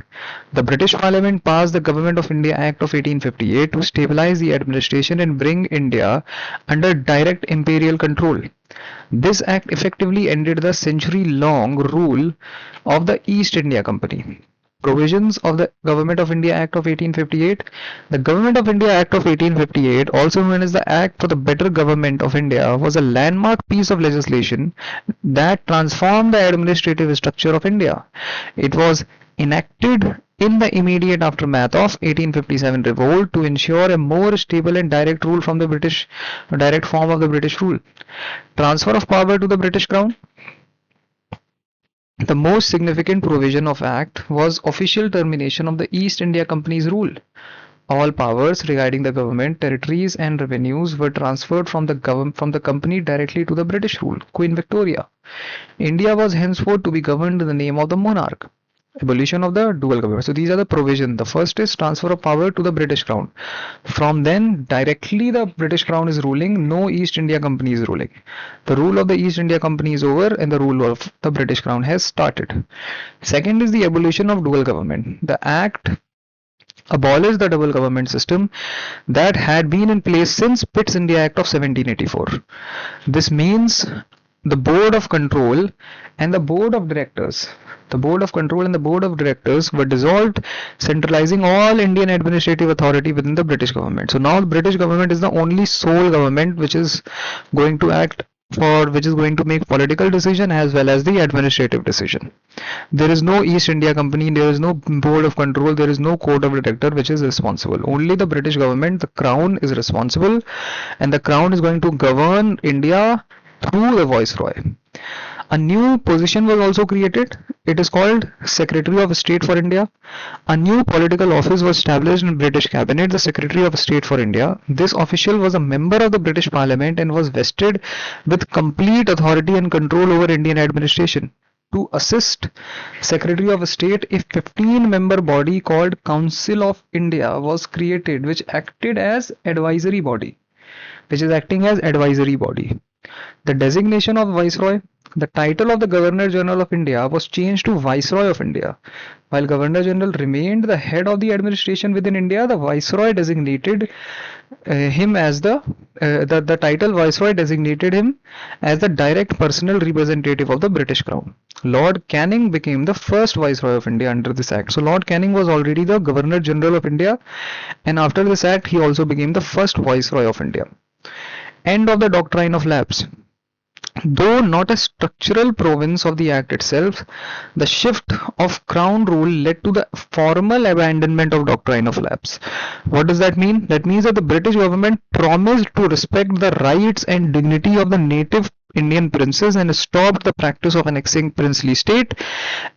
The British Parliament passed the Government of India Act of 1858 to stabilize the administration and bring India under direct imperial control. This act effectively ended the century-long rule of the East India Company. Provisions of the Government of India Act of 1858. The Government of India Act of 1858, also known as the Act for the Better Government of India, was a landmark piece of legislation that transformed the administrative structure of India. It was enacted in the immediate aftermath of 1857 revolt to ensure a more stable and direct form of the British rule. Transfer of power to the British Crown. The most significant provision of Act was official termination of the East India Company's rule. All powers regarding the government, territories and revenues were transferred from the company directly to the British rule, Queen Victoria. India was henceforth to be governed in the name of the monarch. Abolition of the dual government. So these are the provisions. The first is transfer of power to the British Crown. From then, directly the British Crown is ruling, no East India Company is ruling. The rule of the East India Company is over and the rule of the British Crown has started. Second is the abolition of dual government. The Act abolished the double government system that had been in place since Pitt's India Act of 1784. This means the Board of Control and the Board of Directors. The Board of Control and the Board of Directors were dissolved, centralizing all Indian administrative authority within the British government. So now the British government is the only sole government which is going to make political decision as well as the administrative decision. There is no East India Company, there is no Board of Control, there is no Court of Director which is responsible. Only the British government, the Crown, is responsible, and the Crown is going to govern India through the Viceroy. A new position was also created. It is called Secretary of State for India. A new political office was established in British Cabinet, the Secretary of State for India. This official was a member of the British Parliament and was vested with complete authority and control over Indian administration. To assist Secretary of State, a 15-member body called Council of India was created, which is acting as advisory body. The designation of Viceroy. The title of the Governor General of India was changed to Viceroy of India. While Governor General remained the head of the administration within India, the Viceroy designated him as the title Viceroy designated him as the direct personal representative of the British Crown. Lord Canning became the first Viceroy of India under this act. So Lord Canning was already the Governor General of India, and after this act he also became the first Viceroy of India. End of the doctrine of lapse. Though not a structural province of the Act itself, the shift of Crown rule led to the formal abandonment of doctrine of lapse. What does that mean? That means that the British government promised to respect the rights and dignity of the native Indian princes and stopped the practice of annexing princely state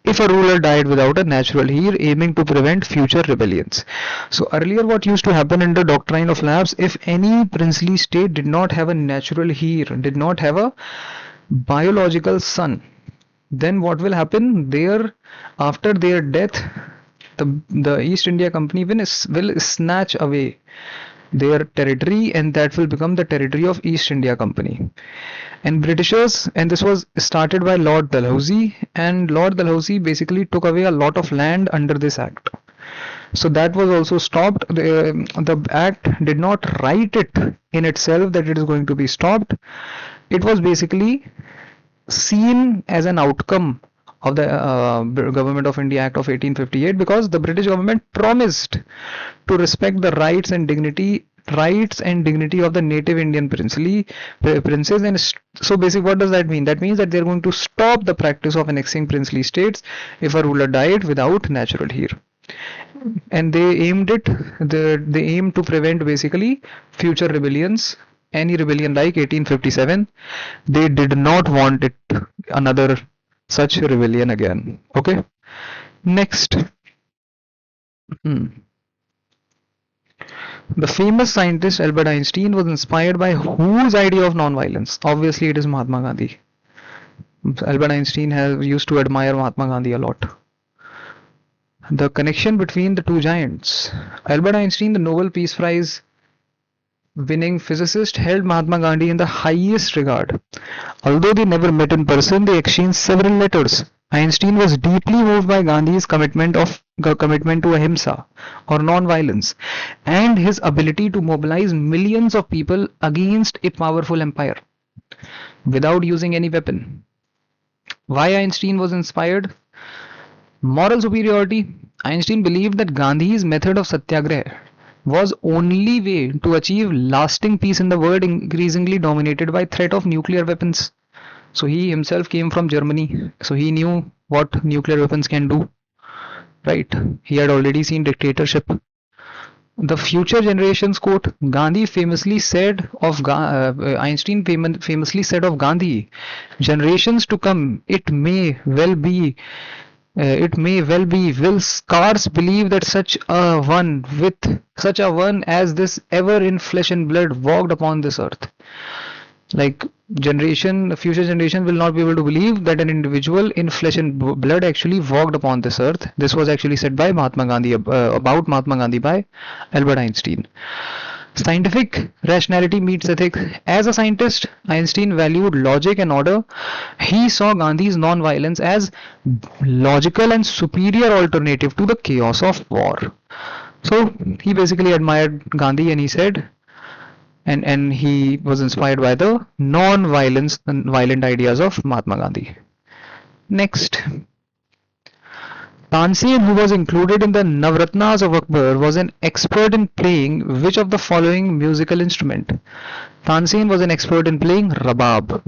if a ruler died without a natural heir, aiming to prevent future rebellions. So earlier what used to happen in the doctrine of lapse, if any princely state did not have a natural heir, did not have a biological son, then what will happen? After their death, the East India Company will snatch away their territory, and that will become the territory of East India Company. And Britishers, and this was started by Lord Dalhousie, and Lord Dalhousie basically took away a lot of land under this act. So that was also stopped. The act did not write it in itself that it is going to be stopped. It was basically seen as an outcome of the Government of India Act of 1858, because the British government promised to respect the rights and dignity of the native Indian princes. And so basically what does that mean? That means that they're going to stop the practice of annexing princely states if a ruler died without natural heir. And they aimed to prevent basically future rebellions, any rebellion like 1857. They did not want another such rebellion again. Okay, next. The famous scientist Albert Einstein was inspired by whose idea of non-violence? Obviously it is Mahatma Gandhi. Albert Einstein used to admire Mahatma Gandhi a lot. The connection between the two giants. Albert Einstein, the Nobel Peace Prize winning physicist, held Mahatma Gandhi in the highest regard. Although they never met in person, they exchanged several letters. Einstein was deeply moved by Gandhi's commitment to ahimsa or non-violence and his ability to mobilize millions of people against a powerful empire without using any weapon. Why Einstein was inspired? Moral superiority. Einstein believed that Gandhi's method of satyagraha was only way to achieve lasting peace in the world increasingly dominated by threat of nuclear weapons. So he himself came from Germany, so he knew what nuclear weapons can do, right? He had already seen dictatorship. The future generations quote Gandhi famously said of Einstein famously said of Gandhi, generations to come, will scarce believe that such a one as this ever in flesh and blood walked upon this earth. Like future generation will not be able to believe that an individual in flesh and blood actually walked upon this earth. This was actually said by Mahatma Gandhi about Mahatma Gandhi by Albert Einstein. Scientific rationality meets ethics. As a scientist, Einstein valued logic and order. He saw Gandhi's non-violence as logical and superior alternative to the chaos of war. So he basically admired Gandhi and he said, and he was inspired by the non-violence and violent ideas of Mahatma Gandhi. Next, Tansen, who was included in the Navratnas of Akbar, was an expert in playing which of the following musical instrument? Tansen was an expert in playing rabab.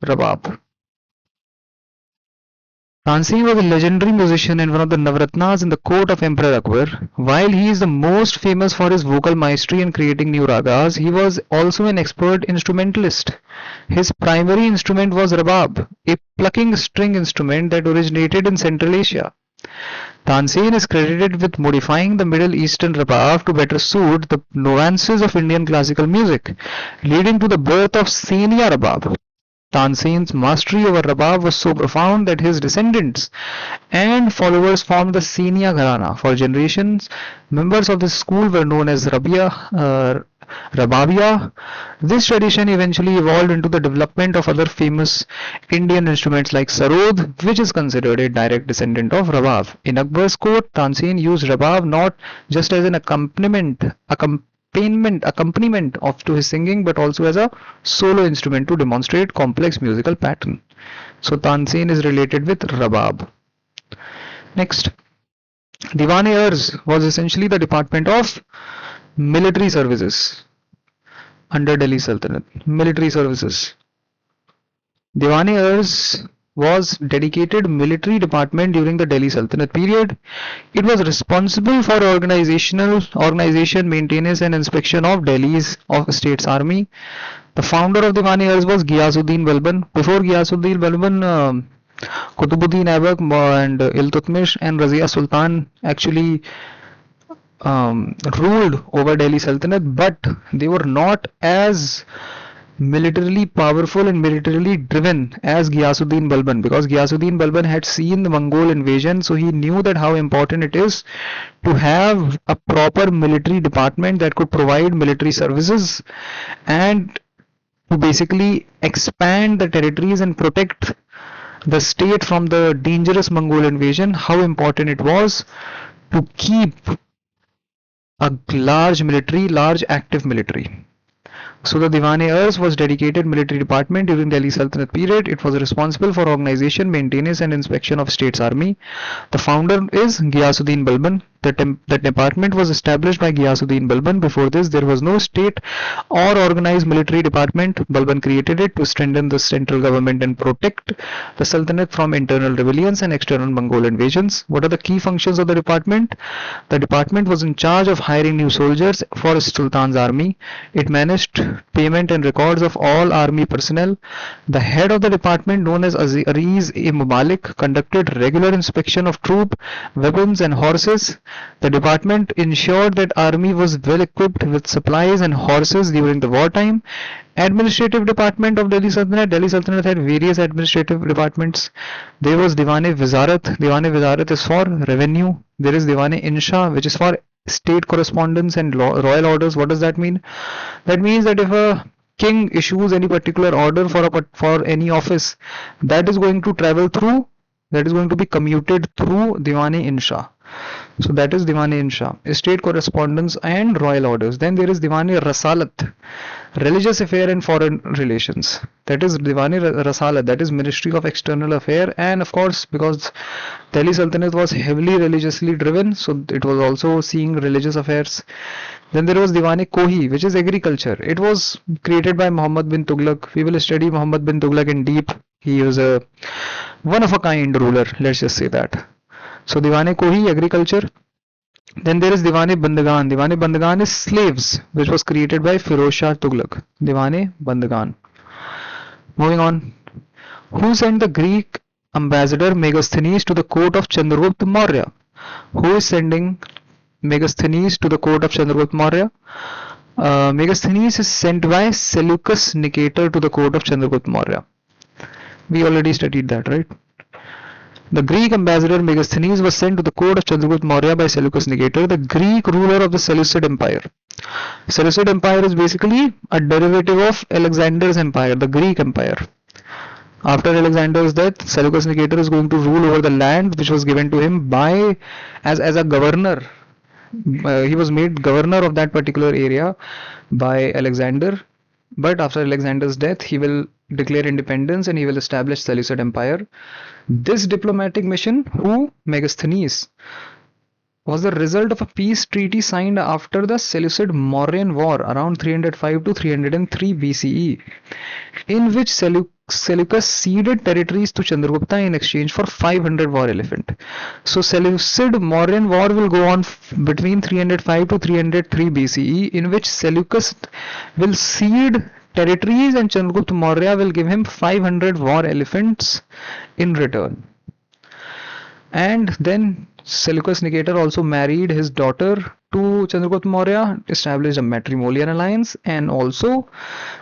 Rabab. Tansen was a legendary musician and one of the Navratnas in the court of Emperor Akbar. While he is the most famous for his vocal mastery and creating new ragas, he was also an expert instrumentalist. His primary instrument was rabab, a plucking string instrument that originated in Central Asia. Tansen is credited with modifying the Middle Eastern rabab to better suit the nuances of Indian classical music, leading to the birth of Senia rabab. Tansen's mastery over rabab was so profound that his descendants and followers formed the Senia Gharana. For generations, members of this school were known as Rababia. This tradition eventually evolved into the development of other famous Indian instruments like sarod, which is considered a direct descendant of rabab. In Akbar's court, Tansen used rabab not just as an accompaniment to his singing, but also as a solo instrument to demonstrate complex musical pattern. So Tansen is related with rabab. Next, Diwan-e-Arz was essentially the department of military services under Delhi Sultanate. Military services. Diwan-e-Arz was dedicated military department during the Delhi Sultanate period. It was responsible for organization, maintenance and inspection of Delhi's state's army. The founder of Diwan-e-Arz was Ghiyasuddin Balban. Before Ghiyasuddin Balban, Qutbuddin Aibak and Iltutmish and Razia Sultan actually ruled over Delhi Sultanate, but they were not as militarily powerful and militarily driven as Ghiyasuddin Balban, because Ghiyasuddin Balban had seen the Mongol invasion, so he knew that how important it is to have a proper military department that could provide military services and to basically expand the territories and protect the state from the dangerous Mongol invasion. How important it was to keep a large active military. So the Diwan-e-Arz was dedicated military department during Delhi Sultanate period. It was responsible for organization, maintenance and inspection of state's army. The founder is Ghiyasuddin Balban. The department was established by Ghiyasuddin Balban. Before this, there was no state or organized military department. Balban created it to strengthen the central government and protect the Sultanate from internal rebellions and external Mongol invasions. What are the key functions of the department? The department was in charge of hiring new soldiers for Sultan's army. It managed payment and records of all army personnel. The head of the department, known as Ariz-e-Mumalik, conducted regular inspection of troop, weapons and horses. The department ensured that army was well equipped with supplies and horses during the wartime. Administrative department of Delhi Sultanate. Delhi Sultanate had various administrative departments. There was Diwan-e-Wizarat. Diwan-e-Wizarat is for revenue. There is Diwan-e-Insha, which is for state correspondence and royal orders. What does that mean? That means that if a king issues any particular order for any office, that is going to travel through, that is going to be commuted through Diwan-e-Insha. So that is Diwan-e-Insha, state correspondence and royal orders. Then there is Diwan-e-Rasalat, religious affair and foreign relations. That is Diwan-e-Rasalat, that is Ministry of External Affair. And of course, because Delhi Sultanate was heavily religiously driven, so it was also seeing religious affairs. Then there was Diwan-e-Kohi, which is agriculture. It was created by Muhammad bin Tughlaq. We will study Muhammad bin Tughlaq in deep. He was a one of a kind ruler, let's just say that. So Diwan-e-Kohi, agriculture. Then there is Diwan-e-Bandagan. Diwan-e-Bandagan is slaves, which was created by Firoz Shah Tughlaq. Diwan-e-Bandagan. Moving on. Who sent the Greek ambassador Megasthenes to the court of Chandragupta Maurya? Who is sending Megasthenes to the court of Chandragupta Maurya? Megasthenes is sent by Seleucus Nicator to the court of Chandragupta Maurya. We already studied that, right? The Greek ambassador Megasthenes was sent to the court of Chandragupta Maurya by Seleucus Nicator, the Greek ruler of the Seleucid Empire. Seleucid Empire is basically a derivative of Alexander's empire, the Greek Empire. After Alexander's death, Seleucus Nicator is going to rule over the land which was given to him by as a governor. He was made governor of that particular area by Alexander. But after Alexander's death, he will declare independence and he will establish Seleucid Empire. This diplomatic mission, who Megasthenes, was the result of a peace treaty signed after the Seleucid Mauryan War around 305 to 303 BCE, in which Seleucus ceded territories to Chandragupta in exchange for 500 war elephant. So Seleucid Mauryan War will go on between 305 to 303 BCE, in which Seleucus will cede territories and Chandragupta Maurya will give him 500 war elephants in return. And then Seleucus Nicator also married his daughter to Chandragupta Maurya, established a matrimonial alliance, and also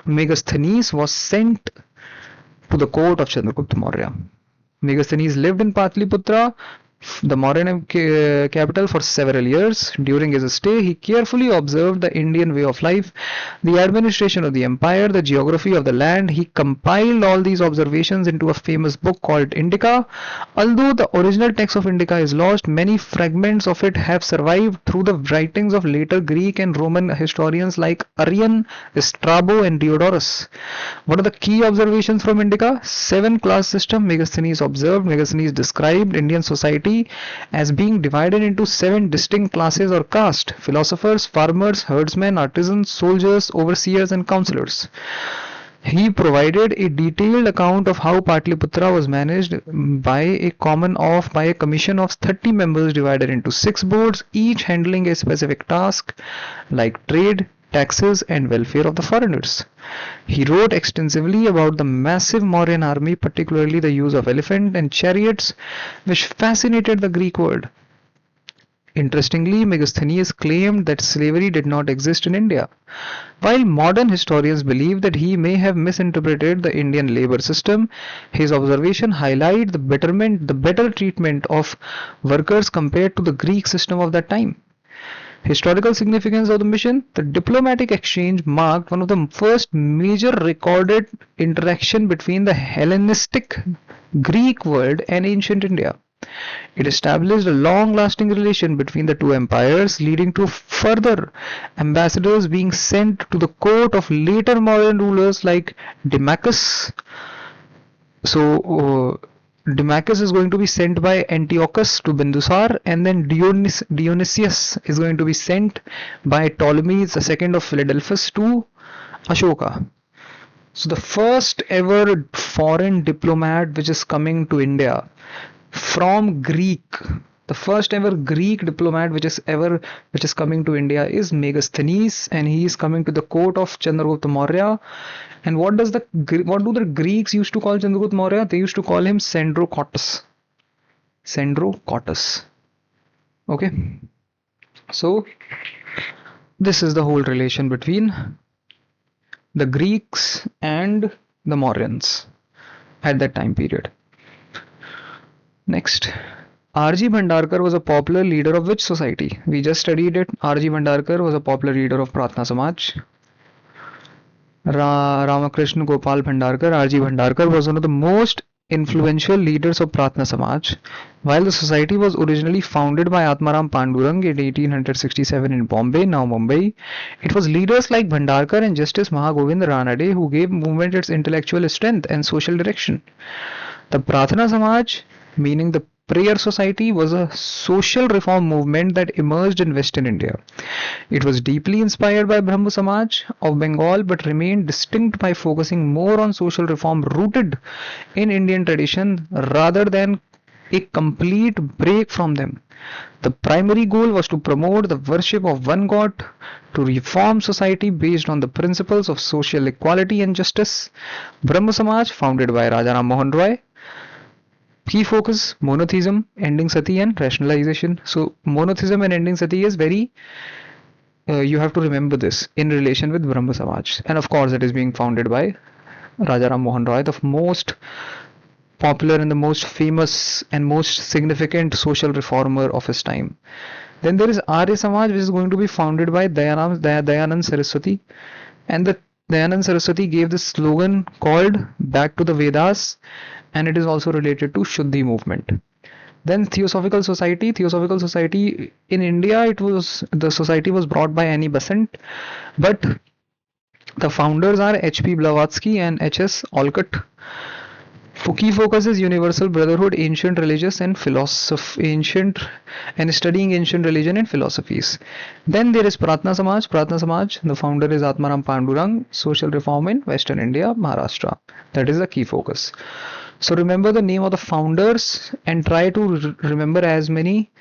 Megasthenes was sent to the court of Chandragupta Maurya. Megasthenes lived in Patliputra, the Mauryan capital, for several years. During his stay, he carefully observed the Indian way of life, the administration of the empire, the geography of the land. He compiled all these observations into a famous book called Indica. Although the original text of Indica is lost, many fragments of it have survived through the writings of later Greek and Roman historians like Arrian, Strabo, and Diodorus. What are the key observations from Indica? 7-class system Megasthenes observed. Megasthenes described Indian society as being divided into 7 distinct classes or caste: philosophers, farmers, herdsmen, artisans, soldiers, overseers, and counselors. He provided a detailed account of how Patliputra was managed by a commission of 30 members divided into 6 boards, each handling a specific task like trade, taxes, and welfare of the foreigners. He wrote extensively about the massive Mauryan army, particularly the use of elephant and chariots, which fascinated the Greek world. Interestingly, Megasthenes claimed that slavery did not exist in India. While modern historians believe that he may have misinterpreted the Indian labor system, his observation highlights the better treatment of workers compared to the Greek system of that time. Historical significance of the mission: the diplomatic exchange marked one of the first major recorded interaction between the Hellenistic Greek world and ancient India. It established a long-lasting relation between the two empires, leading to further ambassadors being sent to the court of later Mauryan rulers like Dimachus. Dimachus is going to be sent by Antiochus to Bindusar, and then Dionysius is going to be sent by Ptolemy II of Philadelphus to Ashoka. So the first ever foreign diplomat which is coming to India from Greek, the first ever Greek diplomat which is coming to India is Megasthenes, and he is coming to the court of Chandragupta Maurya. And what do the Greeks used to call Chandragupta Maurya? They used to call him Sendrocotus. Okay. So this is the whole relation between the Greeks and the Mauryans at that time period. Next, R.G. Bhandarkar was a popular leader of which society? We just studied it. R.G. Bhandarkar was a popular leader of Pratna Samaj. Ramakrishna Gopal Bhandarkar, R.G. Bhandarkar was one of the most influential leaders of Pratna Samaj. While the society was originally founded by Atmaram Pandurang in 1867 in Bombay, now Mumbai, it was leaders like Bhandarkar and Justice Mahagovind Ranade who gave movement its intellectual strength and social direction. The Pratna Samaj, meaning the prayer society, was a social reform movement that emerged in Western India. It was deeply inspired by Brahmo Samaj of Bengal but remained distinct by focusing more on social reform rooted in Indian tradition rather than a complete break from them. The primary goal was to promote the worship of one God, to reform society based on the principles of social equality and justice. Brahmo Samaj, founded by Raja Ram Mohan Roy, key focus monotheism, ending sati, and rationalization. So monotheism and ending sati is very you have to remember this in relation with Brahma Samaj, and of course it is being founded by Raja Ram Mohan Roy, the most popular and the most famous and most significant social reformer of his time. Then there is Arya Samaj, which is going to be founded by Dayanand Saraswati, and the Dayanand Saraswati gave this slogan called Back to the Vedas, and it is also related to Shuddhi movement. Then Theosophical Society. Theosophical Society in India, the society was brought by Annie Besant, but the founders are H.P. Blavatsky and H.S. Olcott. Key focus is universal brotherhood, ancient religious and studying ancient religion and philosophies. Then there is Pratna Samaj. Pratna Samaj, the founder is Atmaram Pandurang, social reform in Western India, Maharashtra. That is the key focus. So remember the name of the founders and try to remember as many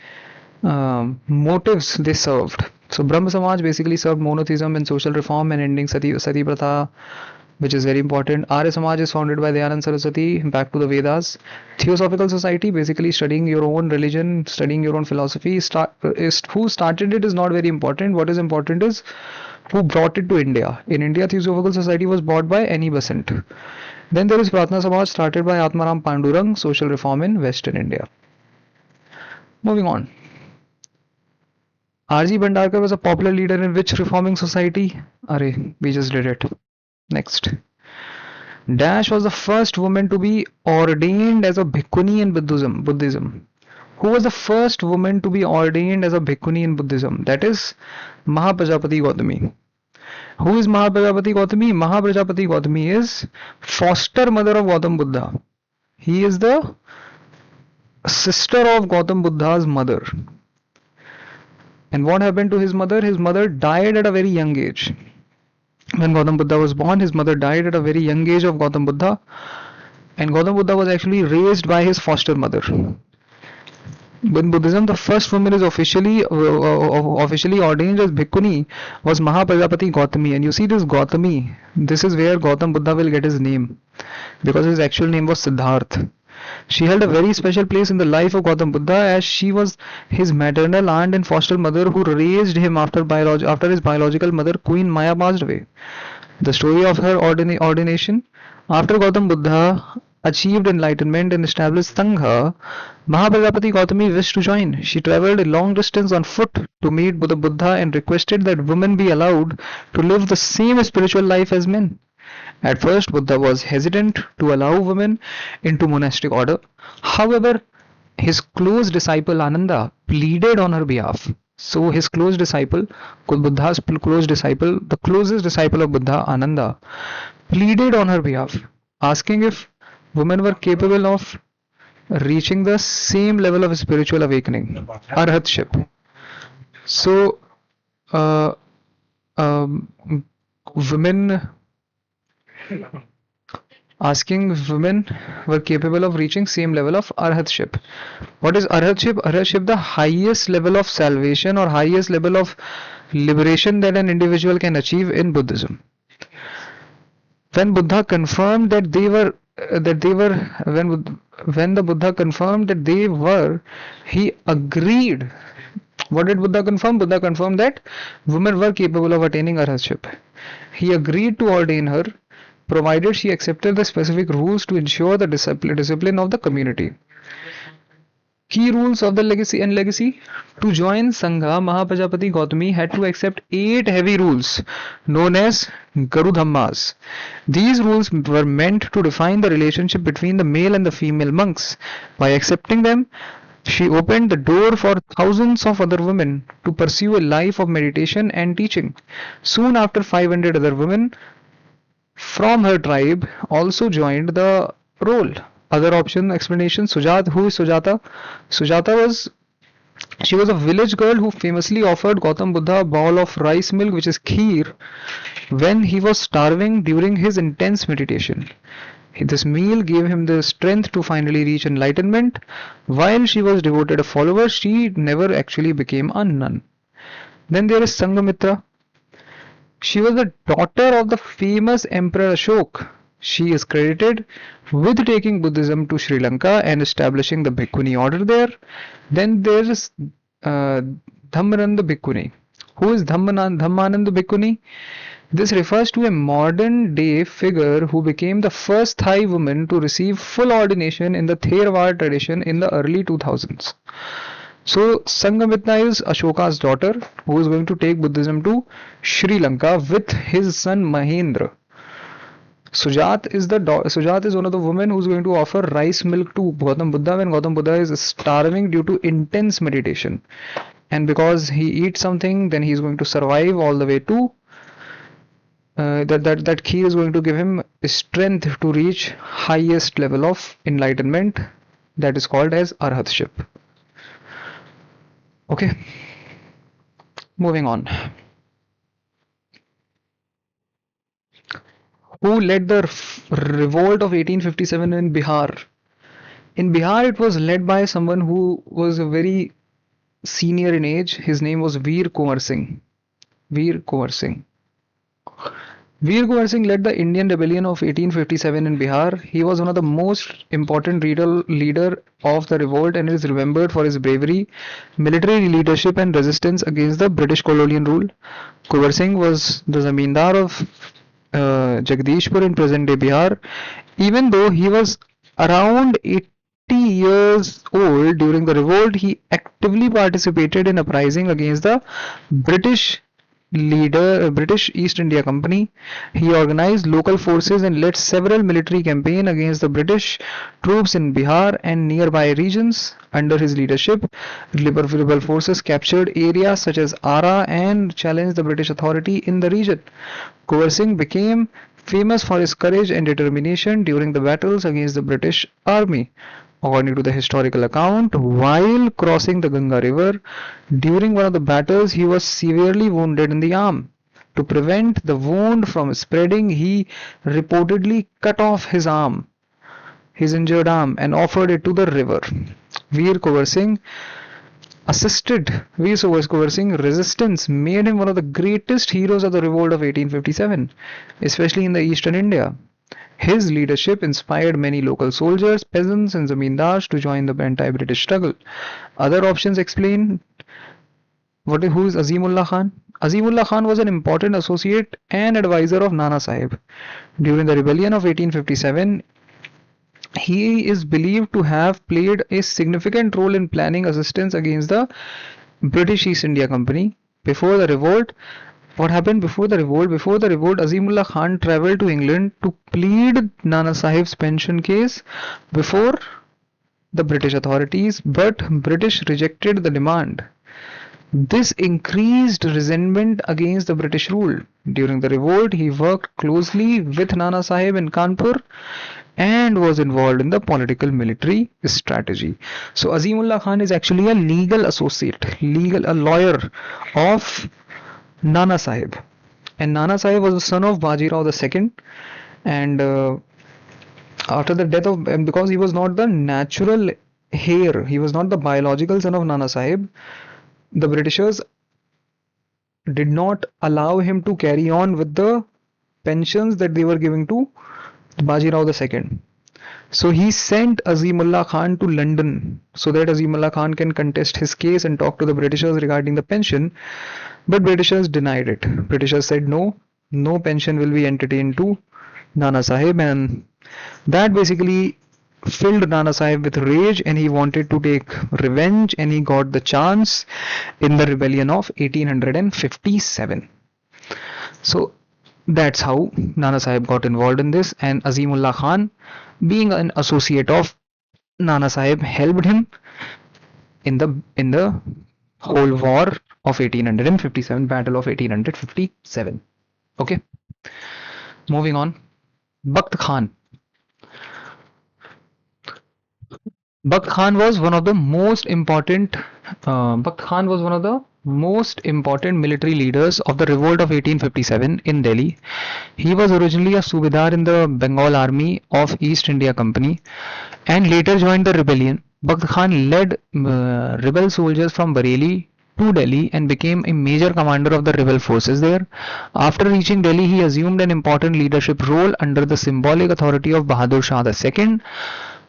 motives they served. So Brahma Samaj basically served monotheism and social reform and ending Sati Pratha, which is very important. Arya Samaj is founded by Dayanand Saraswati, back to the Vedas. Theosophical Society, basically studying your own religion, studying your own philosophy. Who started it is not very important. What is important is who brought it to India. In India, Theosophical Society was bought by Annie Besant. Then there is Pratna Samaj, started by Atmaram Pandurang, social reform in Western India. Moving on. R.G. Bhandarkar was a popular leader in which reforming society? We just did it. Next. Dash was the first woman to be ordained as a bhikkhuni in Buddhism. Who was the first woman to be ordained as a bhikkhuni in Buddhism? That is Mahaprajapati Gautami. Who is Mahaprajapati Gautami? Mahaprajapati Gautami is foster mother of Gautam Buddha. He is the sister of Gautam Buddha's mother. And what happened to his mother? His mother died at a very young age. When Gautam Buddha was born, his mother died at a very young age of Gautam Buddha. And Gautam Buddha was actually raised by his foster mother. In Buddhism, the first woman is officially ordained as bhikkhuni was Mahaprajapati Gautami. And you see this Gautami, this is where Gautam Buddha will get his name, because his actual name was Siddharth. She held a very special place in the life of Gautam Buddha, as she was his maternal aunt and foster mother who raised him after his biological mother Queen Maya passed away. The story of her ordination: after Gautam Buddha achieved enlightenment and established Sangha, Mahaprajapati Gautami wished to join. She travelled a long distance on foot to meet Buddha and requested that women be allowed to live the same spiritual life as men. At first, Buddha was hesitant to allow women into monastic order. However, his close disciple Ananda pleaded on her behalf. So his close disciple, Buddha's close disciple, the closest disciple of Buddha, Ananda, pleaded on her behalf, asking if women were capable of reaching the same level of spiritual awakening, arhatship. So, asking if women were capable of reaching same level of arhatship. What is arhatship? Arhatship, the highest level of salvation or highest level of liberation that an individual can achieve in Buddhism. When Buddha confirmed that when the Buddha confirmed that they were, he agreed. What did Buddha confirm? Buddha confirmed that women were capable of attaining arhatship. He agreed to ordain her, provided she accepted the specific rules to ensure the discipline of the community. Key rules of the legacy. To join Sangha, Mahapajapati Gautami had to accept 8 heavy rules known as Garudhammas. These rules were meant to define the relationship between the male and the female monks. By accepting them, she opened the door for thousands of other women to pursue a life of meditation and teaching. Soon after, 500 other women from her tribe also joined the role. Other option explanation. Sujat. Who is Sujata? Sujata was a village girl who famously offered Gautam Buddha a bowl of rice milk, which is kheer, when he was starving during his intense meditation. This meal gave him the strength to finally reach enlightenment. While she was devoted a follower, she never actually became a nun. Then there is Sanghamitra. She was the daughter of the famous Emperor Ashok. She is credited with taking Buddhism to Sri Lanka and establishing the Bhikkhuni order there. Then there is Dhammananda Bhikkhuni. Who is Dhammananda Bhikkhuni? This refers to a modern day figure who became the first Thai woman to receive full ordination in the Theravada tradition in the early 2000s. So Sanghamitra is Ashoka's daughter who is going to take Buddhism to Sri Lanka with his son Mahendra. Sujat is one of the women who is going to offer rice milk to Gautam Buddha when Gautam Buddha is starving due to intense meditation. And because he eats something, then he is going to survive all the way to that key is going to give him strength to reach highest level of enlightenment, that is called as arhatship. Okay, moving on. Who led the revolt of 1857 in Bihar? In Bihar, it was led by someone who was a very senior in age. His name was Veer Kunwar Singh. Veer Kunwar Singh. Veer Kunwar Singh led the Indian rebellion of 1857 in Bihar. He was one of the most important leader of the revolt and is remembered for his bravery, military leadership and resistance against the British colonial rule. Kunwar Singh was the zamindar of Jagdishpur in present-day Bihar. Even though he was around 80 years old during the revolt, he actively participated in uprising against the British East India Company. He organized local forces and led several military campaigns against the British troops in Bihar and nearby regions. Under his leadership, rebel forces captured areas such as Ara and challenged the British authority in the region. Kunwar Singh became famous for his courage and determination during the battles against the British Army. According to the historical account, while crossing the Ganga River, during one of the battles, he was severely wounded in the arm. To prevent the wound from spreading, he reportedly cut off his injured arm, and offered it to the river. Veer Kunwar Singh resistance made him one of the greatest heroes of the revolt of 1857, especially in the eastern India. His leadership inspired many local soldiers, peasants and zamindars to join the anti-British struggle. Other options explain who is Azimullah Khan. Azimullah Khan was an important associate and advisor of Nana Sahib. During the rebellion of 1857, he is believed to have played a significant role in planning assistance against the British East India Company. Before the revolt, what happened before the revolt? Before the revolt, Azimullah Khan travelled to England to plead Nana Sahib's pension case before the British authorities, but British rejected the demand. This increased resentment against the British rule. During the revolt, he worked closely with Nana Sahib in Kanpur and was involved in the political military strategy. So Azimullah Khan is actually a legal associate, a lawyer of Nana Sahib, and Nana Sahib was the son of Bajirao II, and after the death of, and because he was not the natural heir, he was not the biological son of Nana Sahib, the Britishers did not allow him to carry on with the pensions that they were giving to Bajirao II. So he sent Azimullah Khan to London so that Azimullah Khan can contest his case and talk to the Britishers regarding the pension. But Britishers denied it. Britishers said no pension will be entertained to Nana Sahib, and that basically filled Nana Sahib with rage and he wanted to take revenge, and he got the chance in the rebellion of 1857. So that's how Nana Sahib got involved in this, and Azimullah Khan, being an associate of Nana Sahib, helped him in the whole war of 1857, Battle of 1857. Okay, moving on. Bakht Khan. Bakht Khan was one of the most important. Bakht Khan was one of the most important military leaders of the revolt of 1857 in Delhi. He was originally a Subedar in the Bengal Army of East India Company and later joined the rebellion. Bakht Khan led rebel soldiers from Bareilly to Delhi and became a major commander of the rebel forces there. After reaching Delhi, he assumed an important leadership role under the symbolic authority of Bahadur Shah II.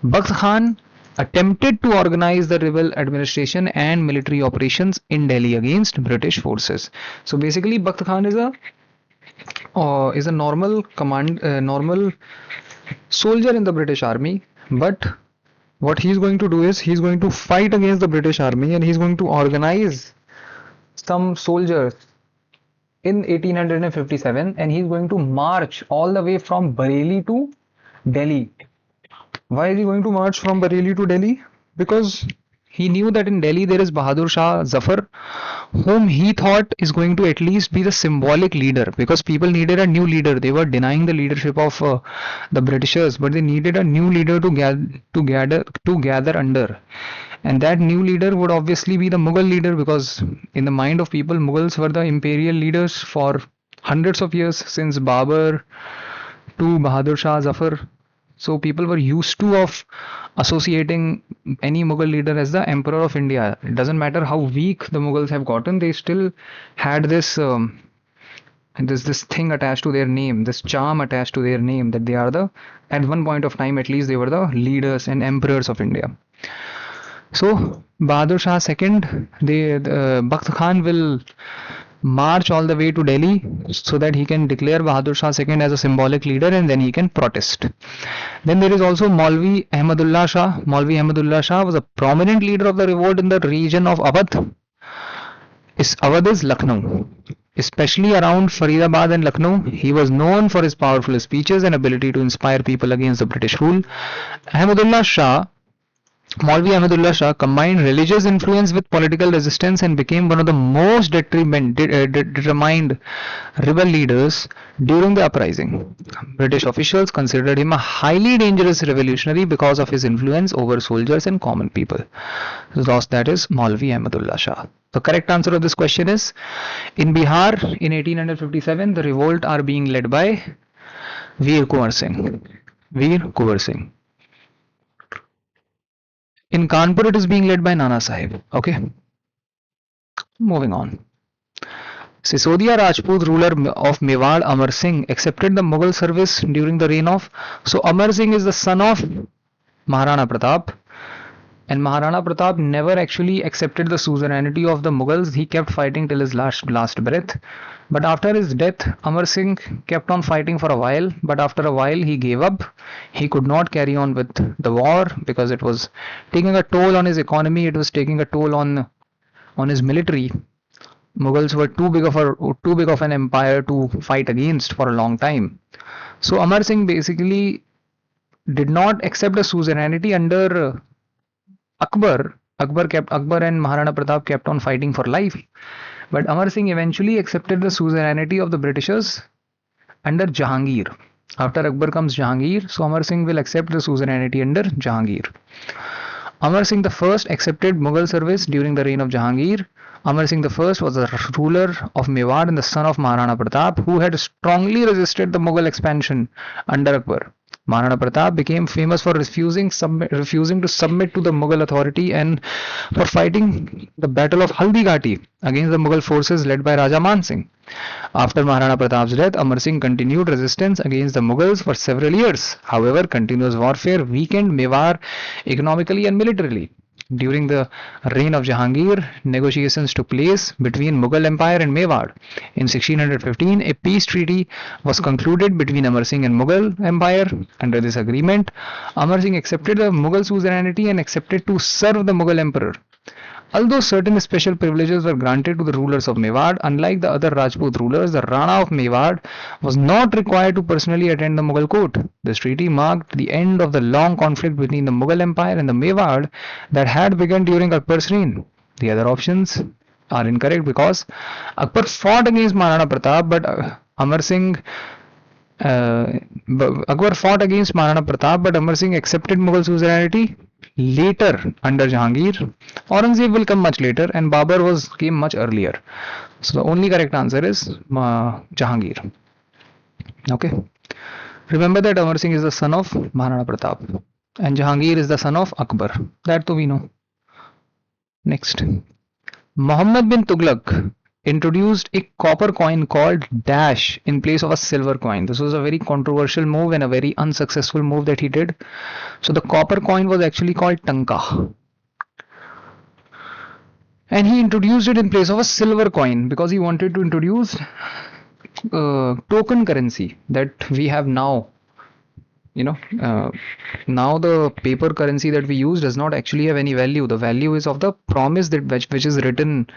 Bakht Khan attempted to organize the rebel administration and military operations in Delhi against British forces. So basically, Bakht Khan is a normal soldier in the British Army, but what he's going to do is he's going to fight against the British Army and he's going to organize some soldiers in 1857 and he's going to march all the way from Bareilly to Delhi. Why is he going to march from Bareilly to Delhi? Because he knew that in Delhi there is Bahadur Shah Zafar, whom he thought is going to at least be the symbolic leader, because people needed a new leader. They were denying the leadership of the Britishers, but they needed a new leader to gather under. And that new leader would obviously be the Mughal leader, because in the mind of people, Mughals were the imperial leaders for hundreds of years, since Babur to Bahadur Shah Zafar. So people were used to of associating any Mughal leader as the Emperor of India. It doesn't matter how weak the Mughals have gotten, they still had this this thing attached to their name, this charm attached to their name, that they are at one point of time at least, they were the leaders and emperors of India. So Bahadur Shah II, Bakht Khan will march all the way to Delhi so that he can declare Bahadur Shah II as a symbolic leader, and then he can protest. Then there is also Maulvi Ahmadullah Shah. Maulvi Ahmadullah Shah was a prominent leader of the revolt in the region of Awadh. Awadh is Lucknow. Especially around Faridabad and Lucknow, he was known for his powerful speeches and ability to inspire people against the British rule. Maulvi Ahmadullah Shah combined religious influence with political resistance and became one of the most determined rebel leaders during the uprising. British officials considered him a highly dangerous revolutionary because of his influence over soldiers and common people. That is Maulvi Ahmadullah Shah. The correct answer of this question is, in Bihar in 1857, the revolt are being led by Veer Kunwar Singh. Veer Kunwar Singh. In Kanpur, it is being led by Nana Sahib. Okay. Moving on. Sisodia Rajput ruler of Mewar, Amar Singh, accepted the Mughal service during the reign of. So Amar Singh is the son of Maharana Pratap. And Maharana Pratap never actually accepted the suzerainty of the Mughals. He kept fighting till his last breath. But after his death, Amar Singh kept on fighting for a while. But after a while, he gave up. He could not carry on with the war because it was taking a toll on his economy. It was taking a toll on his military. Mughals were too big of an empire to fight against for a long time. So Amar Singh basically did not accept the suzerainty under Akbar. Akbar and Maharana Pratap kept on fighting for life. But Amar Singh eventually accepted the suzerainty of the Britishers under Jahangir. After Akbar comes Jahangir, so Amar Singh will accept the suzerainty under Jahangir. Amar Singh I accepted Mughal service during the reign of Jahangir. Amar Singh I was a ruler of Mewar and the son of Maharana Pratap, who had strongly resisted the Mughal expansion under Akbar. Maharana Pratap became famous for refusing to submit to the Mughal authority and for fighting the Battle of Haldigati against the Mughal forces led by Raja Man Singh. After Maharana Pratap's death, Amar Singh continued resistance against the Mughals for several years. However, continuous warfare weakened Mewar economically and militarily. During the reign of Jahangir, negotiations took place between Mughal Empire and Mewar. In 1615, a peace treaty was concluded between Amar Singh and Mughal Empire. Under this agreement, Amar Singh accepted the Mughal suzerainty and accepted to serve the Mughal emperor. Although certain special privileges were granted to the rulers of Mewar, unlike the other Rajput rulers, the Rana of Mewar was not required to personally attend the Mughal court. This treaty marked the end of the long conflict between the Mughal Empire and the Mewar that had begun during Akbar's reign. The other options are incorrect because Akbar fought against Maharana Pratap, but Akbar fought against Maharana Pratap, but Amar Singh accepted Mughal suzerainty later under Jahangir. Aurangzeb will come much later, and Babur came much earlier. So the only correct answer is Jahangir. Okay. Remember that Amar Singh is the son of Maharana Pratap, and Jahangir is the son of Akbar. That too we know. Next, Muhammad bin Tughlaq introduced a copper coin called dash in place of a silver coin. This was a very controversial move and a very unsuccessful move that he did. So the copper coin was actually called tanka, and he introduced it in place of a silver coin because he wanted to introduce token currency that we have now. Now the paper currency that we use does not actually have any value. The value is of the promise that which is written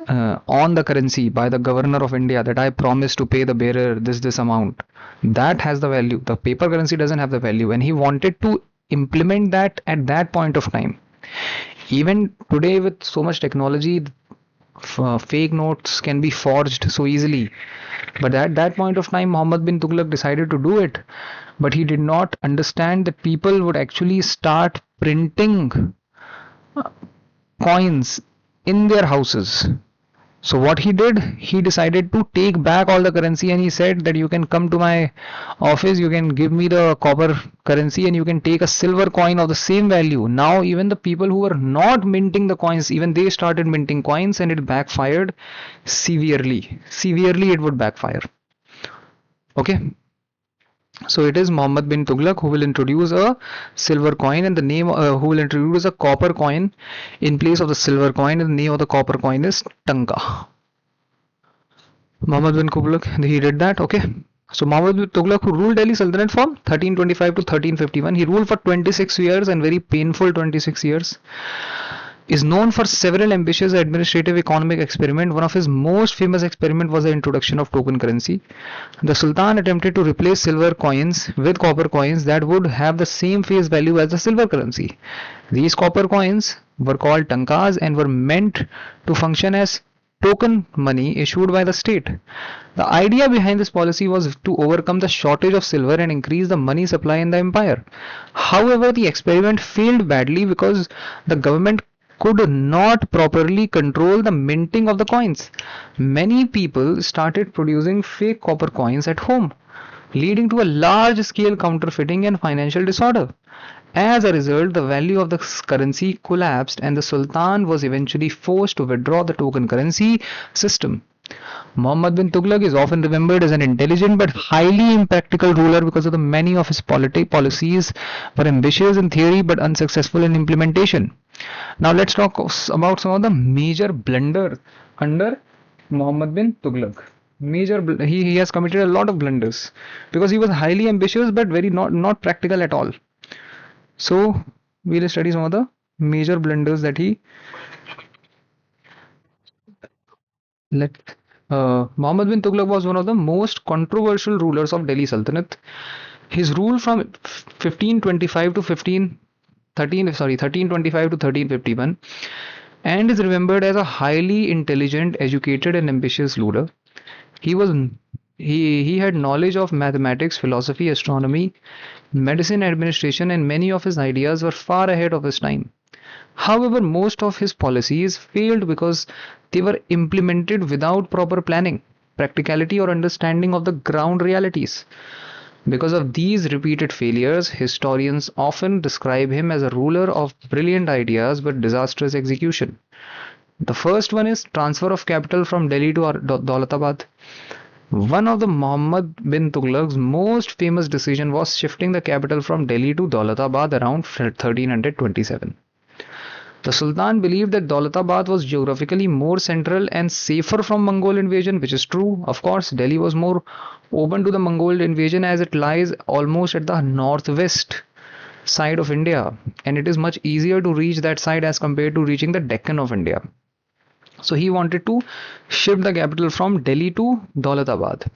on the currency by the governor of India, that I promise to pay the bearer this amount. That has the value. The paper currency doesn't have the value, and he wanted to implement that at that point of time. Even today, with so much technology, fake notes can be forged so easily. But at that point of time, Muhammad bin Tughlaq decided to do it. But he did not understand that people would actually start printing coins in their houses. So what he did, he decided to take back all the currency, and he said that you can come to my office, you can give me the copper currency, and you can take a silver coin of the same value. Now even the people who were not minting the coins, even they started minting coins, and it backfired severely. Severely it would backfire. Okay. So it is Muhammad bin Tughlaq who will introduce a silver coin, and the name who will introduce a copper coin in place of the silver coin, and the name of the copper coin is tanka. Muhammad bin Tughlaq, he did that. Okay. So Muhammad bin Tughlaq, who ruled Delhi Sultanate from 1325 to 1351, he ruled for 26 years, and very painful 26 years. Is known for several ambitious administrative economic experiments. One of his most famous experiments was the introduction of token currency. The Sultan attempted to replace silver coins with copper coins that would have the same face value as the silver currency. These copper coins were called tankas and were meant to function as token money issued by the state. The idea behind this policy was to overcome the shortage of silver and increase the money supply in the empire. However, the experiment failed badly because the government could not properly control the minting of the coins. Many people started producing fake copper coins at home, leading to a large-scale counterfeiting and financial disorder. As a result, the value of the currency collapsed, and the Sultan was eventually forced to withdraw the token currency system. Muhammad bin Tughlaq is often remembered as an intelligent but highly impractical ruler because of the many of his policies were ambitious in theory but unsuccessful in implementation. Now let's talk about some of the major blunders under Muhammad bin Tughlaq. He has committed a lot of blunders because he was highly ambitious but very not practical at all. So we'll study some of the major blunders that he Muhammad bin Tughlaq was one of the most controversial rulers of Delhi Sultanate. His rule from 1325 to 1351 and is remembered as a highly intelligent, educated and ambitious ruler. He had knowledge of mathematics, philosophy, astronomy, medicine, administration, and many of his ideas were far ahead of his time. However, most of his policies failed because they were implemented without proper planning, practicality, or understanding of the ground realities. Because of these repeated failures, historians often describe him as a ruler of brilliant ideas but disastrous execution. The first one is transfer of capital from Delhi to Daulatabad. One of the Muhammad bin Tughlaq's most famous decision was shifting the capital from Delhi to Daulatabad around 1327. The Sultan believed that Daulatabad was geographically more central and safer from Mongol invasion, which is true. Of course, Delhi was more open to the Mongol invasion as it lies almost at the northwest side of India, and it is much easier to reach that side as compared to reaching the Deccan of India. So he wanted to shift the capital from Delhi to Daulatabad.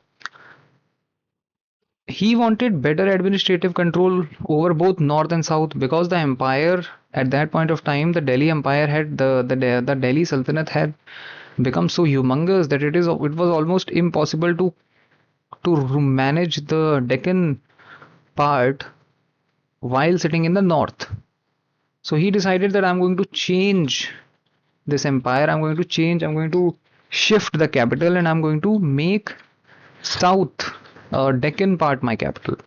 He wanted better administrative control over both north and south because the empire at that point of time, the Delhi Empire had the Delhi Sultanate had become so humongous that it was almost impossible to manage the Deccan part while sitting in the north. So he decided that I'm going to change this empire. I'm going to shift the capital, and I'm going to make south Deccan part my capital.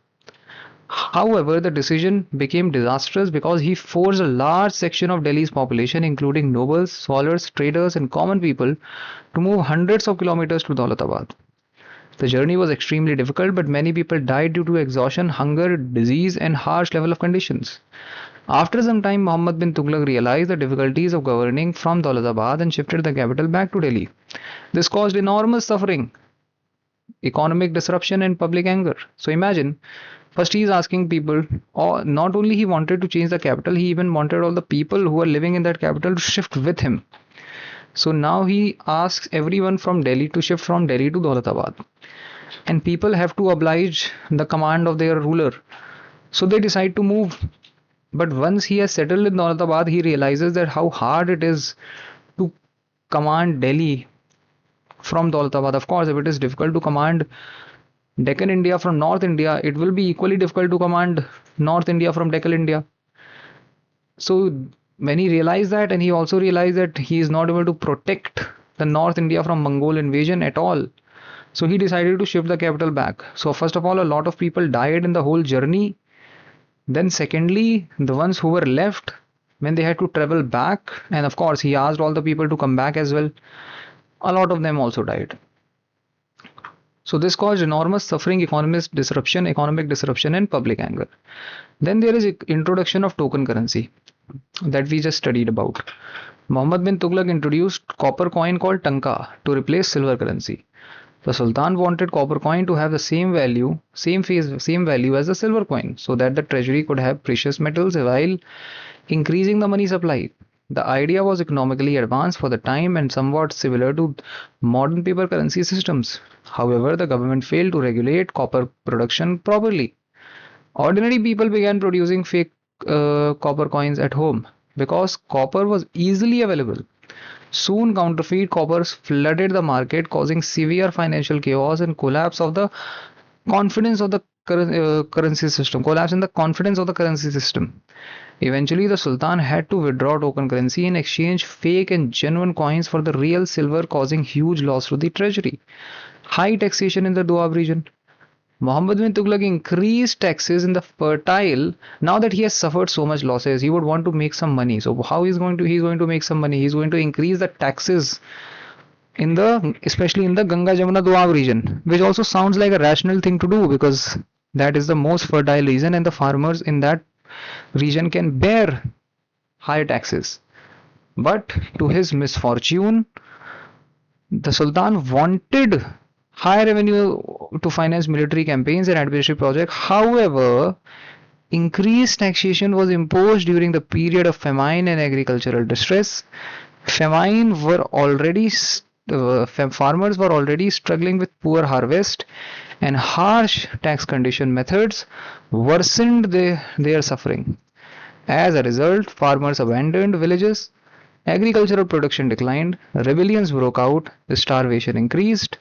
However, the decision became disastrous because he forced a large section of Delhi's population, including nobles, scholars, traders, and common people, to move hundreds of kilometers to Daulatabad. The journey was extremely difficult, but many people died due to exhaustion, hunger, disease, and harsh level of conditions. After some time, Muhammad bin Tughlaq realized the difficulties of governing from Daulatabad and shifted the capital back to Delhi. This caused enormous suffering, economic disruption, and public anger. So imagine, first he is asking people, or not only he wanted to change the capital, he even wanted all the people who are living in that capital to shift with him. So now he asks everyone from Delhi to shift from Delhi to Daulatabad. And people have to oblige the command of their ruler. So they decide to move. But once he has settled in Daulatabad, he realizes that how hard it is to command Delhi from Daulatabad. Of course, if it is difficult to command Deccan India from North India, it will be equally difficult to command North India from Deccan India. So when he realized that, and he also realized that he is not able to protect the North India from Mongol invasion at all, so he decided to shift the capital back. So first of all, a lot of people died in the whole journey. Then secondly, the ones who were left, when they had to travel back, and of course he asked all the people to come back as well, a lot of them also died. So this caused enormous suffering, economic disruption, and public anger. Then there is introduction of token currency that we just studied about. Muhammad bin Tughlaq introduced copper coin called tanka to replace silver currency. The Sultan wanted copper coin to have the same value as the silver coin, so that the treasury could have precious metals while increasing the money supply. The idea was economically advanced for the time and somewhat similar to modern paper currency systems. However, the government failed to regulate copper production properly. Ordinary people began producing fake copper coins at home because copper was easily available. Soon, counterfeit coppers flooded the market, causing severe financial chaos and collapse of the confidence of the currency system. Collapse in the confidence of the currency system. Eventually, the Sultan had to withdraw token currency and exchange fake and genuine coins for the real silver, causing huge loss to the treasury. High taxation in the Doab region. Muhammad bin Tughlaq increased taxes in the fertile. Now that he has suffered so much losses, he would want to make some money. So how he's going to make some money? He's going to increase the taxes especially in the Ganga Jamuna Doab region, which also sounds like a rational thing to do because that is the most fertile region and the farmers in that region can bear higher taxes. But to his misfortune, the Sultan wanted high revenue to finance military campaigns and administrative projects. However, increased taxation was imposed during the period of famine and agricultural distress. Farmers were already struggling with poor harvest, and harsh tax condition methods worsened their suffering. As a result, farmers abandoned villages, agricultural production declined, rebellions broke out, starvation increased,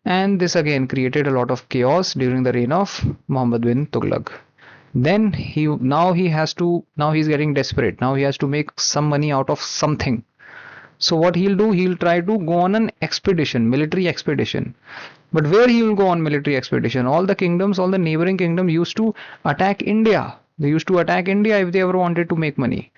and this again created a lot of chaos during the reign of Muhammad bin Tughlaq. Then he's getting desperate. Now he has to make some money out of something. So what he'll do, he'll try to go on an expedition, military expedition. But where he will go on military expedition? All the neighboring kingdoms used to attack India. They used to attack India if they ever wanted to make money.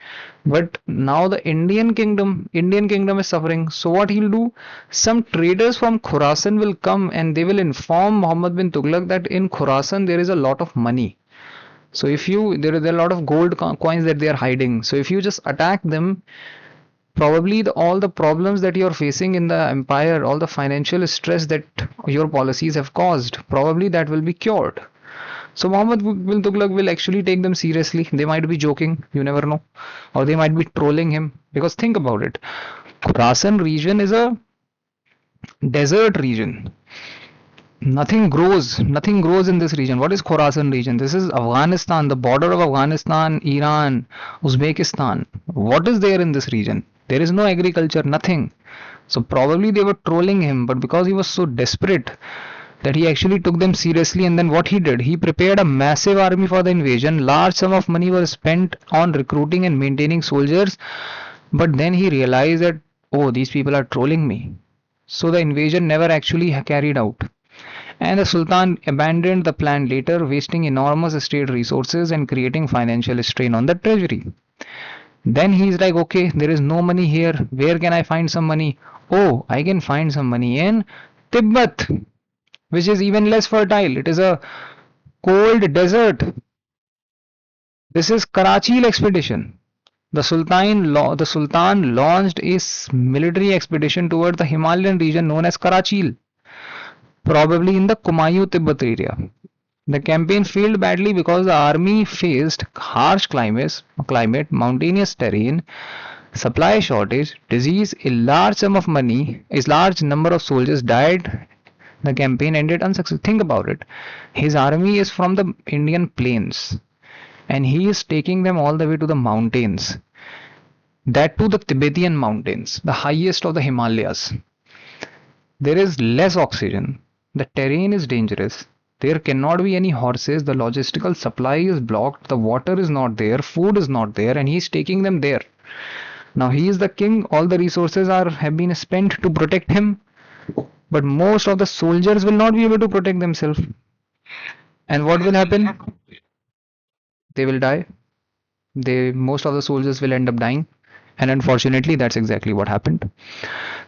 But now the Indian kingdom is suffering. So what he'll do? Some traders from Khorasan will come and they will inform Muhammad bin Tughlaq that in Khorasan there is a lot of money. So if you there are a lot of gold coins that they are hiding. So if you just attack them, probably all the problems that you're facing in the empire, all the financial stress that your policies have caused, probably that will be cured. So Muhammad bin Tughlaq will actually take them seriously. They might be joking, you never know, or they might be trolling him. Because think about it, Khorasan region is a desert region. Nothing grows in this region. What is Khorasan region? This is Afghanistan, the border of Afghanistan, Iran, Uzbekistan. What is there in this region? There is no agriculture, nothing. So probably they were trolling him, but because he was so desperate that he actually took them seriously, and then what he did, he prepared a massive army for the invasion. Large sum of money was spent on recruiting and maintaining soldiers, but then he realized that, oh, these people are trolling me. So the invasion never actually carried out, and the Sultan abandoned the plan later, wasting enormous state resources and creating financial strain on the treasury. Then he's like, okay, there is no money here. Where can I find some money? Oh, I can find some money in Tibet, which is even less fertile. It is a cold desert. This is Karachi expedition. The Sultan launched a military expedition toward the Himalayan region known as Karachi, probably in the Kumayu Tibet area. The campaign failed badly because the army faced harsh climate, mountainous terrain, supply shortage, disease, a large number of soldiers died. The campaign ended unsuccessful. Think about it. His army is from the Indian plains, and he is taking them all the way to the mountains. That to the Tibetan mountains, the highest of the Himalayas. There is less oxygen. The terrain is dangerous. There cannot be any horses. The logistical supply is blocked. The water is not there. Food is not there, and he is taking them there. Now he is the king. All the resources have been spent to protect him, but most of the soldiers will not be able to protect themselves. And what will happen? They will die. Most of the soldiers will end up dying, and unfortunately that's exactly what happened.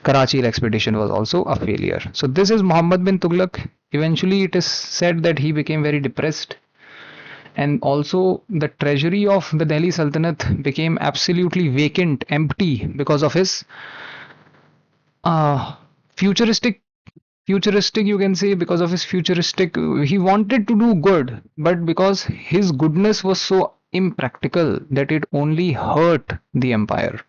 Karachi expedition was also a failure. So this is Muhammad bin Tughlaq. Eventually it is said that he became very depressed, and also the treasury of the Delhi Sultanate became absolutely vacant, empty, because of his futuristic you can say, because of his futuristic, he wanted to do good, but because his goodness was so impractical that it only hurt the empire.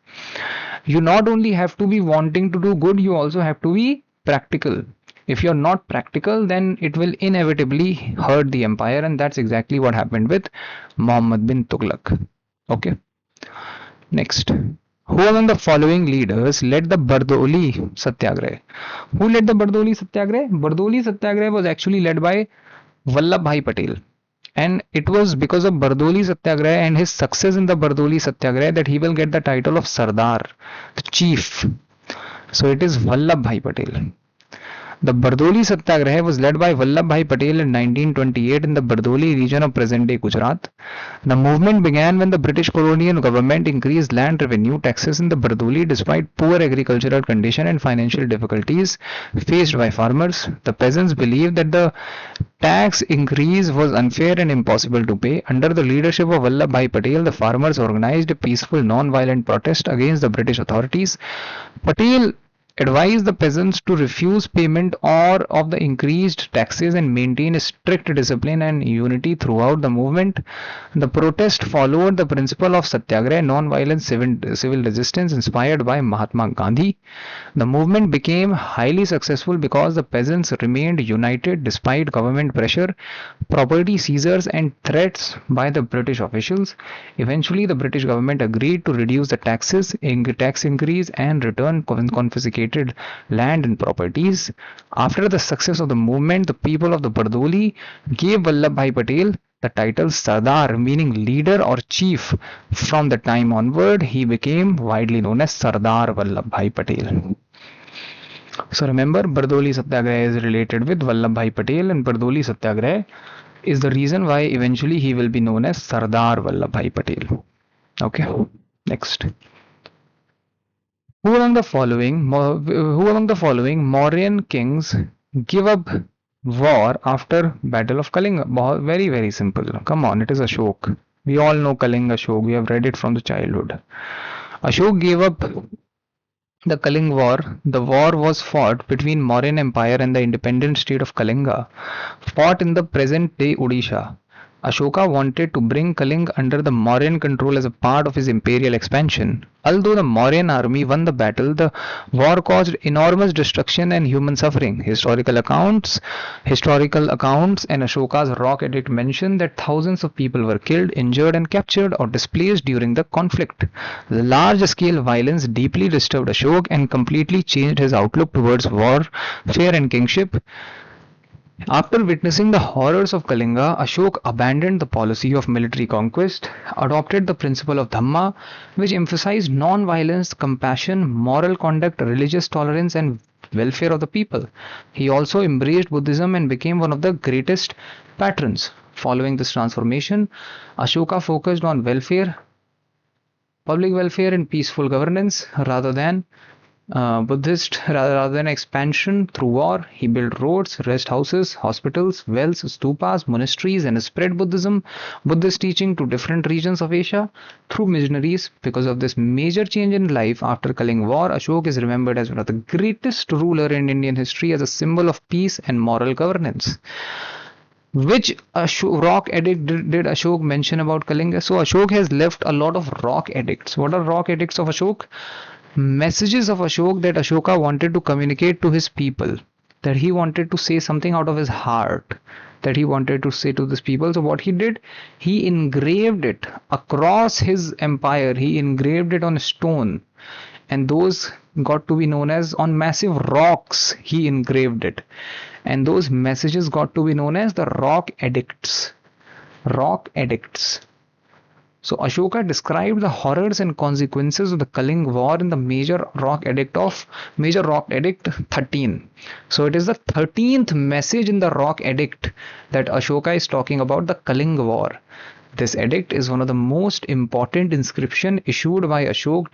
You not only have to be wanting to do good, you also have to be practical. If you're not practical, then it will inevitably hurt the empire, and that's exactly what happened with Muhammad bin Tughlaq. Okay, next. Who among the following leaders led the Bardoli Satyagraha? Who led the Bardoli Satyagraha? Bardoli Satyagraha was actually led by Vallabhbhai Patel. And it was because of Bardoli Satyagraha and his success in the Bardoli Satyagraha that he will get the title of Sardar, the chief. So it is Vallabhbhai Patel. The Bardoli Satyagraha was led by Vallabhbhai Patel in 1928 in the Bardoli region of present-day Gujarat. The movement began when the British colonial government increased land revenue taxes in the Bardoli despite poor agricultural condition and financial difficulties faced by farmers. The peasants believed that the tax increase was unfair and impossible to pay. Under the leadership of Vallabhbhai Patel, the farmers organized a peaceful non-violent protest against the British authorities. Patel advised the peasants to refuse payment or of the increased taxes and maintain a strict discipline and unity throughout the movement. The protest followed the principle of Satyagraha, non-violent civil resistance inspired by Mahatma Gandhi. The movement became highly successful because the peasants remained united despite government pressure, property seizures and threats by the British officials. Eventually, the British government agreed to reduce the tax increase and return confiscated land and properties. After the success of the movement, the people of the Bardoli gave Vallabhbhai Patel the title Sardar, meaning leader or chief. From the time onward, he became widely known as Sardar Vallabhbhai Patel. So remember, Bardoli Satyagraha is related with Vallabhbhai Patel, and Bardoli Satyagraha is the reason why eventually he will be known as Sardar Vallabhbhai Patel. Okay, next. Who among the following Mauryan kings give up war after Battle of Kalinga? Very, very simple. Come on, it is Ashok. We all know Kalinga Ashok. We have read it from the childhood. Ashok gave up the Kalinga War. The war was fought between Mauryan Empire and the independent state of Kalinga, fought in the present-day Odisha. Ashoka wanted to bring Kalinga under the Mauryan control as a part of his imperial expansion. Although the Mauryan army won the battle, the war caused enormous destruction and human suffering. Historical accounts and Ashoka's rock edict mention that thousands of people were killed, injured and captured or displaced during the conflict. The large-scale violence deeply disturbed Ashok and completely changed his outlook towards warfare and kingship. After witnessing the horrors of Kalinga, Ashok abandoned the policy of military conquest, adopted the principle of Dhamma, which emphasized non-violence, compassion, moral conduct, religious tolerance, and welfare of the people. He also embraced Buddhism and became one of the greatest patrons. Following this transformation, Ashoka focused on public welfare, and peaceful governance rather than expansion through war. He built roads, rest houses, hospitals, wells, stupas, monasteries, and spread Buddhist teaching to different regions of Asia through missionaries. Because of this major change in life after Kalinga War, Ashok is remembered as one of the greatest ruler in Indian history as a symbol of peace and moral governance. Which rock edict did Ashok mention about Kalinga? So Ashok has left a lot of rock edicts. What are rock edicts of Ashok? Messages of Ashok that Ashoka wanted to communicate to his people, that he wanted to say something out of his heart, that he wanted to say to these people. So what he did, he engraved it across his empire. He engraved it on stone, and those got to be known as, on massive rocks he engraved it, and those messages got to be known as the rock edicts. So Ashoka described the horrors and consequences of the Kalinga War in the Major Rock Edict 13. So it is the 13th message in the Rock Edict that Ashoka is talking about the Kalinga War. This edict is one of the most important inscription issued by Ashok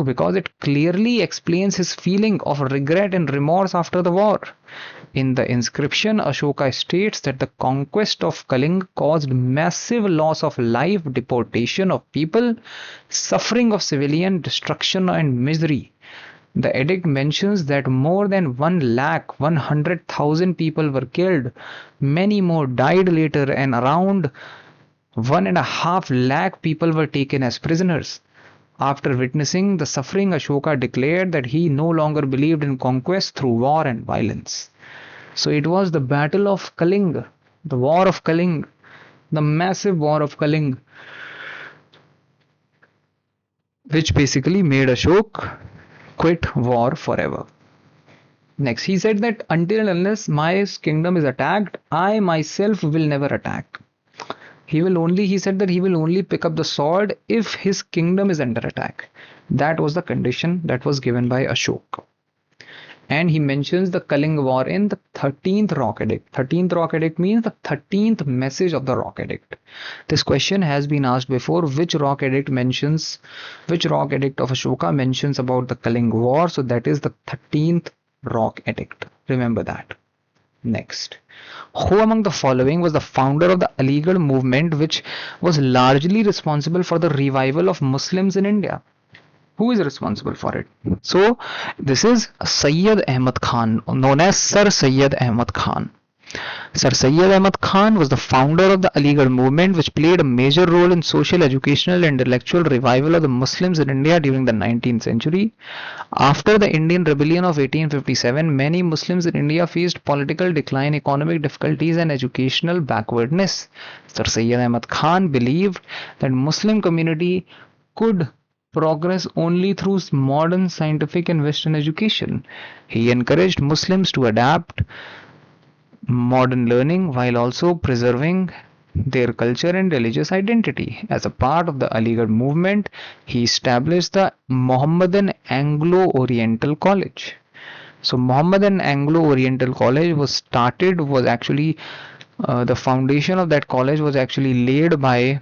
because it clearly explains his feeling of regret and remorse after the war. In the inscription, Ashoka states that the conquest of Kalinga caused massive loss of life, deportation of people, suffering of civilian, destruction and misery. The edict mentions that more than 1,100,000 people were killed, many more died later, and around 1.5 lakh people were taken as prisoners. After witnessing the suffering, Ashoka declared that he no longer believed in conquest through war and violence. So it was the battle of Kalinga, the war of Kalinga, the massive war of Kalinga, which basically made Ashok quit war forever. Next, he said that until and unless my kingdom is attacked, I myself will never attack. He said that he will only pick up the sword if his kingdom is under attack. That was the condition that was given by Ashok. And he mentions the Kalinga War in the 13th Rock Edict. 13th Rock Edict means the 13th message of the Rock Edict. This question has been asked before, which Rock Edict of Ashoka mentions about the Kalinga War? So that is the 13th Rock Edict. Remember that. Next, who among the following was the founder of the Aligarh movement, which was largely responsible for the revival of Muslims in India? Who is responsible for it? So this is Sayyid Ahmad Khan, known as Sir Sayyid Ahmad Khan. Sir Sayyid Ahmad Khan was the founder of the Aligarh movement, which played a major role in social, educational and intellectual revival of the Muslims in India during the 19th century. After the Indian Rebellion of 1857, many Muslims in India faced political decline, economic difficulties and educational backwardness. Sir Sayyid Ahmad Khan believed that Muslim community could progress only through modern scientific and Western education. He encouraged Muslims to adapt modern learning while also preserving their culture and religious identity. As a part of the Aligarh movement, he established the Mohammedan Anglo-Oriental College. So Mohammedan Anglo-Oriental College was actually the foundation of that college was actually laid by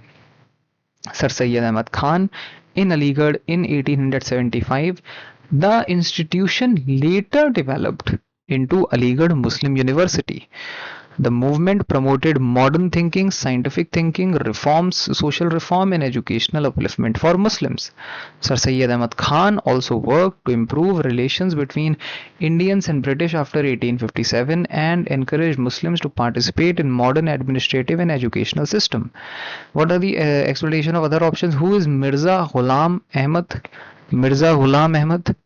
Sir Sayyid Ahmad Khan in Aligarh in 1875. The institution later developed into Aligarh Muslim University. The movement promoted modern thinking, scientific thinking, reforms, social reform, and educational upliftment for Muslims. Sir Syed Ahmad Khan also worked to improve relations between Indians and British after 1857 and encouraged Muslims to participate in modern administrative and educational system. What are the explanation of other options? Who is Mirza Ghulam Ahmad? Mirza Ghulam Ahmad.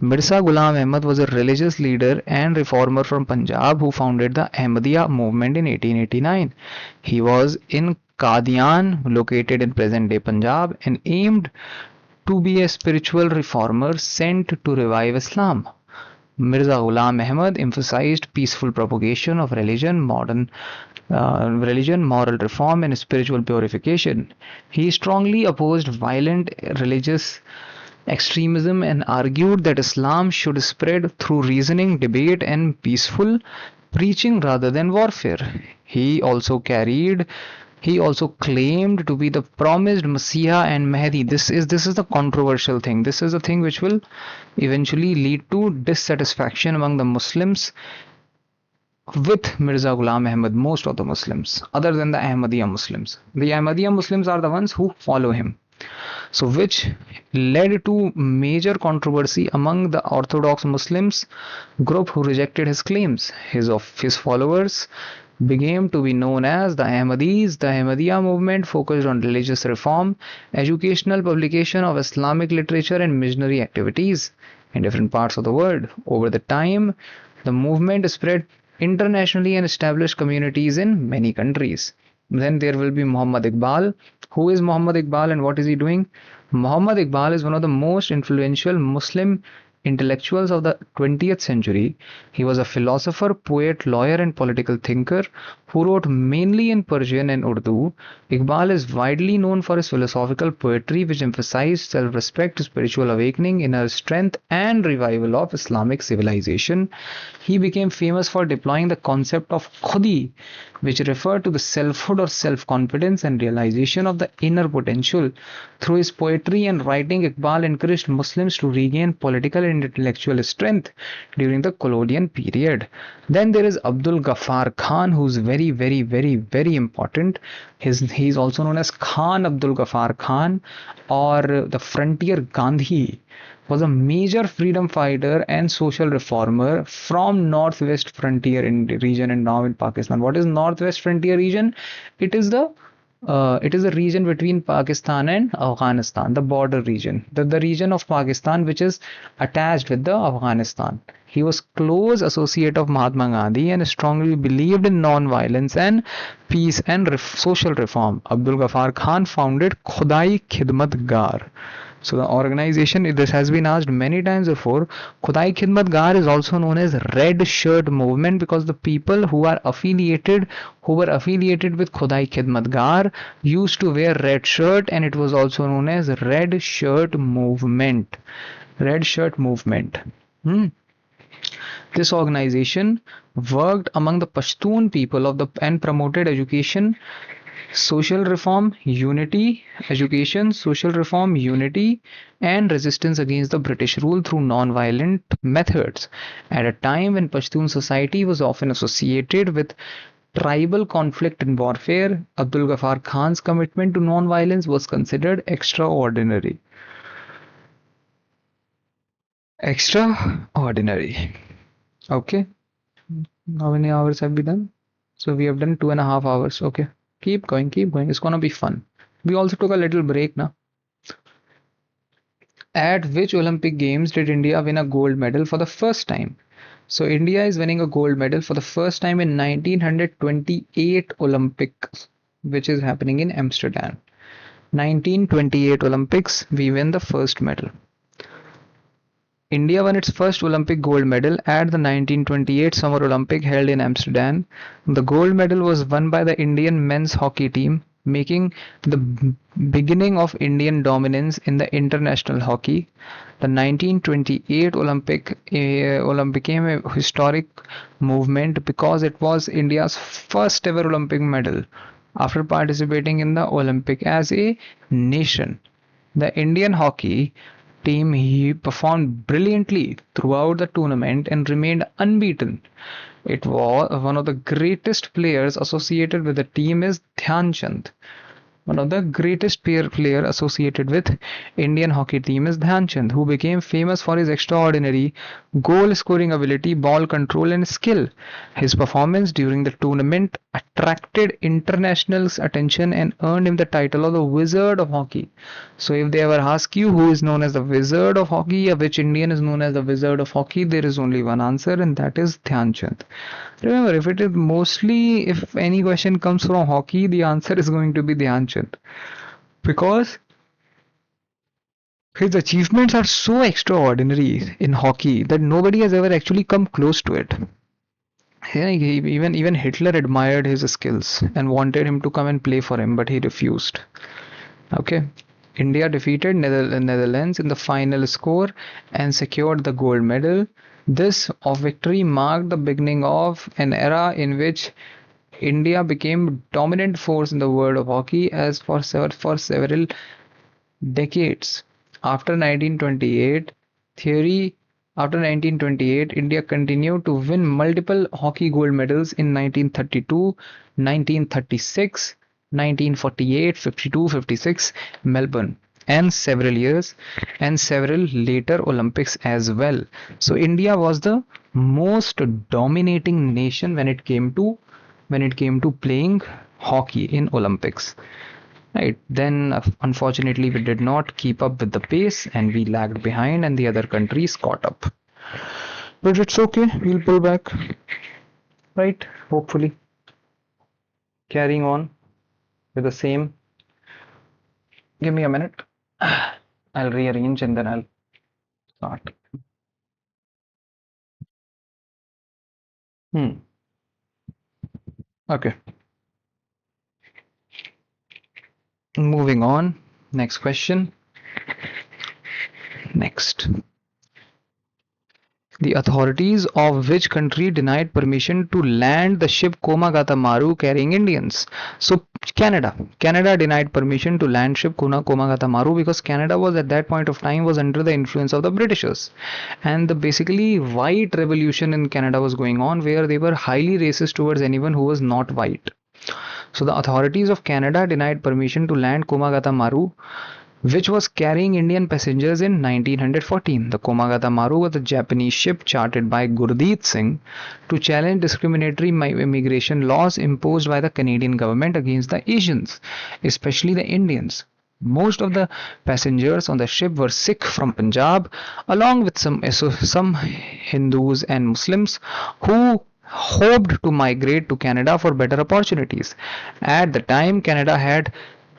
Mirza Ghulam Ahmad was a religious leader and reformer from Punjab who founded the Ahmadiyya movement in 1889. He was in Qadian, located in present-day Punjab, and aimed to be a spiritual reformer sent to revive Islam. Mirza Ghulam Ahmad emphasized peaceful propagation of religion, moral reform, and spiritual purification. He strongly opposed violent religious extremism and argued that Islam should spread through reasoning, debate, and peaceful preaching rather than warfare. He also claimed to be the promised Messiah and Mahdi. This is the controversial thing. This is a thing which will eventually lead to dissatisfaction among the Muslims with Mirza Ghulam Ahmad, most of the Muslims, other than the Ahmadiyya Muslims. The Ahmadiyya Muslims are the ones who follow him. So which led to major controversy among the Orthodox Muslims group who rejected his claims. His followers became to be known as the Ahmadis. The Ahmadiyya movement focused on religious reform, educational publication of Islamic literature, and missionary activities in different parts of the world. Over the time, the movement spread internationally and established communities in many countries. Then there will be Muhammad Iqbal. Who is Muhammad Iqbal and what is he doing? Muhammad Iqbal is one of the most influential Muslim intellectuals of the 20th century. He was a philosopher, poet, lawyer, and political thinker who wrote mainly in Persian and Urdu. Iqbal is widely known for his philosophical poetry, which emphasized self-respect, spiritual awakening, inner strength, and revival of Islamic civilization. He became famous for deploying the concept of khudi, which referred to the selfhood or self-confidence and realization of the inner potential. Through his poetry and writing, Iqbal encouraged Muslims to regain political and intellectual strength during the colonial period. Then there is Abdul Ghaffar Khan, who's very, very, very, very important. He's also known as Khan Abdul Ghaffar Khan, or the Frontier Gandhi. Was a major freedom fighter and social reformer from Northwest Frontier region and now in Pakistan. What is Northwest Frontier region? It is the region between Pakistan and Afghanistan, the border region, the region of Pakistan which is attached with the Afghanistan. He was close associate of Mahatma Gandhi and strongly believed in non-violence and peace and social reform. Abdul Ghaffar Khan founded Khudai Khidmat Gar. So the organization, this has been asked many times before. Khudai Khidmat Gar is also known as Red Shirt Movement because the people who were affiliated with Khudai Khidmat Gar used to wear red shirt, and it was also known as Red Shirt Movement. Red Shirt Movement. This organization worked among the Pashtun people and promoted education, social reform, unity, and resistance against the British rule through non-violent methods. At a time when Pashtun society was often associated with tribal conflict and warfare, Abdul Ghaffar Khan's commitment to non-violence was considered extraordinary. Okay. How many hours have we done? So we have done 2.5 hours. Okay. Keep going. It's gonna be fun. We also took a little break now. At which Olympic Games did India win a gold medal for the first time? So India is winning a gold medal for the first time in 1928 Olympics, which is happening in Amsterdam. 1928 Olympics, we win the first medal. India won its first Olympic gold medal at the 1928 Summer Olympic held in Amsterdam. The gold medal was won by the Indian men's hockey team, making the beginning of Indian dominance in the international hockey. The 1928 Olympic became a historic movement because it was India's first ever Olympic medal after participating in the Olympic as a nation. The Indian hockey team, he performed brilliantly throughout the tournament and remained unbeaten. It was one of the greatest players associated with the team is Dhyan Chand. One of the greatest player associated with Indian hockey team is Dhyan Chand, who became famous for his extraordinary goal scoring ability, ball control and skill. His performance during the tournament attracted international attention and earned him the title of the Wizard of Hockey. So if they ever ask you who is known as the Wizard of Hockey or which Indian is known as the Wizard of Hockey, there is only one answer and that is Dhyan Chand. Remember, if it is mostly, if any question comes from hockey, the answer is going to be Dhyan Chand. Because his achievements are so extraordinary in hockey that nobody has ever actually come close to it. Yeah, even Hitler admired his skills and wanted him to come and play for him, but he refused. Okay. India defeated Netherlands in the final score and secured the gold medal. This victory marked the beginning of an era in which India became dominant force in the world of hockey as for several decades. After 1928, theory After 1928, India continued to win multiple hockey gold medals in 1932, 1936, 1948, 52, 56, Melbourne, and several later Olympics as well. So India was the most dominating nation when it came to playing hockey in Olympics. Right, then unfortunately we did not keep up with the pace and we lagged behind and the other countries caught up. But it's okay, we'll pull back. Right, hopefully. Carrying on with the same. Give me a minute. I'll rearrange and then I'll start. Okay. Moving on. Next question. Next. The authorities of which country denied permission to land the ship Komagata Maru carrying Indians? So Canada. Canada denied permission to land ship Komagata Maru because Canada was at that point of time was under the influence of the Britishers. And the basically white revolution in Canada was going on where they were highly racist towards anyone who was not white. So the authorities of Canada denied permission to land Komagata Maru, which was carrying Indian passengers in 1914. The Komagata Maru was a Japanese ship chartered by Gurdeep Singh to challenge discriminatory immigration laws imposed by the Canadian government against the Asians, especially the Indians. Most of the passengers on the ship were Sikh from Punjab, along with some Hindus and Muslims who hoped to migrate to Canada for better opportunities. At the time, Canada had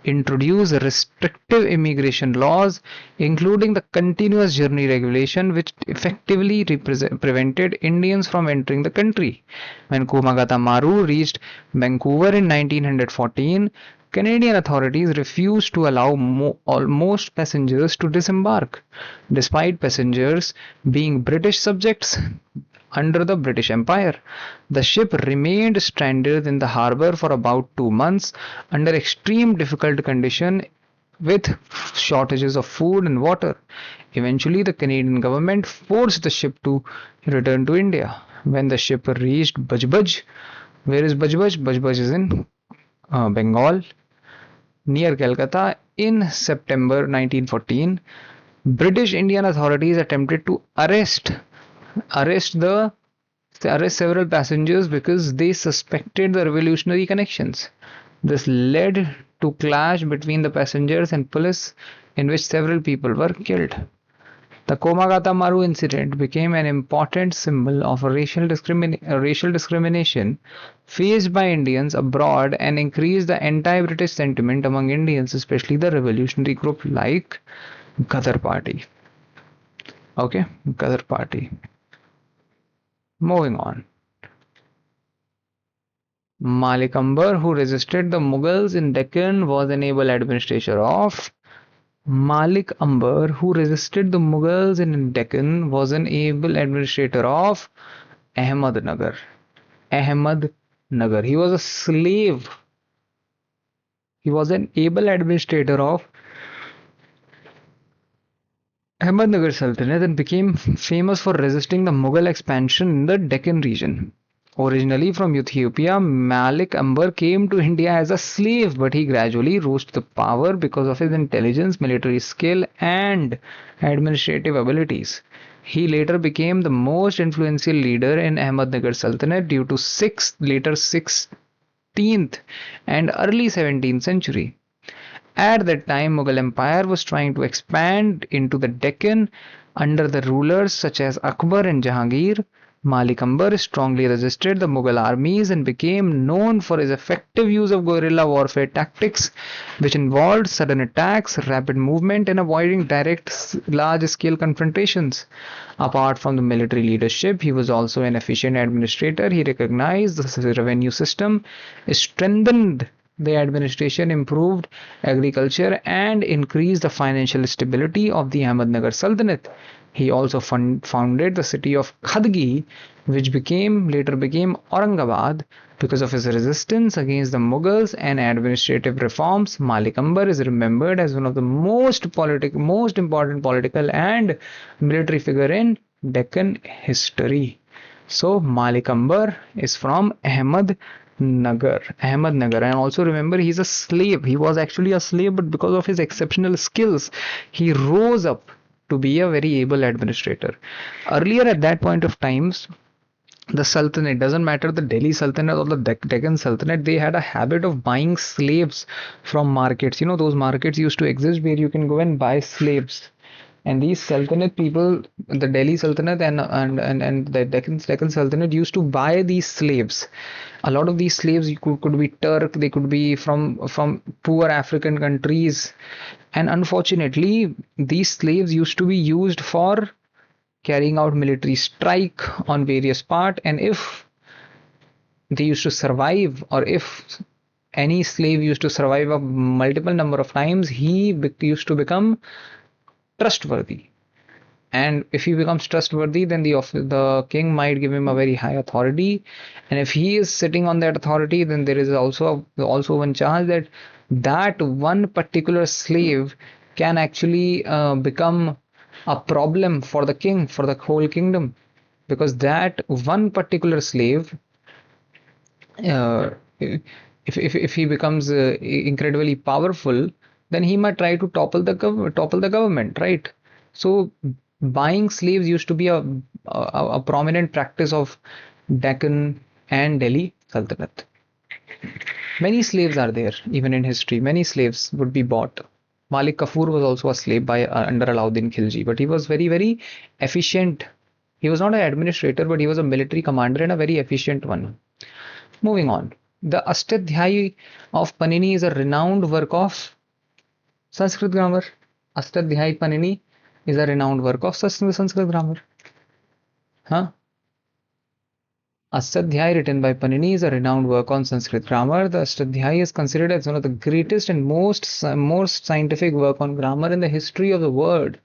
introduced restrictive immigration laws, including the continuous journey regulation, which effectively prevented Indians from entering the country. When Komagata Maru reached Vancouver in 1914, Canadian authorities refused to allow most passengers to disembark, despite passengers being British subjects under the British Empire. The ship remained stranded in the harbor for about 2 months under extreme difficult conditions with shortages of food and water. Eventually, the Canadian government forced the ship to return to India. When the ship reached Bajbaj, where is Bajbaj? Bajbaj is in Bengal, near Calcutta, in September 1914, British Indian authorities attempted to arrest several passengers because they suspected the revolutionary connections. This led to clash between the passengers and police in which several people were killed. The Komagata Maru incident became an important symbol of racial discrimination faced by Indians abroad and increased the anti-British sentiment among Indians, especially the revolutionary group like Ghadar Party. Okay, Ghadar Party. Moving on. Malik Ambar, who resisted the Mughals in Deccan, was an able administrator of Malik Ambar, who resisted the Mughals in Deccan, was an able administrator of Ahmednagar. Ahmednagar. He was a slave. He was an able administrator of Ahmednagar Sultanate then became famous for resisting the Mughal expansion in the Deccan region. Originally from Ethiopia, Malik Ambar came to India as a slave, but he gradually rose to power because of his intelligence, military skill, and administrative abilities. He later became the most influential leader in Ahmednagar Sultanate due to later 16th and early 17th century. At that time, Mughal Empire was trying to expand into the Deccan under the rulers such as Akbar and Jahangir. Malik Ambar strongly resisted the Mughal armies and became known for his effective use of guerrilla warfare tactics, which involved sudden attacks, rapid movement, and avoiding direct large scale confrontations. Apart from the military leadership, he was also an efficient administrator. He recognized the revenue system, strengthened the administration, improved agriculture, and increased the financial stability of the Ahmednagar Sultanate. He also founded the city of Khadgi, which later became Aurangabad. Because of his resistance against the Mughals and administrative reforms, Malik Ambar is remembered as one of the most important political and military figure in Deccan history. So Malik Ambar is from Ahmednagar. And also remember, he's a slave. He was actually a slave, but because of his exceptional skills, he rose up to be a very able administrator. Earlier, at that point of times, the Sultanate, doesn't matter the Delhi Sultanate or the Deccan Sultanate, they had a habit of buying slaves from markets. You know, those markets used to exist where you can go and buy slaves. And these Sultanate people, the Delhi Sultanate and the Deccan Sultanate used to buy these slaves. A lot of these slaves could be Turk, they could be from poor African countries. And unfortunately, these slaves used to be used for carrying out military strike on various part, and if they used to survive, or if any slave used to survive a multiple number of times, he used to become trustworthy. And if he becomes trustworthy, then the king might give him a very high authority. And if he is sitting on that authority, then there is also one chance that that one particular slave can actually become a problem for the king, for the whole kingdom, because that one particular slave, uh, if he becomes incredibly powerful, then he might try to topple the government, right? So buying slaves used to be a prominent practice of Deccan and Delhi Sultanate. Many slaves are there, even in history. Many slaves would be bought. Malik Kafur was also a slave by under Alauddin Khilji, but he was very efficient. He was not an administrator, but he was a military commander and a very efficient one. Moving on, the Astadhyayi of Panini is a renowned work of Sanskrit grammar. Astadhyayi Panini is a renowned work of Sanskrit grammar. Huh? Astadhyayi, written by Panini, is a renowned work on Sanskrit grammar. The Astadhyayi is considered as one of the greatest and most scientific work on grammar in the history of the world.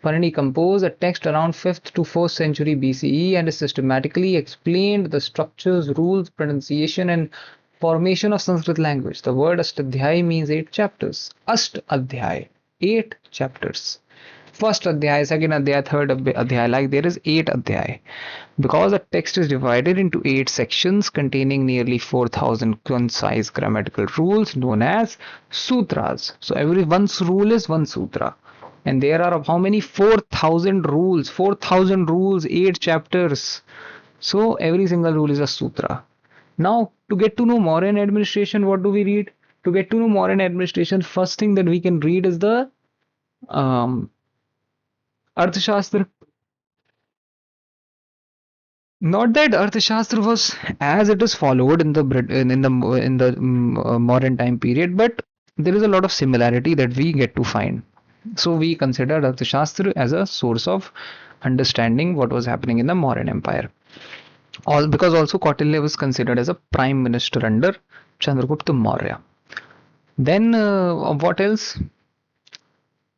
Panini composed a text around 5th to 4th century BCE and systematically explained the structures, rules, pronunciation, and formation of Sanskrit language. The word Astadhyayi means 8 chapters. Astadhyayi, 8 chapters. First adhyay, second adhyay, third adhyay, like there is 8 adhyay. Because the text is divided into 8 sections containing nearly 4,000 concise grammatical rules known as sutras. So every one rule is one sutra. And there are how many? 4,000 rules. 4,000 rules, 8 chapters. So every single rule is a sutra. Now, to get to know modern administration, what do we read? To get to know modern administration, first thing that we can read is the um, Arthashastra. Not that Arthashastra was as it is followed in the modern time period, but there is a lot of similarity that we get to find. So we consider Arthashastra as a source of understanding what was happening in the modern empire. All because also Kautilya was considered as a prime minister under Chandragupta Maurya. Then what else?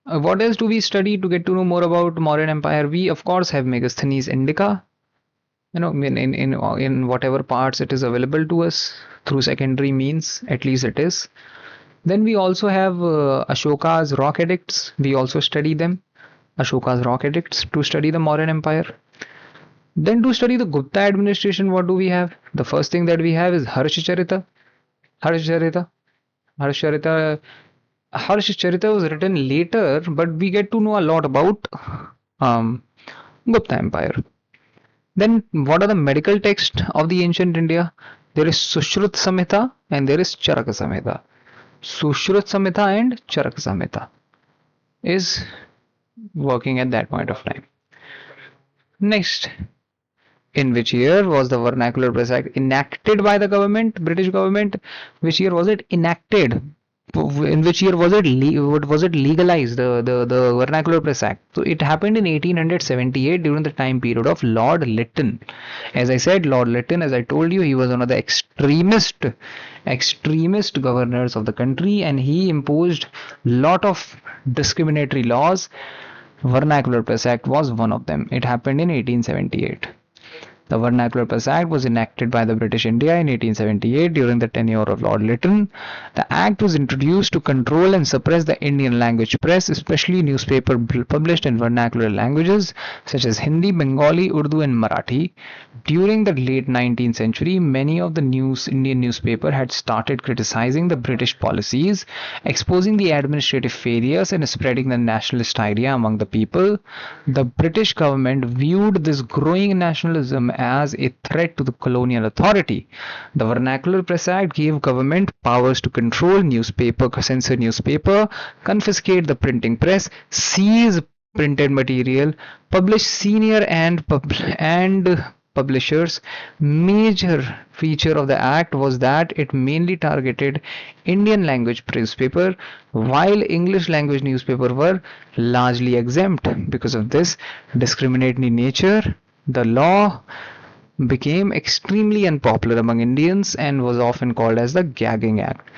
What else do we study to get to know more about modern empire? We of course have Megasthenes Indica. You know, in whatever parts it is available to us through secondary means, at least it is. Then we also have Ashoka's rock edicts. We also study them. Ashoka's rock edicts to study the Mauryan Empire. Then to study the Gupta administration, what do we have? The first thing that we have is Harshcharita. Harshcharita. Harshcharita. Harshcharita was written later, but we get to know a lot about um, Gupta Empire. Then what are the medical texts of the ancient India? There is Sushrut Samhita and there is Charaka Samhita. Sushrut Samhita and Charaka Samhita is working at that point of time. Next, in which year was the Vernacular Press Act enacted by the government, British government? Which year was it enacted? In which year was it legalized, the Vernacular Press Act? So it happened in 1878 during the time period of Lord Lytton. As I said, Lord Lytton, as I told you, he was one of the extremist governors of the country, and he imposed lot of discriminatory laws. Vernacular Press Act was one of them. It happened in 1878. The Vernacular Press Act was enacted by the British India in 1878 during the tenure of Lord Lytton. The Act was introduced to control and suppress the Indian language press, especially newspaper published in vernacular languages such as Hindi, Bengali, Urdu and Marathi. During the late 19th century, many of the Indian newspapers had started criticizing the British policies, exposing the administrative failures and spreading the nationalist idea among the people. The British government viewed this growing nationalism as a threat to the colonial authority. The Vernacular Press Act gave government powers to control newspaper, censor newspaper, confiscate the printing press, seize printed material, publish senior and publishers. Major feature of the act was that it mainly targeted Indian language newspaper, while English language newspaper were largely exempt. Because of this discriminatory nature, the law became extremely unpopular among Indians and was often called as the Gagging Act.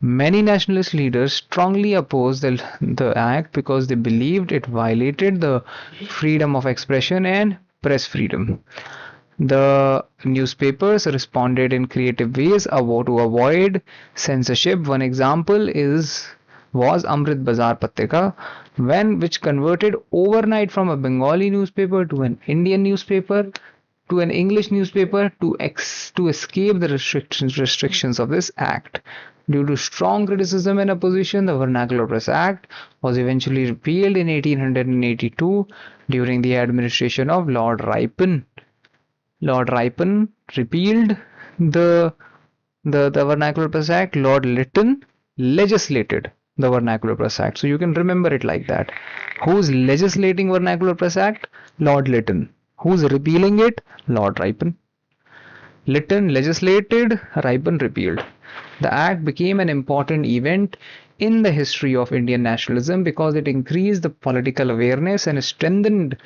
Many nationalist leaders strongly opposed the act because they believed it violated the freedom of expression and press freedom. The newspapers responded in creative ways to avoid censorship. One example was Amrit Bazar Patrika, which converted overnight from a Bengali newspaper to an Indian newspaper to an English newspaper to escape the restrictions of this act. Due to strong criticism and opposition, the Vernacular Press Act was eventually repealed in 1882 during the administration of Lord Ripon. Lord Ripon repealed the Vernacular Press Act. Lord Lytton legislated the Vernacular Press Act. So you can remember it like that. Who's legislating Vernacular Press Act? Lord Lytton. Who's repealing it? Lord Ripon. Lytton legislated, Ripon repealed. The act became an important event in the history of Indian nationalism because it increased the political awareness and strengthened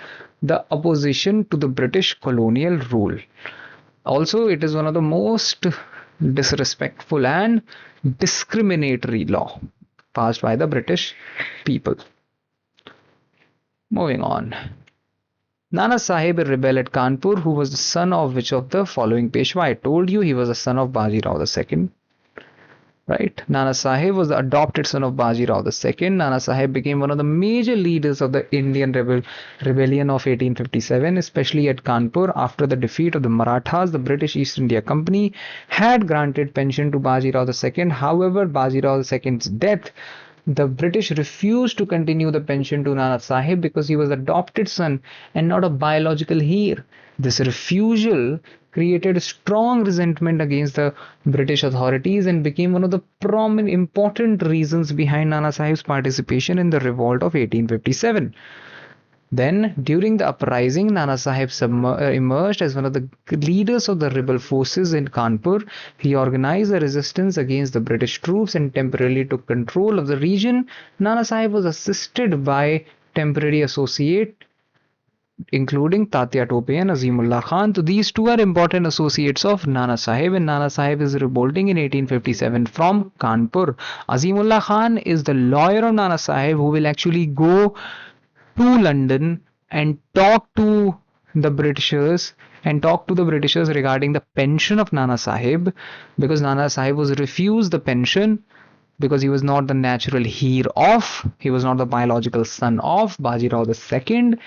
the opposition to the British colonial rule. Also, it is one of the most disrespectful and discriminatory law passed by the British people. Moving on. Nana Sahib, a rebel at Kanpur, who was the son of which of the following Peshwa? I told you he was the son of Baji Rao II. Right? Nana Sahib was the adopted son of Baji Rao II. Nana Sahib became one of the major leaders of the Indian rebellion of 1857, especially at Kanpur. After the defeat of the Marathas, the British East India Company had granted pension to Baji Rao II. However, Baji Rao II's death, the British refused to continue the pension to Nana Sahib because he was the adopted son and not a biological heir. This refusal created strong resentment against the British authorities and became one of the important reasons behind Nana Sahib's participation in the revolt of 1857. Then, during the uprising, Nana Sahib emerged as one of the leaders of the rebel forces in Kanpur. He organized the resistance against the British troops and temporarily took control of the region. Nana Sahib was assisted by temporary associates, including Tatya Tope and Azimullah Khan. So these two are important associates of Nana Sahib, and Nana Sahib is revolting in 1857 from Kanpur. Azimullah Khan is the lawyer of Nana Sahib who will actually go to London and talk to the Britishers regarding the pension of Nana Sahib, because Nana Sahib was refused the pension because he was not the natural heir of, he was not the biological son of Bajirao II,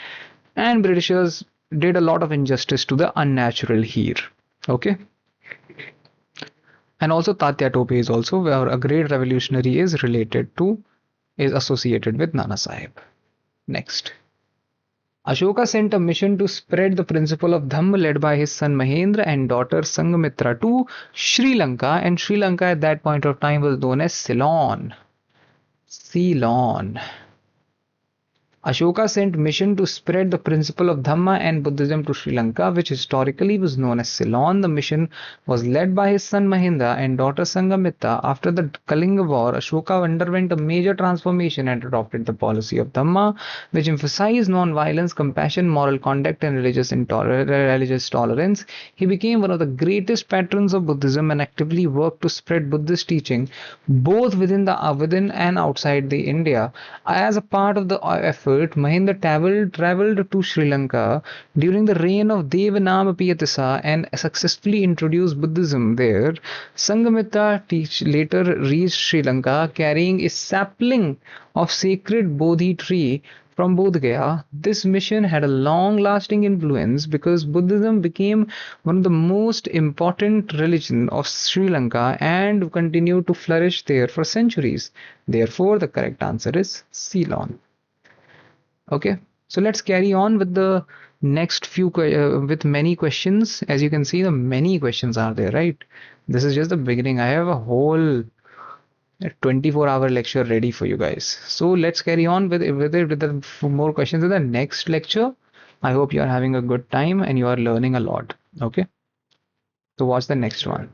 and Britishers did a lot of injustice to the unnatural heir. Okay. And also Tatya Tope is also where a great revolutionary is associated with Nana Sahib. Next. Ashoka sent a mission to spread the principle of Dhamma led by his son Mahendra and daughter Sangamitra to Sri Lanka, and Sri Lanka at that point of time was known as Ceylon. Ceylon. Ashoka sent mission to spread the principle of Dhamma and Buddhism to Sri Lanka, which historically was known as Ceylon. The mission was led by his son Mahinda and daughter Sangamitra. After the Kalinga War, Ashoka underwent a major transformation and adopted the policy of Dhamma, which emphasized non-violence, compassion, moral conduct, and religious tolerance. He became one of the greatest patrons of Buddhism and actively worked to spread Buddhist teaching both within and outside the India. As a part of the effort, Mahinda traveled to Sri Lanka during the reign of Devanama Piyatissa and successfully introduced Buddhism there. Sangamitra later reached Sri Lanka carrying a sapling of sacred Bodhi tree from Bodh Gaya. This mission had a long-lasting influence because Buddhism became one of the most important religions of Sri Lanka and continued to flourish there for centuries. Therefore, the correct answer is Ceylon. Okay, so let's carry on with the next few with many questions. As you can see, the many questions are there, right? This is just the beginning. I have a whole 24-hour lecture ready for you guys. So let's carry on with the more questions in the next lecture. I hope you are having a good time and you are learning a lot. Okay, so watch the next one.